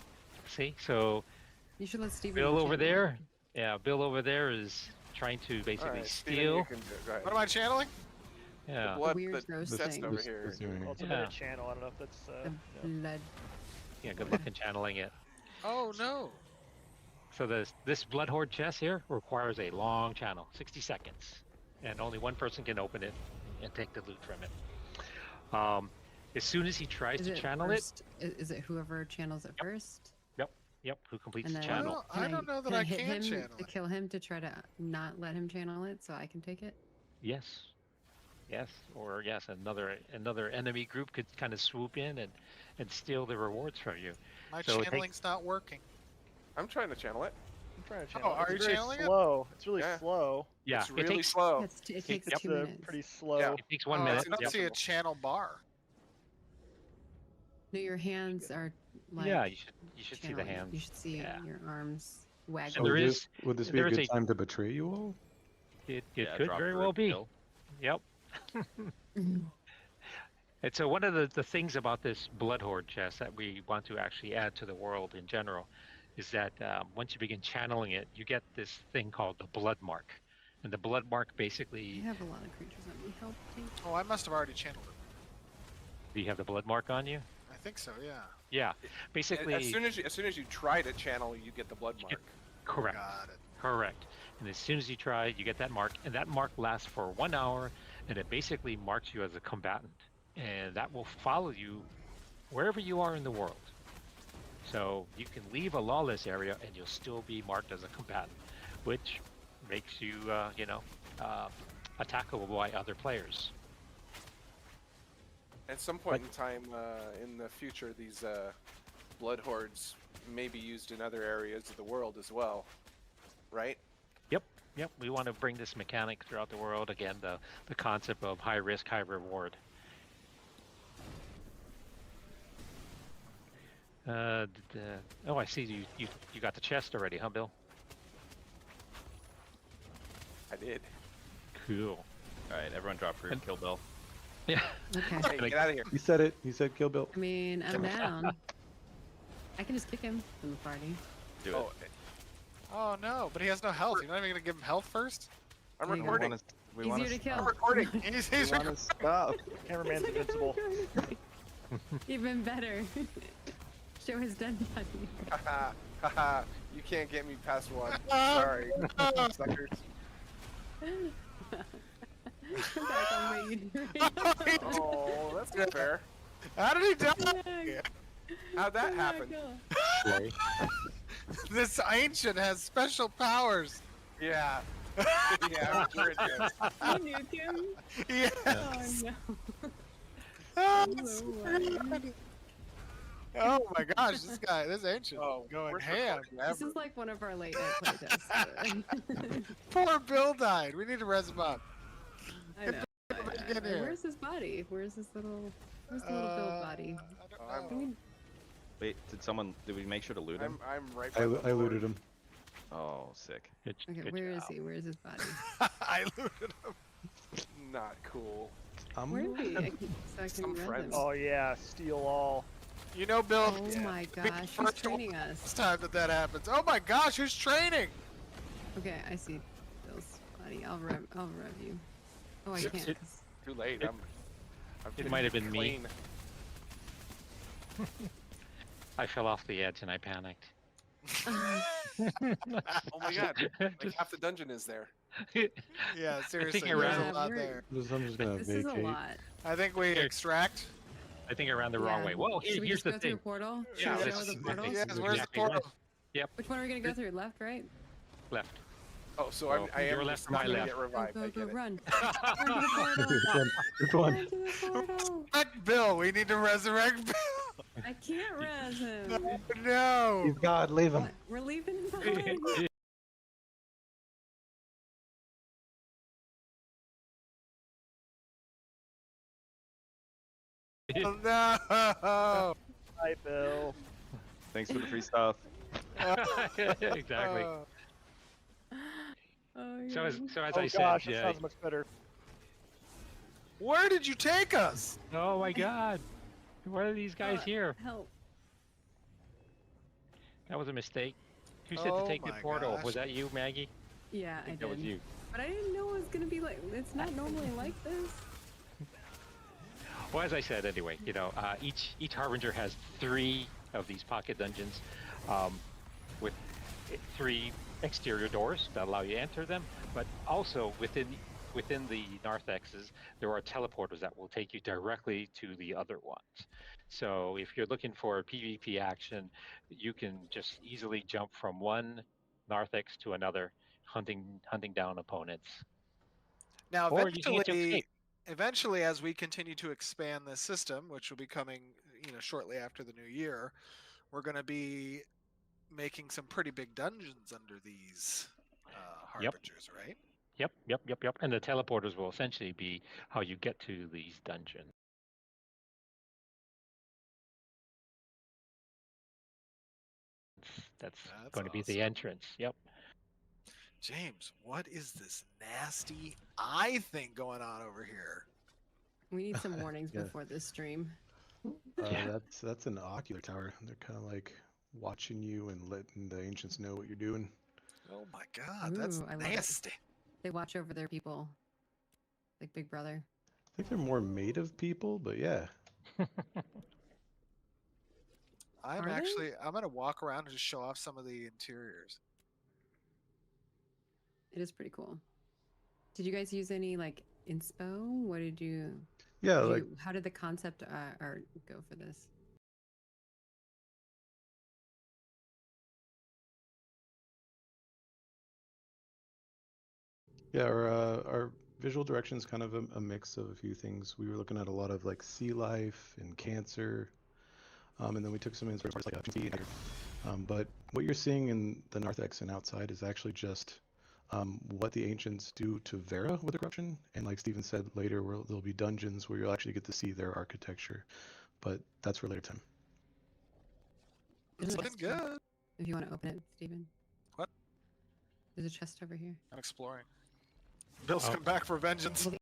See, so You should let Steven. Bill over channel there, Bill over there is trying to basically Alright, Steven, steal. you can do it. Go ahead. What am I channeling? Yeah. The blood, weird the gross zest thing. over This- here. this doing it. Well, it's a Yeah. minute channel. I don't know if that's. The blood. Yeah, good luck in channeling it. Oh no. So this Blood Horde chest here requires a long channel, 60 seconds, and only one person can open it and take the loot from it. As soon as he tries Is to it channel first? Is it whoever channels it first? Yep, who completes And the then channel? Well, I don't know that I hit can him channel to it. kill him to try to not let him channel it, so I can take it. Yes, or yes, another enemy group could kind of swoop in and steal the rewards from you. My So it channeling's not working. I'm trying to channel it. I'm trying to channel. are It's you very channeling it? slow. It's really Yeah. slow. Yeah, It's it really takes slow. It takes It's 2 minutes. pretty slow. Yeah. it takes 1 Oh, minute. I don't Yep. see a channel bar. No, your hands are like. Yeah, you should see the channeling. hands. You should see Yeah. your arms wagging. And there is- would this be a there is good a- time to betray you all? It Yeah, could drop very for a well be. kill. Yep. And so one of the things about this Blood Horde chest that we want to actually add to the world in general is that once you begin channeling it, you get this thing called the Blood Mark. And the Blood Mark I basically, have a lot of creatures on me. Help, please. Oh, I must have already channeled it. do you have the Blood Mark on you? I think so. Yeah. Yeah. Basically, As soon as you try to channel, you get the blood mark. correct. Got it. Correct. And as soon as you try, you get that mark, and that mark lasts for 1 hour, and it basically marks you as a combatant. And that will follow you wherever you are in the world. So you can leave a lawless area, and you'll still be marked as a combatant, which makes you, attackable by other players. At some point in time in the future, these blood hordes may be used in other areas of the world as well, right? Yep, we want to bring this mechanic throughout the world. Again, the concept of high risk, high reward. Oh, I see you got the chest already, huh, Bill? I did. Cool. All right, everyone drop for Kill Bill. Yeah. Okay. Hey, get out of here. You said it. You said Kill Bill. I mean, I'm down. I can just kick him from the party. Do it. Oh, Oh no, but he has no health. You're not even gonna give him health first? I'm There you go. recording. We Easier want to to kill. I'm recording. He's want to stop. Cameraman's invincible. Even better. Show his dead body. Haha, Haha, you can't get me past one. Sorry, suckers. Come back, I'll make you do it. Oh, that's not fair. How did he die? Yeah. How'd that Come back, happen? go. This ancient has special powers. Yeah. Yeah, I'm sure it is. You nuke him? Yes. Oh no. Oh, I'm so worried. oh my gosh, this ancient Oh, going worst ham. recording This ever. is like one of our late night playtests. Poor Bill died. We need to res him up. I know. Get in here. Where's his body? Where's the little build body? I don't know. Wait, did we make sure to loot him? I'm right. I by the looted board. him. Oh, sick. Okay, where is he? Where's his body? I looted him. Not cool. Where is he? So I Some can res friends. him. Oh yeah, steal all. You know, Bill, Oh my be the gosh, he's first training us. This time that happens. Oh my gosh, who's training? Okay, I see Bill's body. I'll rev you. Oh, I can't. 'cause- Too late. It might have been me. clean. I fell off the edge and I panicked. Oh my god! Like half the dungeon is there. Yeah, seriously, I there's ran- a lot we're- there. I'm just gonna This is a vacate. lot. I think we extract. I think I ran the wrong Yeah. way. Whoa, Should we here's just go the through a thing. portal? Should Yeah, we this go to is the the portal? thing. Yes, This is where's the exactly right. portal? Which one are we gonna go through? Left, right? Left. Oh, so Well, I am your left, just my not gonna left. get Go, revived. go, I go, get it. run. Run to the portal. Which one? Run to the portal. Resurrect Bill. We need to resurrect Bill. I can't res him. No. He's God, leave him. What? We're leaving him behind. Oh, no. Hi, Bill. Thanks for the free stuff. Exactly. Oh, So as Oh I gosh, said, that yeah. sounds much better. Where did you take us? Oh my God, why are these guys here? Help. That was a mistake. Who said Oh to take the my portal? gosh. Was that you, Maggie? Yeah, I That was did. you. But I didn't know it was gonna be like. It's not normally like this. Well, as I said, anyway, each Harbinger has 3 of these pocket dungeons, with 3 exterior doors that allow you to enter them. But also within the narthexes, there are teleporters that will take you directly to the other ones. So if you're looking for PvP action, you can just easily jump from one narthex to another, hunting down opponents. Now, Or using it to escape. eventually, as we continue to expand this system, which will be coming, shortly after the new year, we're going to be making some pretty big dungeons under these harbingers, right? Yep. And the teleporters will essentially be how you get to these dungeons. That's going to be the awesome. entrance. Yep. James, what is this nasty eye thing going on over here? We need some warnings Yeah. before this stream. Yeah. That's an ocular tower. They're kind of like watching you and letting the ancients know what you're doing. Oh my god, that's Ooh, I love it. nasty. They watch over their people, like Big Brother. I think they're more made of people, but yeah. I'm Are they? gonna walk around and just show off some of the interiors. It is pretty cool. Did you guys use any like inspo? What did you? Yeah, did like you- how did the concept art go for this? yeah, our visual direction is kind of a mix of a few things. We were looking at a lot of like sea life and cancer, and then we took some inspiration like sea and but what you're seeing in the narthex and outside is actually just what the ancients do to Verra with the corruption. And like Steven said, later there'll be dungeons where you'll actually get to see their architecture, but that's for later time. It's There's a looking chest here, good. If you want to open it, Steven. What? There's a chest over here. I'm exploring. Bill's Oh. come back for vengeance. Well,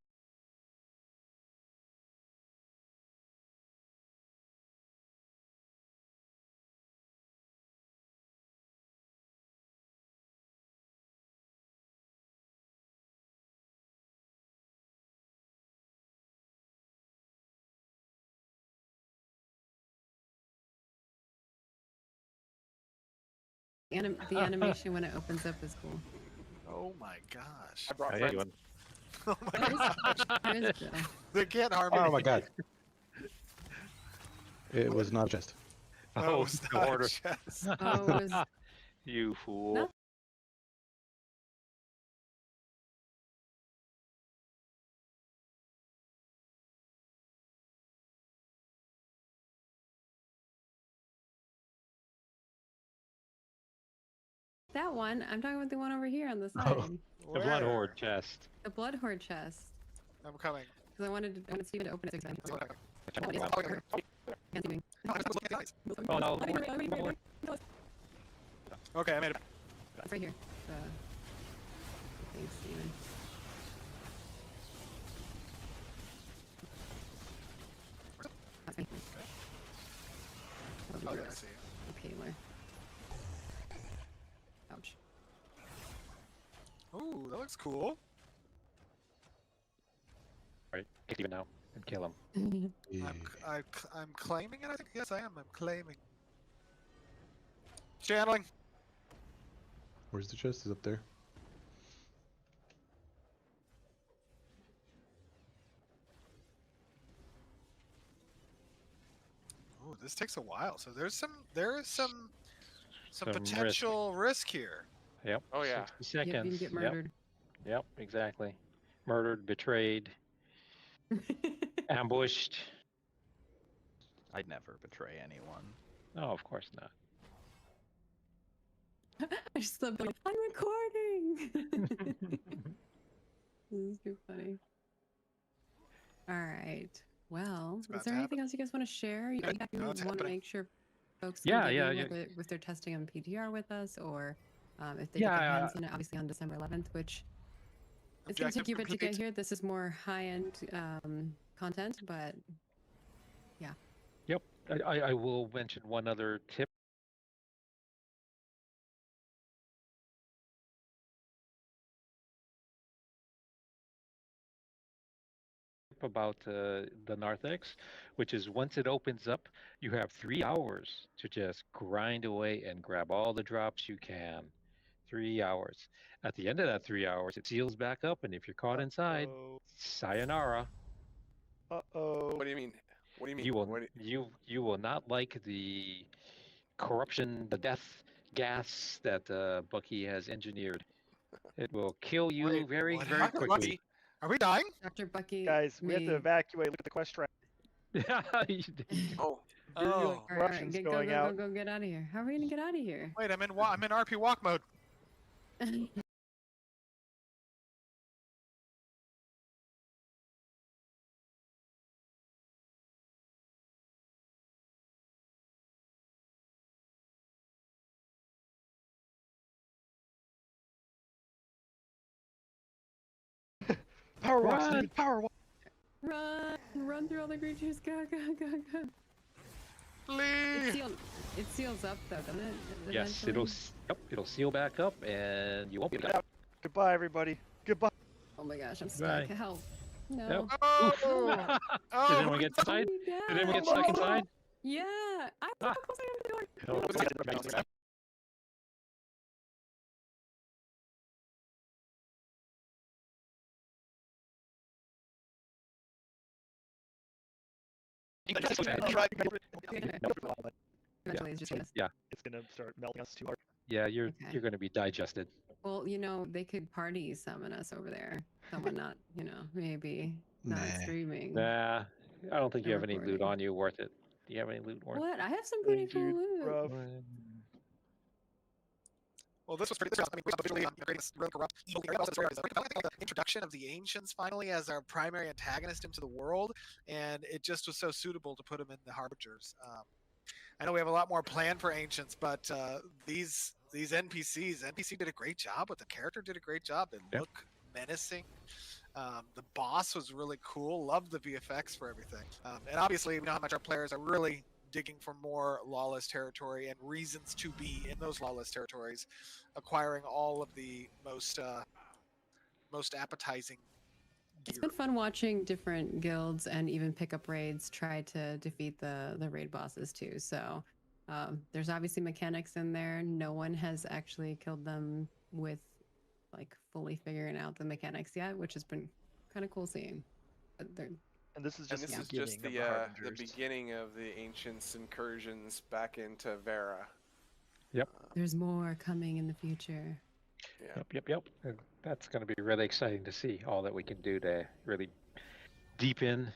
The animation when it opens up is cool. Oh my gosh. I brought Oh, yeah, you friends. want- Oh my gosh. There is Bill. They can't harm me. Oh my god. It was not just. Oh, it's no not a order. chest. Oh, it was You fool. No. that one. I'm talking about the one over here on the side. Oh. The Blood Where? Horde chest. The Blood Horde chest. I'm coming. Because I wanted Steven to open it. Oh, no. Okay, I made it. It's right here. Thanks, Steven. That's me. Oh, yeah, I see. Okay, Taylor. Ouch. Ooh, that looks cool. Right, kick him now and kill him. Yeah. I'm claiming it, I think. Yes, I am. I'm claiming. Channeling. Where's the chest? Is up there. Ooh, this takes a while. So there is some Some risk. potential risk here. Yep. Oh, yeah. 60 Yep, you seconds. can get murdered. Yep, exactly. Murdered, betrayed, ambushed. I'd never betray anyone. No, of course not. I just love being like, I'm recording. This is too funny. All right. Well, It's about is there to anything else you guys want to share? You No, it's want to happening. make sure folks Yeah, can yeah, get yeah. in with their testing on PTR with us, or if they Yeah, get their hands on it, obviously on December 11th, which it's going to Objective take you a bit to get complete. here. This is more high-end content, but Yep. I will mention one other tip. About the narthex, which is once it opens up, you have 3 hours to just grind away and grab all the drops you can. 3 hours. At the end of that 3 hours, it seals back up, and if you're caught inside, sayonara. Uh-oh. What do you mean? What do you mean? You will What do you will not like the corruption, the death gas that Bucky has engineered. It will kill you Wait, very, what very happened? quickly. Are we dying? Dr. Bucky, Guys, we have to may- evacuate. Look at the quest track. Yeah, Oh, Virulent Oh. All right, corruption's go, going go, out. go, get out of here. How are we gonna get out of here? Wait, I'm in RP walk mode. Power walk, Run! Steven, power walk. Run through all the creatures. Go, go, go, go. Flee! It seals up though, doesn't it? Yes, eventually? it'll seal back up, and you won't be able Get to. out. Goodbye, everybody. Goodbye. Oh my gosh, I'm Bye. stuck. Help. No. Nope. Oh! Did Oh! anyone get inside? Did anyone get stuck inside? Yeah. I'm so Ah. close to the door. Eventually, it's just gonna. Yeah, It's gonna start melting us too hard. yeah, you're Okay. you're going to be digested. Well, they could party summon us over there. Someone not, maybe not Nah. streaming. Nah, I don't think you They're have any loot recording. on you worth it. Do you have any loot worth What? I have some pretty Dang, cool dude, loot. rough. it? Well, this was pretty. This was, I mean, we saw visually upgrading this really corrupt evil area. Also, this area is very compelling. The introduction of the ancients finally as our primary antagonist into the world, and it just was so suitable to put them in the harbingers. I know we have a lot more planned for ancients, but these NPC did a great job. With the character did a great job. They Yep. look menacing. The boss was really cool. Loved the VFX for everything. And obviously, we know how much our players are really digging for more lawless territory and reasons to be in those lawless territories, acquiring all of the most appetizing It's gear. been fun watching different guilds and even pickup raids try to defeat the raid bosses too. So There's obviously mechanics in there. No one has actually killed them with like fully figuring out the mechanics yet, which has been kind of cool seeing. But And this is And just this the is just beginning of the the Harbingers. beginning of the Ancients' incursions back into Verra. Yep. there's more coming in the future. Yeah. Yep. And that's going to be really exciting to see all that we can do to really deepen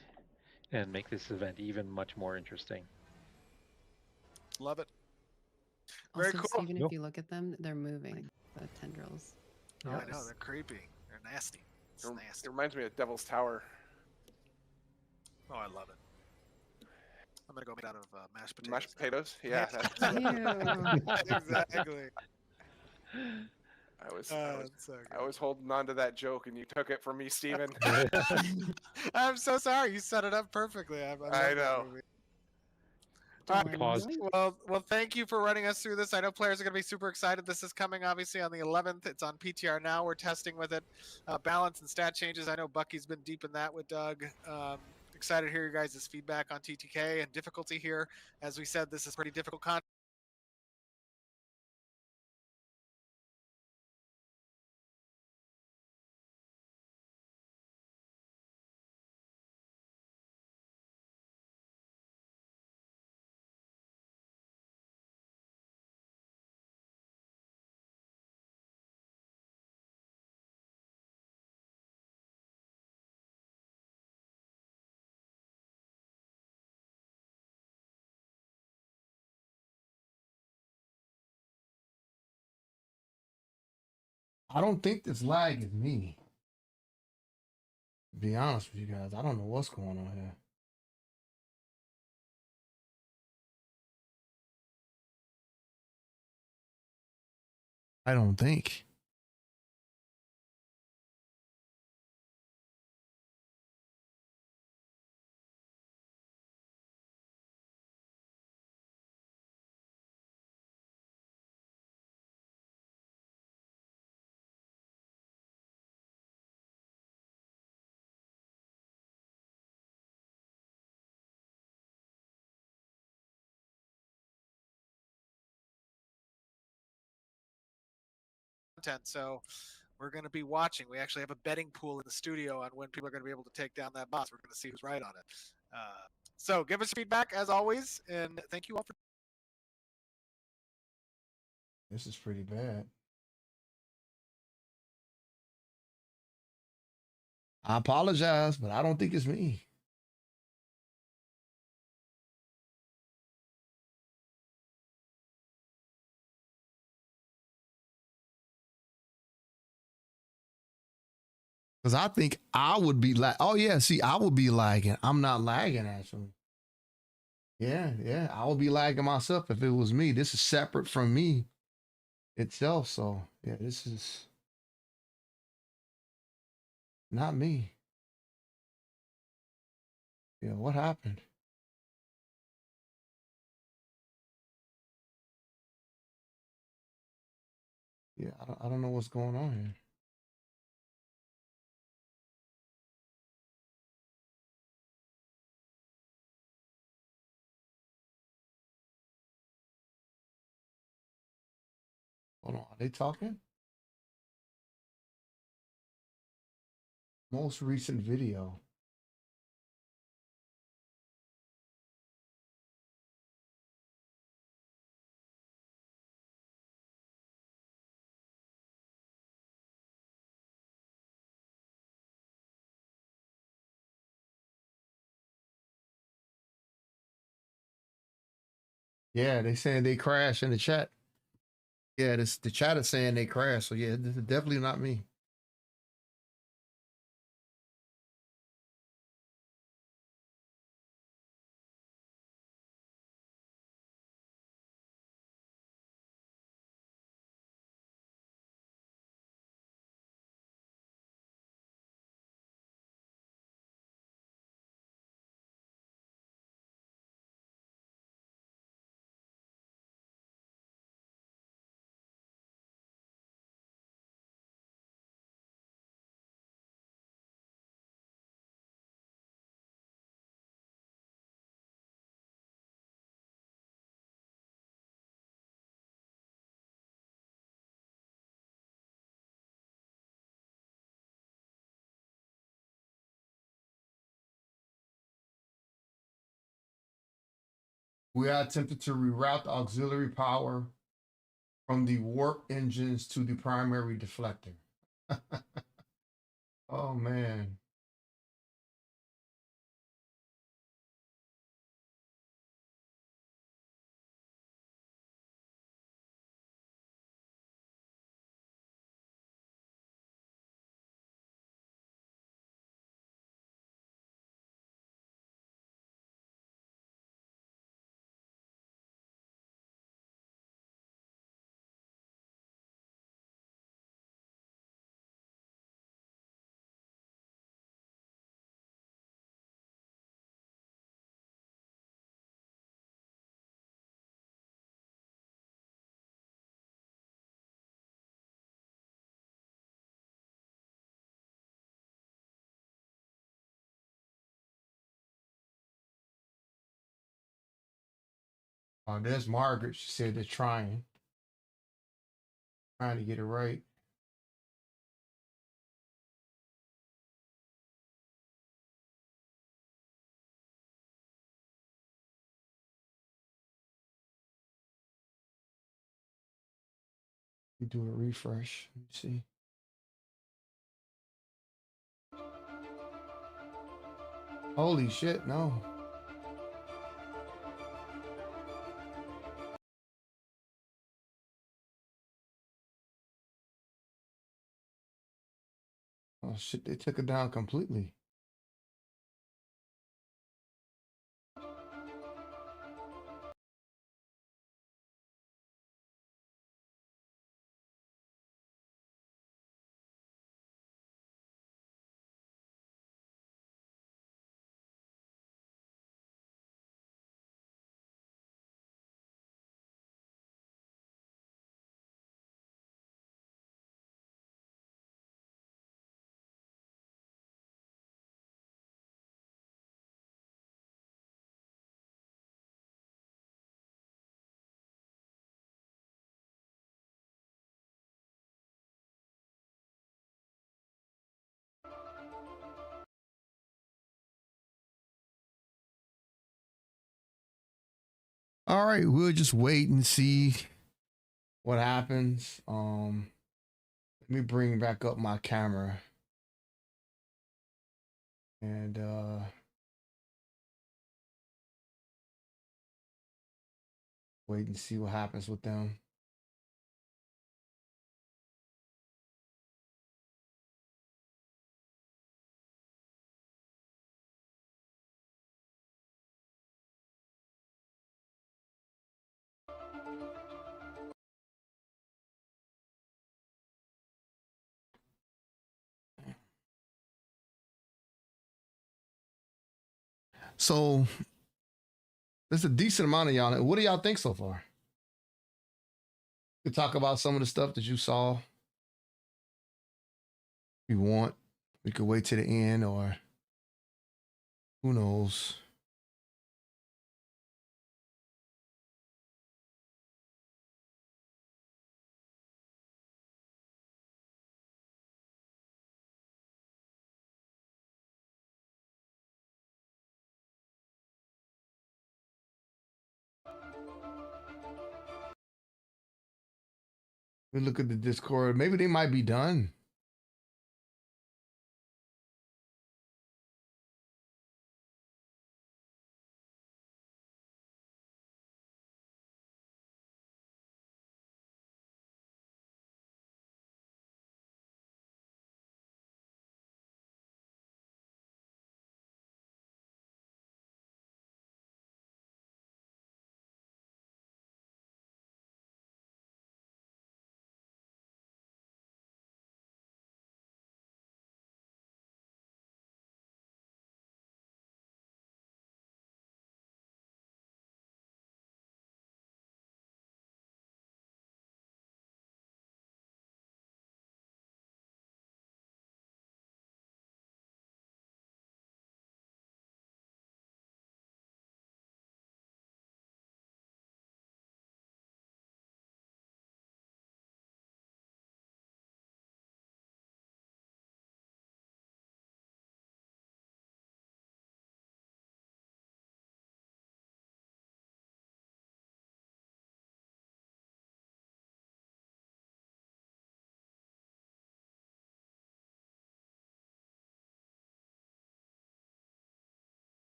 and make this event even much more interesting. Love it. Very Also, cool. Stephen, if you look at them, they're moving, the tendrils. Oh, I know, they're creepy. They're nasty. It's nasty. It reminds me of Devil's Tower. Oh, I love it. I'm gonna go make it out of mashed potatoes. Mashed potatoes? Yeah. Exactly. I was so I was holding on to that joke, and you took it from me, Steven. I'm so sorry. You set it up perfectly. I love that know. movie. Don't All worry, Pause. Mike. Well, thank you for running us through this. I know players are going to be super excited. This is coming obviously on the 11th. It's on PTR now. We're testing with it. Balance and stat changes. I know Bucky's been deep in that with Doug. Excited to hear your guys' feedback on TTK and difficulty here. As we said, this is pretty difficult content. I don't think this lag is me. To be honest with you guys, I don't know what's going on here. I don't think. So we're going to be watching. We actually have a betting pool in the studio on when people are going to be able to take down that boss. We're going to see who's right on it. So give us feedback as always, and thank you all for. This is pretty bad. I apologize, but I don't think it's me. Because I think I would be like, oh yeah, see, I would be lagging. I'm not lagging actually. Yeah, I would be lagging myself if it was me. This is separate from me itself. So yeah, this is not me. Yeah, what happened? Yeah, I don't know what's going on here. Hold on, are they talking? Most recent video. Yeah, they saying they crashed in the chat. Yeah, the chat is saying they crashed. So yeah, this is definitely not me. We are attempting to reroute the auxiliary power from the warp engines to the primary deflector. Oh man. Oh, there's Margaret. She said they're trying to get it right. You do a refresh. Let me see. Holy shit, no. Oh shit, they took it down completely. All right, we'll just wait and see what happens. Let me bring back up my camera and wait and see what happens with them. So there's a decent amount of y'all. What do y'all think so far? We could talk about some of the stuff that you saw. If you want, we could wait to the end, or who knows. We look at the Discord. Maybe they might be done.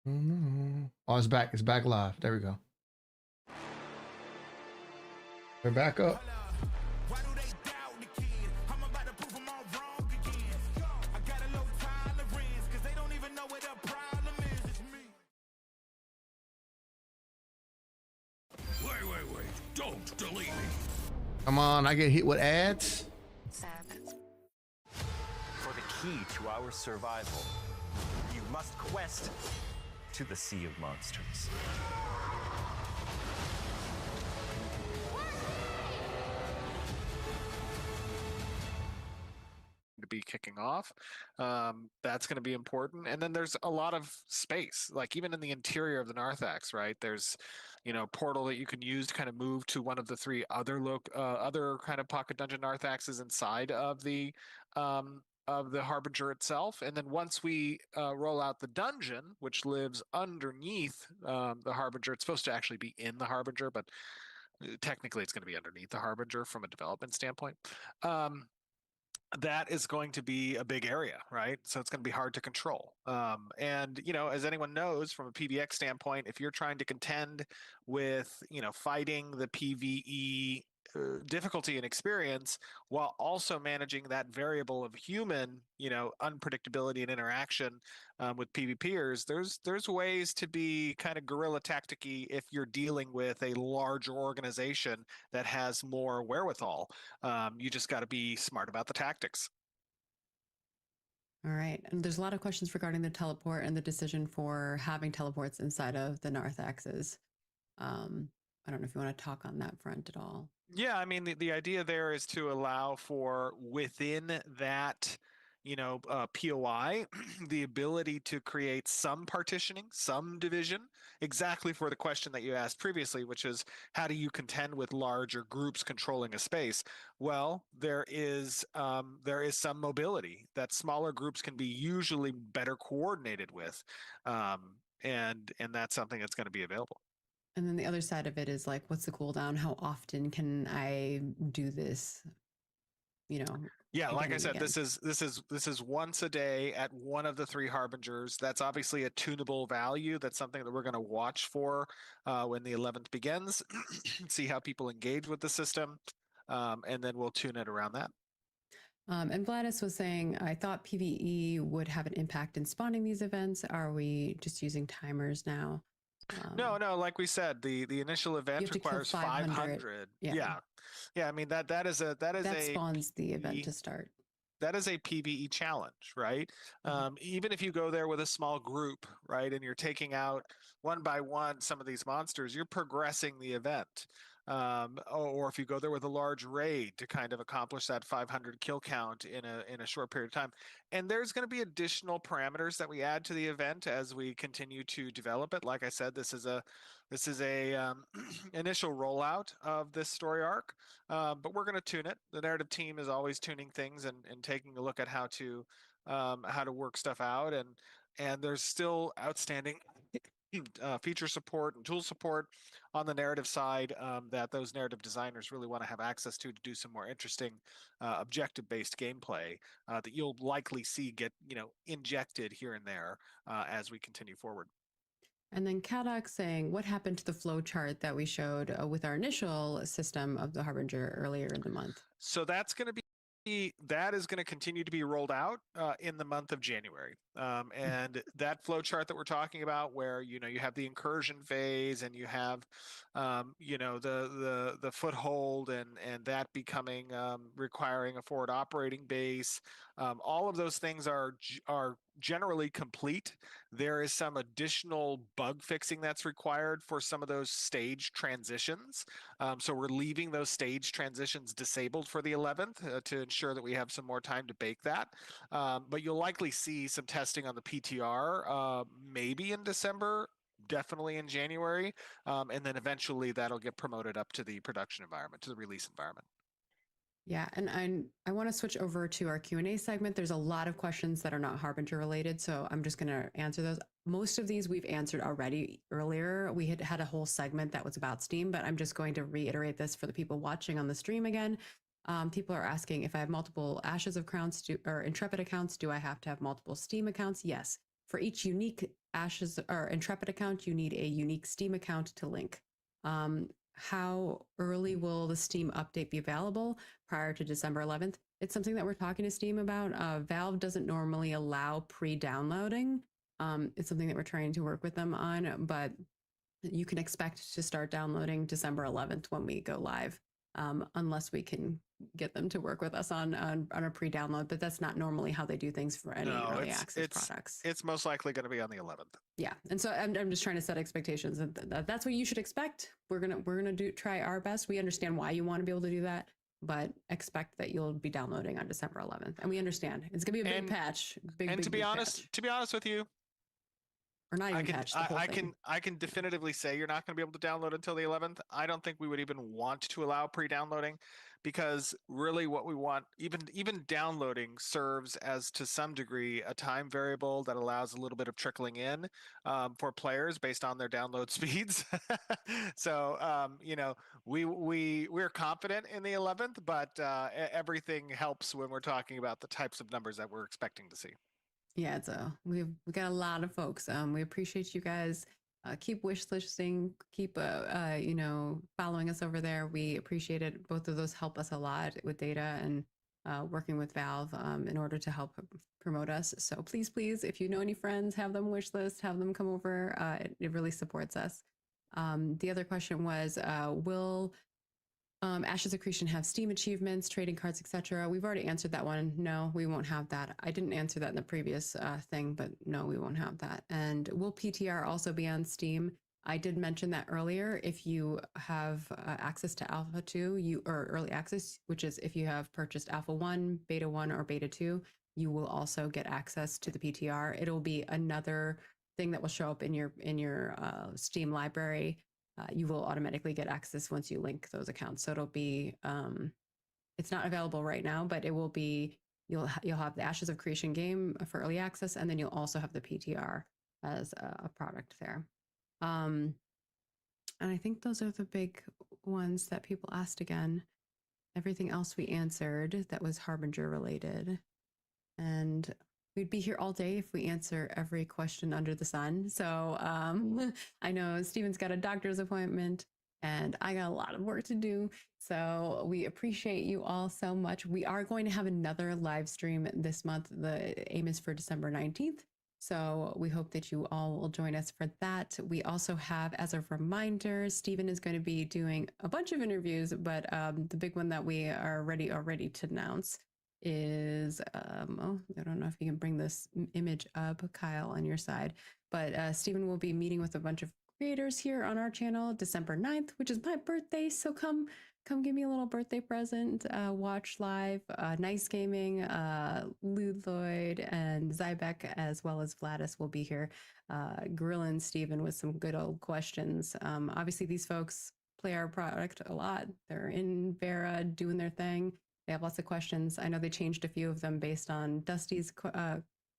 Oh, no. Oh, it's back. It's back live. There we go. They're back up. Wait. Don't delete me. Come on, I get hit with ads. For the key to our survival, you must quest to the Sea of Monsters. To be kicking off. That's going to be important. And then there's a lot of space, like even in the interior of the Narthex, right? There's, portal that you can use to kind of move to one of the three other kind of pocket dungeon Narthexes inside of the Harbinger itself. And then once we roll out the dungeon, which lives underneath the Harbinger, it's supposed to actually be in the Harbinger, but technically it's going to be underneath the Harbinger from a development standpoint. That is going to be a big area, right? So it's going to be hard to control. And, as anyone knows from a PvX standpoint, if you're trying to contend with, fighting the PvE difficulty and experience while also managing that variable of human, unpredictability and interaction with PvPers, there's ways to be kind of guerrilla tactic-y if you're dealing with a larger organization that has more wherewithal. You just got to be smart about the tactics. All right. And there's a lot of questions regarding the teleport and the decision for having teleports inside of the Narthexes. I don't know if you want to talk on that front at all. Yeah, I mean, the idea there is to allow for within that, POI, the ability to create some partitioning, some division, exactly for the question that you asked previously, which is how do you contend with larger groups controlling a space? Well, there is some mobility that smaller groups can be usually better coordinated with, and that's something that's going to be available. And then the other side of it is like, what's the cooldown? How often can I do this? Yeah, like I said, this is once a day at one of the three Harbingers. That's obviously a tunable value. That's something that we're going to watch for when the 11th begins, see how people engage with the system, and then we'll tune it around that. And Gladys was saying, I thought PvE would have an impact in spawning these events. Are we just using timers now? No, like we said, the initial event requires 500. Yeah. I mean that spawns the event to start. That is a PvE challenge, right? Even if you go there with a small group, right, and you're taking out one by one some of these monsters, you're progressing the event. Or if you go there with a large raid to kind of accomplish that 500 kill count in a short period of time. And there's going to be additional parameters that we add to the event as we continue to develop it. Like I said, this is a initial rollout of this story arc, but we're going to tune it. The narrative team is always tuning things and taking a look at how to work stuff out. And there's still outstanding feature support and tool support on the narrative side that those narrative designers really want to have access to do some more interesting objective-based gameplay that you'll likely see get injected here and there as we continue forward. And then Kadak saying, what happened to the flow chart that we showed with our initial system of the Harbinger earlier in the month? So that is going to continue to be rolled out in the month of January. And that flow chart that we're talking about, where you have the incursion phase and you have the foothold and that becoming requiring a forward operating base. All of those things are generally complete. There is some additional bug fixing that's required for some of those stage transitions. So we're leaving those stage transitions disabled for the 11th to ensure that we have some more time to bake that. But you'll likely see some testing on the PTR maybe in December, definitely in January, and then eventually that'll get promoted up to the production environment, to the release environment. Yeah, and I want to switch over to our Q&A segment. There's a lot of questions that are not Harbinger related, so I'm just going to answer those. Most of these we've answered already earlier. We had a whole segment that was about Steam, but I'm just going to reiterate this for the people watching on the stream again. People are asking, if I have multiple Ashes of Crowns or Intrepid accounts, do I have to have multiple Steam accounts? Yes. For each unique Ashes or Intrepid account, you need a unique Steam account to link. How early will the Steam update be available? Prior to December 11th? It's something that we're talking to Steam about. Valve doesn't normally allow pre-downloading. It's something that we're trying to work with them on, but you can expect to start downloading December 11th when we go live, unless we can get them to work with us on a pre-download. But that's not normally how they do things for any early access products. It's most likely going to be on the 11th. Yeah, and so I'm just trying to set expectations, and that's what you should expect. We're gonna try our best. We understand why you want to be able to do that, but expect that you'll be downloading on December 11th, and we understand it's gonna be a big patch. And to be honest with you, or not even patch. I can definitively say you're not going to be able to download until the 11th. I don't think we would even want to allow pre-downloading, because really what we want, even downloading serves as, to some degree, a time variable that allows a little bit of trickling in for players based on their download speeds. So we're confident in the 11th, but everything helps when we're talking about the types of numbers that we're expecting to see. Yeah, we've got a lot of folks. We appreciate you guys. Keep wish listing, keep following us over there. We appreciate it. Both of those help us a lot with data and working with Valve in order to help promote us. So please, if you know any friends, have them wish list, have them come over. It really supports us. The other question was, will Ashes Accretion have Steam achievements, trading cards, etc.? We've already answered that one. No, we won't have that. I didn't answer that in the previous thing, but no, we won't have that. And will PTR also be on Steam? I did mention that earlier. If you have access to Alpha 2, or Early Access, which is if you have purchased Alpha 1, Beta 1, or Beta 2, you will also get access to the PTR. It'll be another thing that will show up in your Steam library. You will automatically get access once you link those accounts. So it'll be, it's not available right now, but it will be, you'll have the Ashes of Creation game for early access, and then you'll also have the PTR as a product there. And I think those are the big ones that people asked again. Everything else we answered that was Harbinger related. And we'd be here all day if we answer every question under the sun. So I know Steven's got a doctor's appointment and I got a lot of work to do. So we appreciate you all so much. We are going to have another live stream this month. The aim is for December 19th. So we hope that you all will join us for that. We also have, as a reminder, Steven is going to be doing a bunch of interviews, but the big one that we are ready to announce is, I don't know if you can bring this image up, Kyle, on your side, but Steven will be meeting with a bunch of creators here on our channel December 9th, which is my birthday. So come give me a little birthday present. Watch live. Nice Gaming, Ludloyd, and Zybek, as well as Vladis, will be here grilling Steven with some good old questions. Obviously, these folks play our product a lot. They're in Verra doing their thing. They have lots of questions. I know they changed a few of them based on Dusty's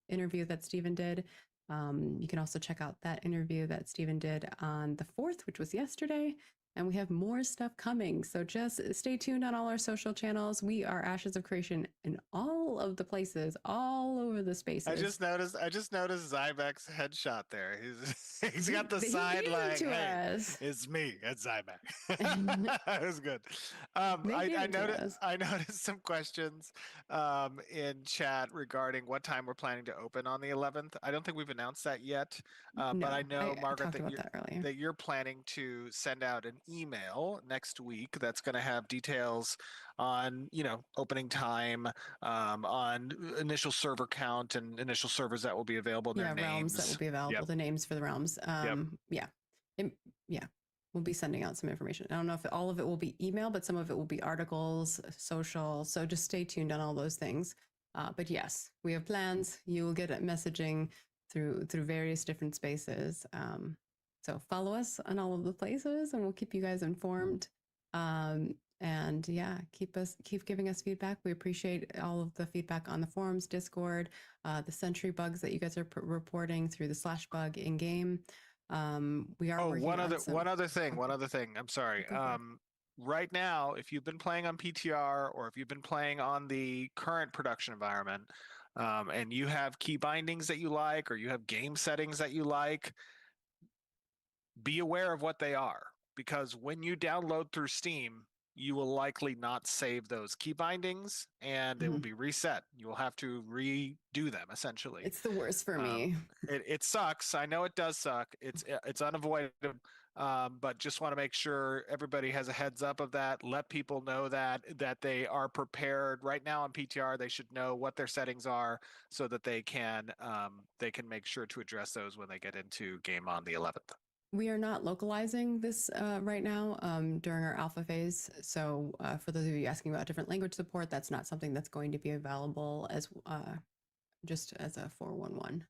interview that Steven did. You can also check out that interview that Steven did on the 4th, which was yesterday. And we have more stuff coming. So just stay tuned on all our social channels. We are Ashes of Creation in all of the places, all over the spaces. I just noticed Zybek's headshot there. He's got the side like, hey, it's me, it's Zybek. That was good. I noticed some questions in chat regarding what time we're planning to open on the 11th. I don't think we've announced that yet, but I know, Margaret, that you're planning to send out an email next week that's going to have details on, opening time, on initial server count and initial servers that will be available. Their names realms that will be available. The names for the realms. We'll be sending out some information. I don't know if all of it will be email, but some of it will be articles, social. So just stay tuned on all those things. But yes, we have plans. You will get messaging through various different spaces. So follow us on all of the places and we'll keep you guys informed. And yeah, keep giving us feedback. We appreciate all of the feedback on the forums, Discord, the sentry bugs that you guys are reporting through the /bug in game. We are working one other thing. I'm sorry. Right now, if you've been playing on PTR or if you've been playing on the current production environment, and you have key bindings that you like, or you have game settings that you like, be aware of what they are, because when you download through Steam, you will likely not save those key bindings, and it will be reset. You will have to redo them essentially. It's the worst for me. It sucks. I know it does suck. It's unavoidable. But just want to make sure everybody has a heads up of that. Let people know that they are prepared right now on PTR. They should know what their settings are so that they can make sure to address those when they get into game on the 11th. We are not localizing this right now during our alpha phase. So for those of you asking about different language support, that's not something that's going to be available as just as a 411.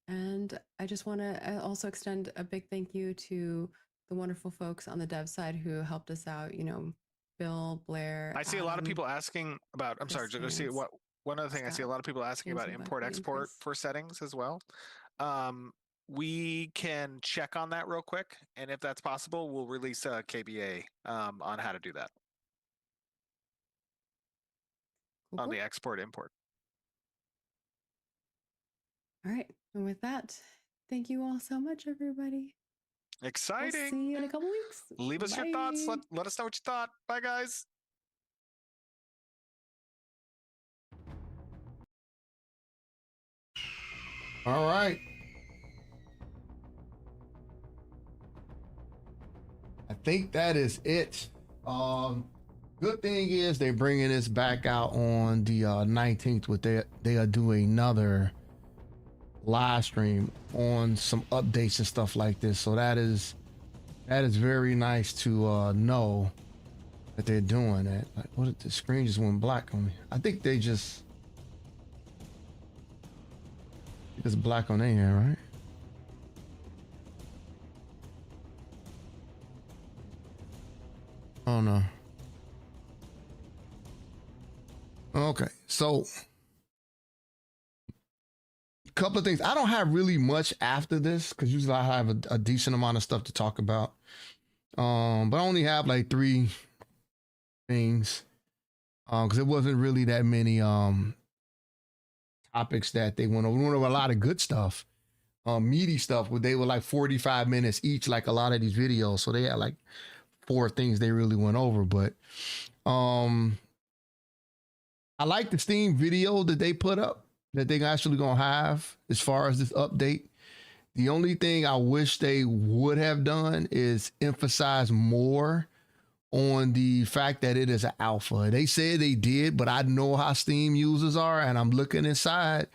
And I just want to also extend a big thank you to the wonderful folks on the dev side who helped us out. You know, Bill, Blair. I see a lot of people asking about. I'm sorry, to see what one other thing I see a lot of people asking about import export for settings as well. We can check on that real quick, and if that's possible, we'll release a KBA on how to do that on the export import. All right, and with that, thank you all so much, everybody. Exciting. We'll see you in a couple weeks. Leave us your thoughts. Let us know what you thought. Bye, guys. All right. I think that is it. Good thing is they're bringing this back out on the 19th. With they are doing another live stream on some updates and stuff like this. So that is very nice to know that they're doing that. Like, what? The screen just went black on me. I think they just it's black on their end, right? Oh no. Okay, so a couple of things. I don't have really much after this because usually I have a decent amount of stuff to talk about. But I only have like 3 things. Because it wasn't really that many topics that they went over. We went over a lot of good stuff. Meaty stuff where they were like 45 minutes each, like a lot of these videos. So they had like 4 things they really went over. But I like the Steam video that they put up that they actually gonna have as far as this update. The only thing I wish they would have done is emphasize more on the fact that it is an alpha. They said they did, but I know how Steam users are, and I'm looking inside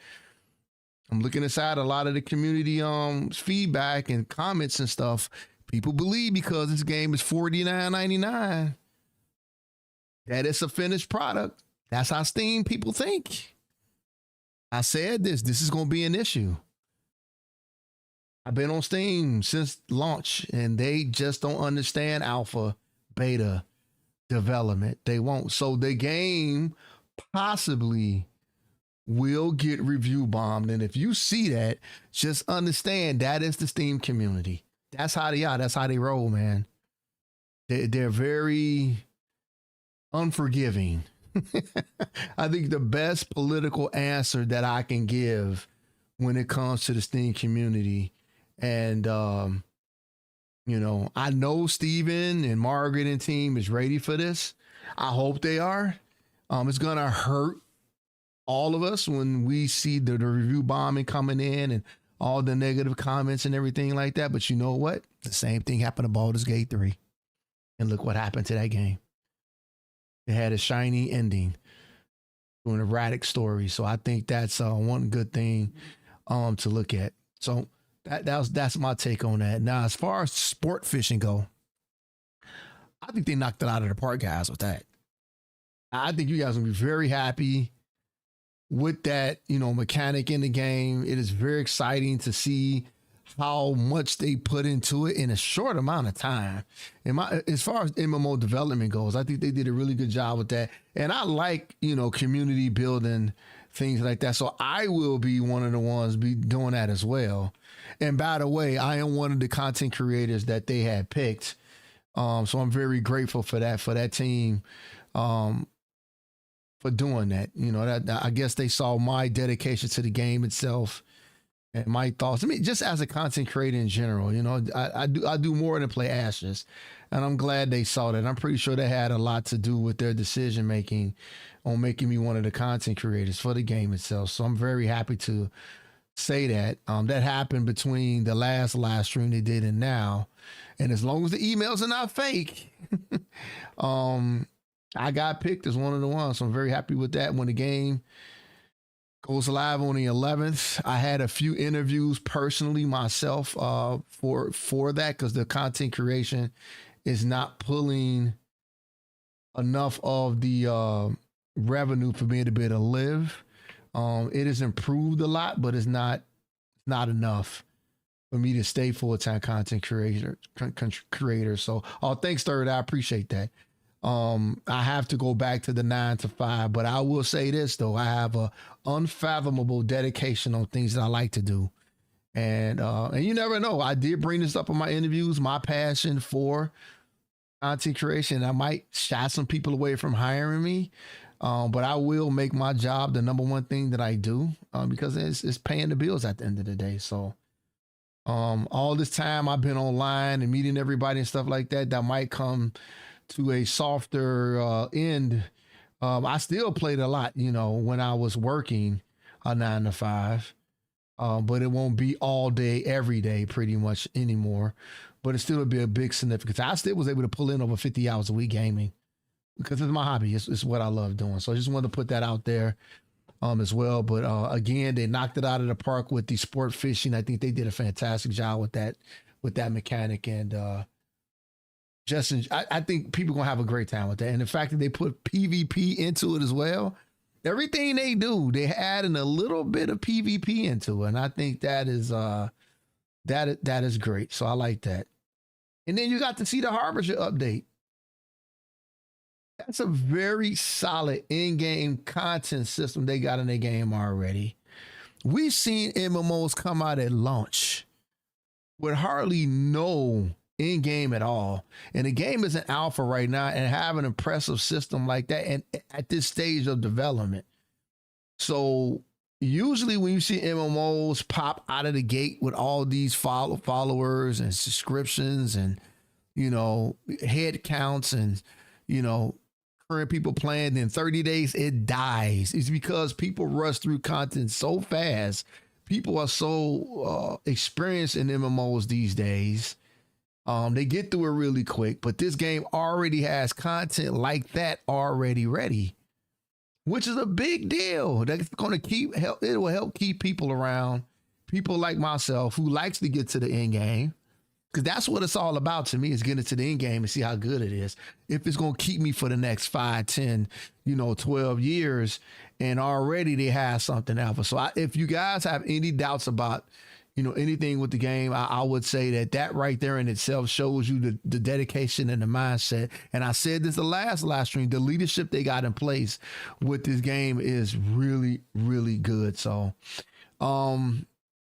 a lot of the community feedback and comments and stuff. People believe because this game is $49.99 that it's a finished product. That's how Steam people think. I said this is going to be an issue. I've been on Steam since launch, and they just don't understand alpha, beta development. They won't. So the game possibly will get review bombed. And if you see that, just understand that is the Steam community. That's how they are. That's how they roll, man. They're very unforgiving. I think the best political answer that I can give when it comes to the Steam community, and you know, I know Steven and Margaret and team is ready for this. I hope they are. It's gonna hurt all of us when we see the review bombing coming in and all the negative comments and everything like that. But you know what? The same thing happened to Baldur's Gate 3. And look what happened to that game. It had a shiny ending to an erratic story. So I think that's one good thing to look at. So that's my take on that. Now, as far as sport fishing go, I think they knocked it out of the park, guys, with that. I think you guys will be very happy with that, you know, mechanic in the game. It is very exciting to see how much they put into it in a short amount of time. As far as MMO development goes, I think they did a really good job with that. And I like, you know, community building, things like that. So I will be one of the ones be doing that as well. And by the way, I am one of the content creators that they had picked. So I'm very grateful for that team. for doing that. You know, that I guess they saw my dedication to the game itself and my thoughts. I mean, just as a content creator in general, you know, I do more than play Ashes, and I'm glad they saw that. I'm pretty sure they had a lot to do with their decision making on making me one of the content creators for the game itself. So I'm very happy to say that. That happened between the last live stream they did and now, and as long as the emails are not fake, I got picked as one of the ones. So I'm very happy with that. When the game goes live on the 11th, I had a few interviews personally myself for that, because the content creation is not pulling enough of the revenue for me to be able to live. It has improved a lot, but it's not enough for me to stay full-time content creator. So, thanks, Third. I appreciate that. I have to go back to the 9 to 5, but I will say this though: I have a unfathomable dedication on things that I like to do, and you never know. I did bring this up in my interviews, my passion for content creation. I might shy some people away from hiring me, but I will make my job the number one thing that I do, because it's paying the bills at the end of the day. So, all this time I've been online and meeting everybody and stuff like that, that might come to a softer end. I still played a lot, you know, when I was working a 9 to 5, but it won't be all day, every day pretty much anymore, but it still would be a big significance. I still was able to pull in over 50 hours a week gaming, because it's my hobby. It's what I love doing. So I just wanted to put that out there as well. But again, they knocked it out of the park with the sport fishing. I think they did a fantastic job with that mechanic. And I think people are going to have a great time with that. And the fact that they put PvP into it as well, everything they do, they add in a little bit of PvP into it. And I think that is that is great. So I like that. And then you got to see the Harbinger update. That's a very solid in-game content system they got in their game already. We've seen MMOs come out at launch with hardly no in-game at all. And the game is in alpha right now and have an impressive system like that and at this stage of development. So usually when you see MMOs pop out of the gate with all these followers and subscriptions and, you know, head counts and, you know, current people playing, in 30 days it dies. It's because people rush through content so fast. People are so experienced in MMOs these days. They get through it really quick, but this game already has content like that already ready, which is a big deal. That's going to it will help keep people around, people like myself who likes to get to the end game. Because that's what it's all about to me, is getting to the end game and see how good it is. If it's going to keep me for the next 5, 10, 12 years, and already they have something alpha. So if you guys have any doubts about, anything with the game, I would say that right there in itself shows you the dedication and the mindset. And I said this the last live stream, the leadership they got in place with this game is really, really good. So,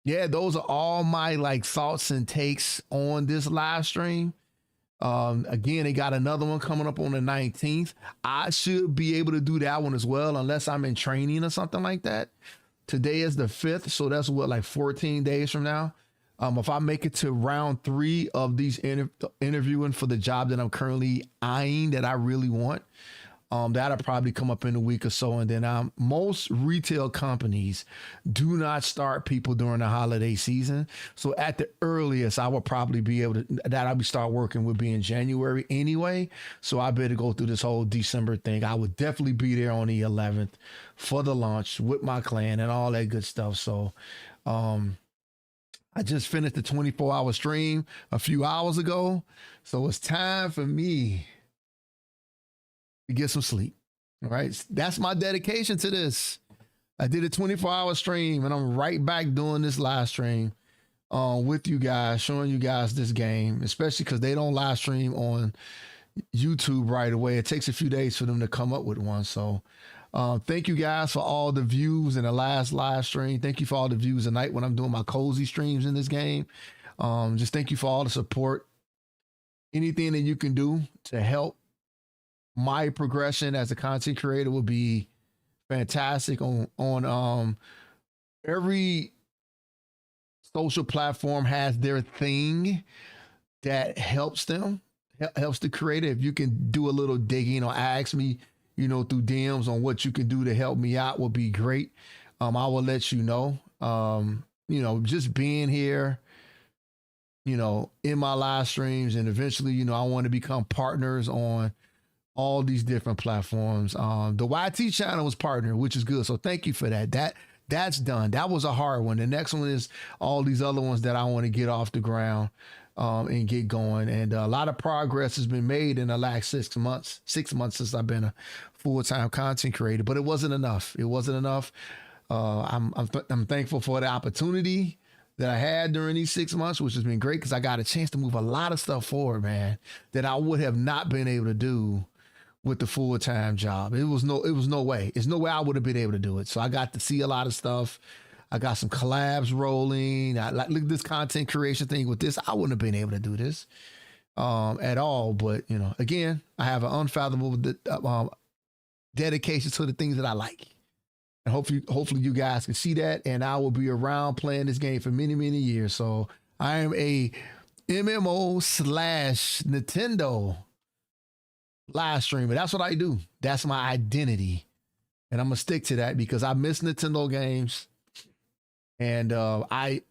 yeah, those are all my thoughts and takes on this live stream. Again, they got another one coming up on the 19th. I should be able to do that one as well, unless I'm in training or something like that. Today is the 5th, so that's 14 days from now. If I make it to round 3 of these interviewing for the job that I'm currently eyeing that I really want, that'll probably come up in a week or so. And then most retail companies do not start people during the holiday season. So at the earliest, I will probably be able to, I'll be start working would be in January anyway. So I better go through this whole December thing. I would definitely be there on the 11th for the launch with my clan and all that good stuff. So, I just finished the 24-hour stream a few hours ago. So it's time for me to get some sleep. All right. That's my dedication to this. I did a 24-hour stream and I'm right back doing this live stream with you guys, showing you guys this game, especially because they don't live stream on YouTube right away. It takes a few days for them to come up with one. So thank you guys for all the views in the last live stream. Thank you for all the views tonight when I'm doing my cozy streams in this game. Just thank you for all the support. Anything that you can do to help my progression as a content creator will be fantastic on every social platform has their thing that helps them, helps the creator. If you can do a little digging or ask me, through DMs on what you can do to help me out would be great. I will let you know. Just being here, in my live streams, and eventually, I want to become partners on all these different platforms. The YT channel was partnered, which is good. So thank you for that. That's done. That was a hard one. The next one is all these other ones that I want to get off the ground and get going. And a lot of progress has been made in the last 6 months. 6 months since I've been a full-time content creator, but it wasn't enough. It wasn't enough. I'm thankful for the opportunity that I had during these 6 months, which has been great because I got a chance to move a lot of stuff forward, man, that I would have not been able to do with the full-time job. It was no way. There's no way I would have been able to do it. So I got to see a lot of stuff. I got some collabs rolling. Look at this content creation thing with this. I wouldn't have been able to do this at all. But, again, I have an unfathomable dedication to the things that I like. And hopefully you guys can see that. And I will be around playing this game for many, many years. So I am a MMO/Nintendo live streamer. That's what I do. That's my identity. And I'm going to stick to that because I miss Nintendo games. And I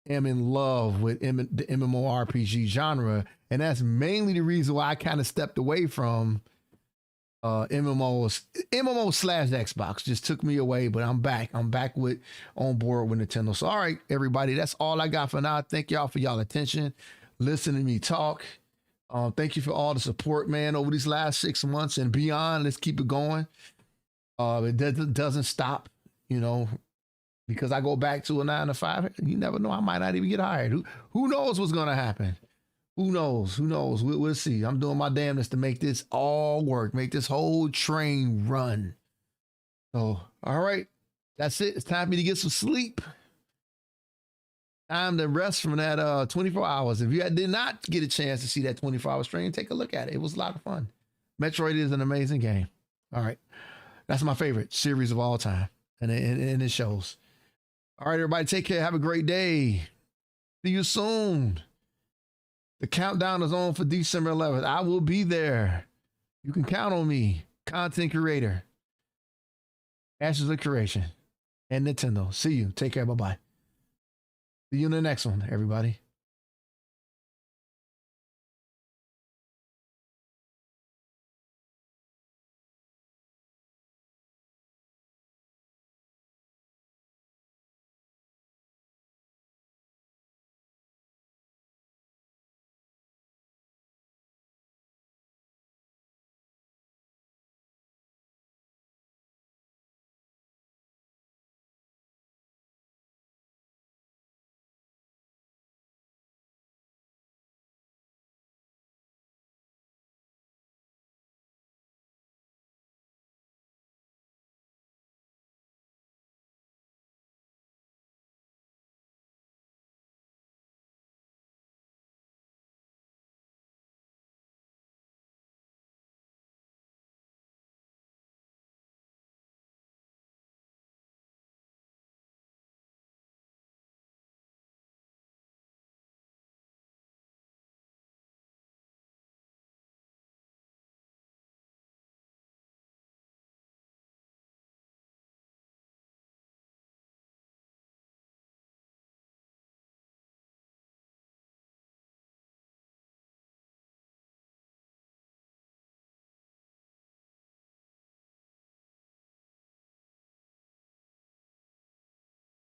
am in love with the MMORPG genre. And that's mainly the reason why I kind of stepped away from MMO/Xbox. Just took me away, but I'm back. I'm back on board with Nintendo. So, all right, everybody, that's all I got for now. Thank y'all for y'all attention. Listen to me talk. Thank you for all the support, man, over these last 6 months and beyond. Let's keep it going. It doesn't stop, because I go back to a 9 to 5. You never know. I might not even get hired. Who knows what's going to happen? Who knows? We'll see. I'm doing my damnedest to make this all work, make this whole train run. So, all right, that's it. It's time for me to get some sleep. Time to rest from that 24 hours. If you did not get a chance to see that 24-hour stream, take a look at it. It was a lot of fun. Metroid is an amazing game. All right. That's my favorite series of all time. And it shows. All right, everybody, take care. Have a great day. See you soon. The countdown is on for December 11th. I will be there. You can count on me. Content creator. Ashes of Creation. And Nintendo. See you. Take care. Bye-bye. See you in the next one, everybody.